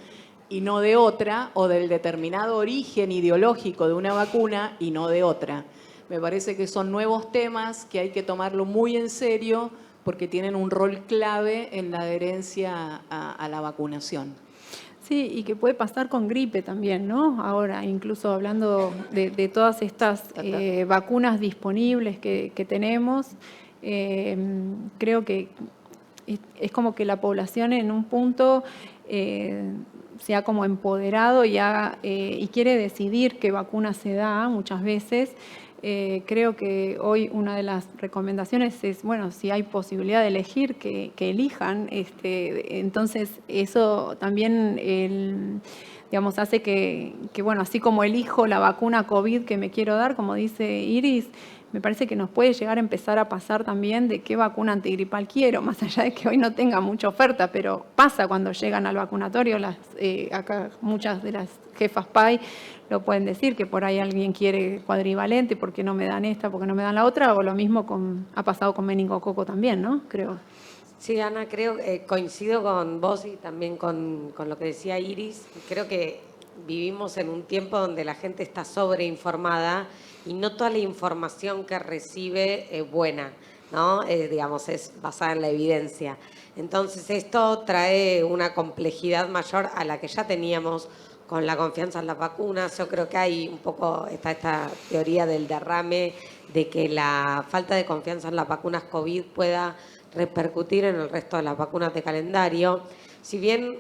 y no de otra, o del determinado origen ideológico de una vacuna y no de otra. Me parece que son nuevos temas que hay que tomarlo muy en serio porque tienen un rol clave en la adherencia a la vacunación. Sí, y que puede pasar con gripe también, ¿no? Ahora, incluso hablando de todas estas vacunas disponibles que tenemos, creo que es como que la población en un punto se ha como empoderado y quiere decidir qué vacuna se da muchas veces. Creo que hoy una de las recomendaciones es, bueno, si hay posibilidad de elegir, que elijan. Entonces, eso también, digamos, hace que, bueno, así como elijo la vacuna COVID que me quiero dar, como dice Iris, me parece que nos puede llegar a empezar a pasar también de qué vacuna antigripal quiero, más allá de que hoy no tenga mucha oferta, pero pasa cuando llegan al vacunatorio, acá muchas de las jefas PAI lo pueden decir, que por ahí alguien quiere cuadrivalente, ¿por qué no me dan esta, por qué no me dan la otra? O lo mismo ha pasado con meningococo también, ¿no? Creo. Sí, Ana, coincido con vos y también con lo que decía Iris. Creo que vivimos en un tiempo donde la gente está sobreinformada y no toda la información que recibe es buena, ¿no? Digamos, es basada en la evidencia. Entonces, esto trae una complejidad mayor a la que ya teníamos con la confianza en las vacunas. Yo creo que hay un poco esta teoría del derrame, de que la falta de confianza en las vacunas COVID pueda repercutir en el resto de las vacunas de calendario. Si bien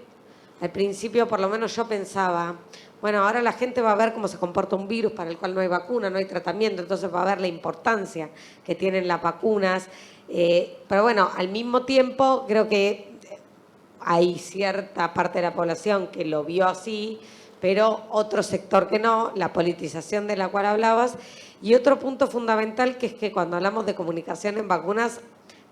al principio, por lo menos yo pensaba, bueno, ahora la gente va a ver cómo se comporta un virus para el cual no hay vacuna, no hay tratamiento, entonces va a ver la importancia que tienen las vacunas. Pero bueno, al mismo tiempo creo que hay cierta parte de la población que lo vio así, pero otro sector que no, la politización de la cual hablabas. Y otro punto fundamental, que es que cuando hablamos de comunicación en vacunas,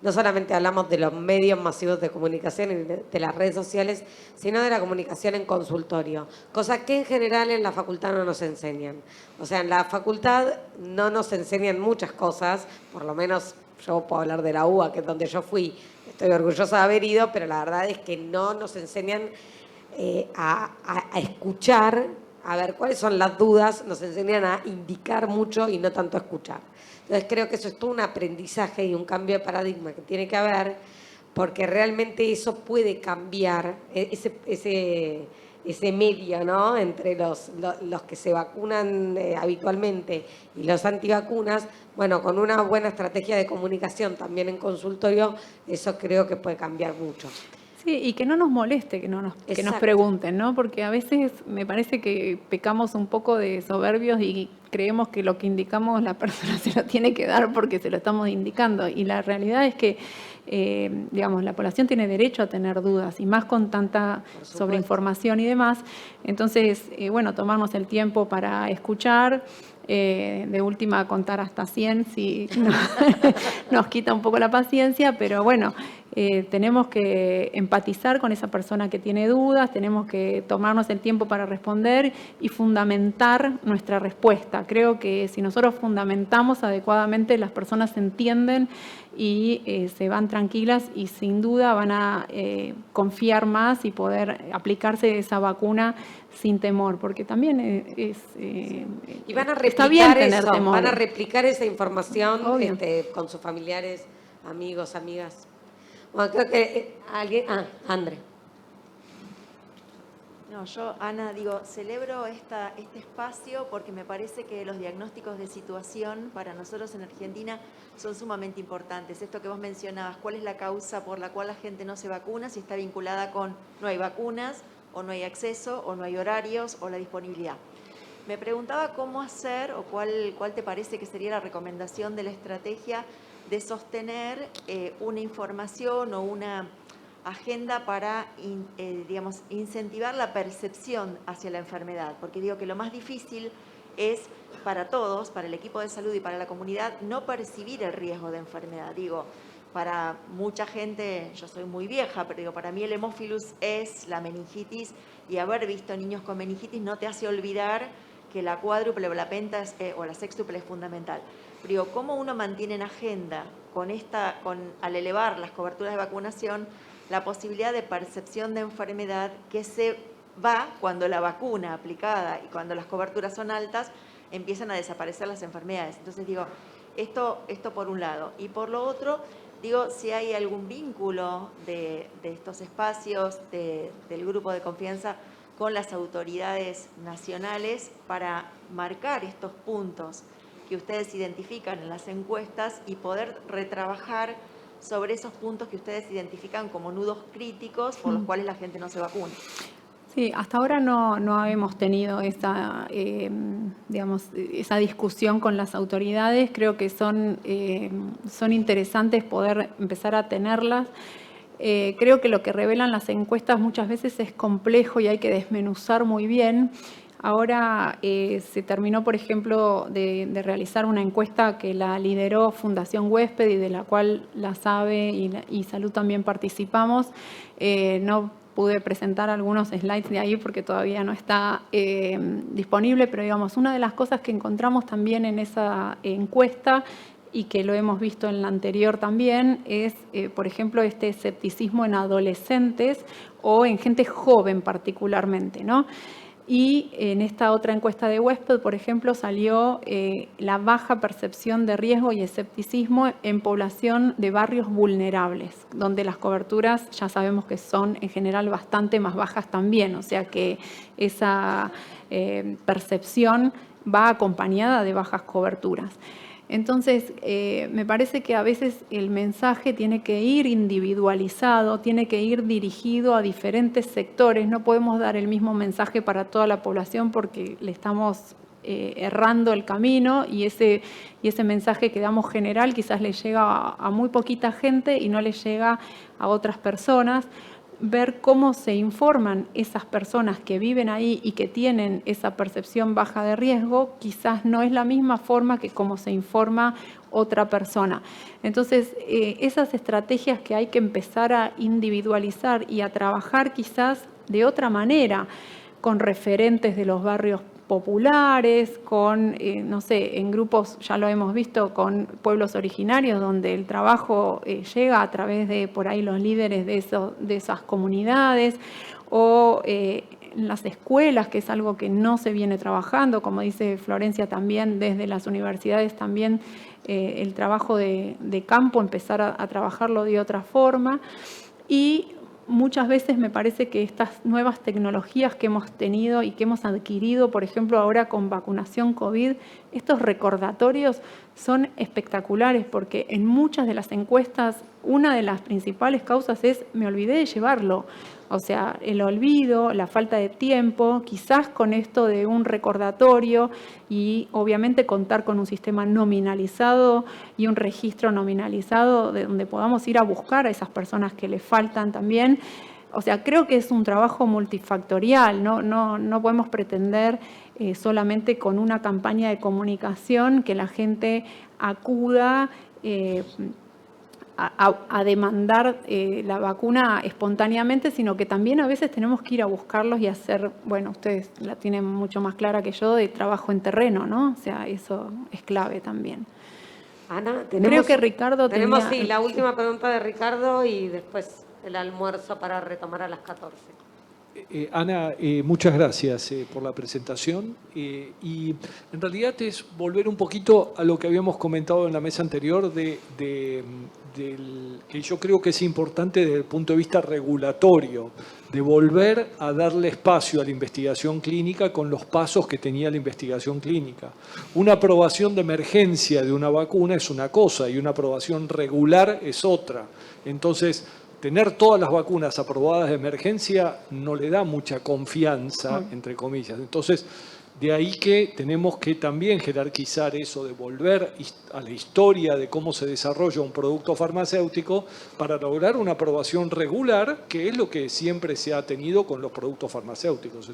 no solamente hablamos de los medios masivos de comunicación y de las redes sociales, sino de la comunicación en consultorio, cosa que en general en la facultad no nos enseñan. O sea, en la facultad no nos enseñan muchas cosas, por lo menos yo puedo hablar de la UBA, que es donde yo fui, estoy orgullosa de haber ido, pero la verdad es que no nos enseñan a escuchar, a ver cuáles son las dudas, nos enseñan a indicar mucho y no tanto a escuchar. Entonces creo que eso es todo un aprendizaje y un cambio de paradigma que tiene que haber, porque realmente eso puede cambiar ese medio, ¿no? Entre los que se vacunan habitualmente y los antivacunas. Bueno, con una buena estrategia de comunicación también en consultorio, eso creo que puede cambiar mucho. Sí, y que no nos moleste que nos pregunten, ¿no? Porque a veces me parece que pecamos un poco de soberbios y creemos que lo que indicamos la persona se lo tiene que dar porque se lo estamos indicando. Y la realidad es que, digamos, la población tiene derecho a tener dudas, y más con tanta sobreinformación y demás. Entonces, bueno, tomarnos el tiempo para escuchar, de última contar hasta 100 si nos quita un poco la paciencia, pero bueno, tenemos que empatizar con esa persona que tiene dudas, tenemos que tomarnos el tiempo para responder y fundamentar nuestra respuesta. Creo que si nosotros fundamentamos adecuadamente, las personas entienden y se van tranquilas y sin duda van a confiar más y poder aplicarse esa vacuna sin temor, porque también y van a está bien tener eso, temor. van a replicar esa información con sus familiares, amigos, amigas. Bueno, creo que alguien... André. No, yo, Ana, digo, celebro este espacio porque me parece que los diagnósticos de situación para nosotros en Argentina son sumamente importantes. Esto que vos mencionabas, ¿cuál es la causa por la cual la gente no se vacuna? Si está vinculada con no hay vacunas, o no hay acceso, o no hay horarios, o la disponibilidad. Me preguntaba cómo hacer, o cuál te parece que sería la recomendación de la estrategia de sostener una información o una agenda para, digamos, incentivar la percepción hacia la enfermedad. Porque digo que lo más difícil es para todos, para el equipo de salud y para la comunidad, no percibir el riesgo de enfermedad. Digo, para mucha gente, yo soy muy vieja, pero digo, para mí el hemófilus es la meningitis, y haber visto niños con meningitis no te hace olvidar que la cuádruple o la penta o la sextuple es fundamental. Pero digo, ¿cómo uno mantiene en agenda al elevar las coberturas de vacunación la posibilidad de percepción de enfermedad que se va cuando la vacuna aplicada y cuando las coberturas son altas empiezan a desaparecer las enfermedades? Entonces digo, esto por un lado. Y por lo otro, digo, si hay algún vínculo de estos espacios del grupo de confianza con las autoridades nacionales para marcar estos puntos que ustedes identifican en las encuestas y poder retrabajar sobre esos puntos que ustedes identifican como nudos críticos por los cuales la gente no se vacuna. Sí, hasta ahora no hemos tenido esa discusión con las autoridades. Creo que son interesantes poder empezar a tenerlas. Creo que lo que revelan las encuestas muchas veces es complejo y hay que desmenuzar muy bien. Ahora se terminó, por ejemplo, de realizar una encuesta que la lideró Fundación Huésped y de la cual la SABE y Salud también participamos. No pude presentar algunos slides de ahí porque todavía no está disponible, pero digamos, una de las cosas que encontramos también en esa encuesta y que lo hemos visto en la anterior también es, por ejemplo, este escepticismo en adolescentes o en gente joven particularmente, ¿no? Y en esta otra encuesta de Huésped, por ejemplo, salió la baja percepción de riesgo y escepticismo en población de barrios vulnerables, donde las coberturas ya sabemos que son en general bastante más bajas también, o sea que esa percepción va acompañada de bajas coberturas. Entonces, me parece que a veces el mensaje tiene que ir individualizado, tiene que ir dirigido a diferentes sectores. No podemos dar el mismo mensaje para toda la población porque le estamos errando el camino y ese mensaje que damos general quizás le llega a muy poquita gente y no le llega a otras personas. Ver cómo se informan esas personas que viven ahí y que tienen esa percepción baja de riesgo, quizás no es la misma forma que cómo se informa otra persona. Entonces, esas estrategias que hay que empezar a individualizar y a trabajar quizás de otra manera, con referentes de los barrios populares, con, no sé, en grupos, ya lo hemos visto, con pueblos originarios, donde el trabajo llega a través de, por ahí, los líderes de esas comunidades, o en las escuelas, que es algo que no se viene trabajando, como dice Florencia también, desde las universidades también, el trabajo de campo, empezar a trabajarlo de otra forma. Y muchas veces me parece que estas nuevas tecnologías que hemos tenido y que hemos adquirido, por ejemplo, ahora con vacunación COVID, estos recordatorios son espectaculares porque en muchas de las encuestas una de las principales causas es me olvidé de llevarlo. O sea, el olvido, la falta de tiempo, quizás con esto de un recordatorio y obviamente contar con un sistema nominalizado y un registro nominalizado de donde podamos ir a buscar a esas personas que le faltan también. O sea, creo que es un trabajo multifactorial, no podemos pretender solamente con una campaña de comunicación que la gente acuda a demandar la vacuna espontáneamente, sino que también a veces tenemos que ir a buscarlos y hacer, bueno, ustedes la tienen mucho más clara que yo, de trabajo en terreno, ¿no? O sea, eso es clave también. Ana, creo que Ricardo tenemos sí, la última pregunta de Ricardo y después el almuerzo para retomar a las 14. Ana, muchas gracias por la presentación y en realidad es volver un poquito a lo que habíamos comentado en la mesa anterior que yo creo que es importante desde el punto de vista regulatorio, de volver a darle espacio a la investigación clínica con los pasos que tenía la investigación clínica. Una aprobación de emergencia de una vacuna es una cosa y una aprobación regular es otra. Entonces, tener todas las vacunas aprobadas de emergencia no le da mucha confianza, entre comillas. Entonces, de ahí que tenemos que también jerarquizar eso de volver a la historia de cómo se desarrolla un producto farmacéutico para lograr una aprobación regular, que es lo que siempre se ha tenido con los productos farmacéuticos.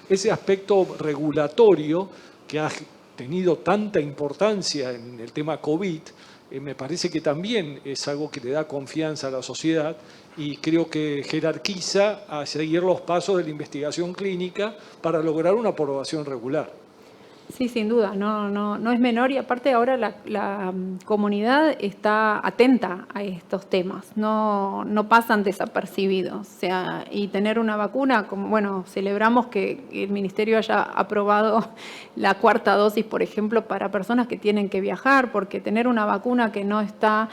Ese aspecto regulatorio que ha tenido tanta importancia en el tema COVID, me parece que también es algo que le da confianza a la sociedad y creo que jerarquiza a seguir los pasos de la investigación clínica para lograr una aprobación regular. Sí, sin duda, no es menor y aparte ahora la comunidad está atenta a estos temas, no pasan desapercibidos. O sea, y tener una vacuna, como bueno, celebramos que el Ministerio haya aprobado la 4ª dosis, por ejemplo, para personas que tienen que viajar, porque tener una vacuna que no está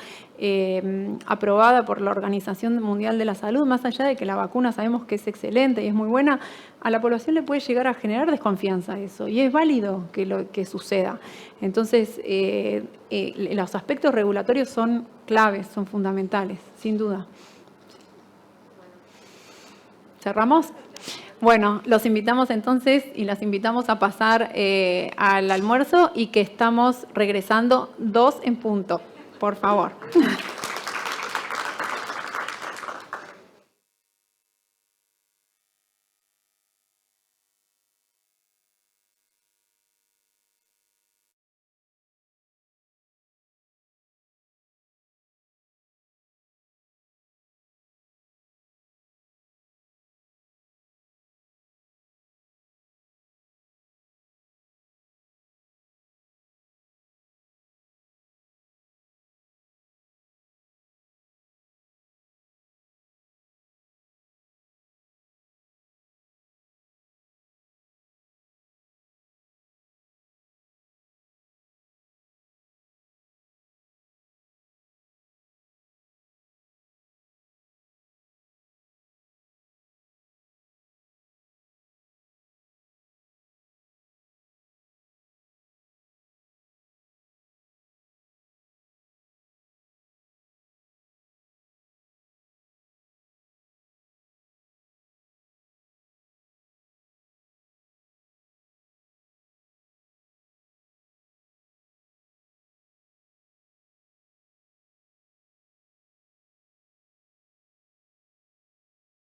aprobada por la Organización Mundial de la Salud, más allá de que la vacuna sabemos que es excelente y es muy buena, a la población le puede llegar a generar desconfianza eso, y es válido que suceda. Entonces, los aspectos regulatorios son claves, son fundamentales, sin duda. ¿Cerramos? Bueno, los invitamos entonces y las invitamos a pasar al almuerzo y que estamos regresando 2 en punto. Por favor.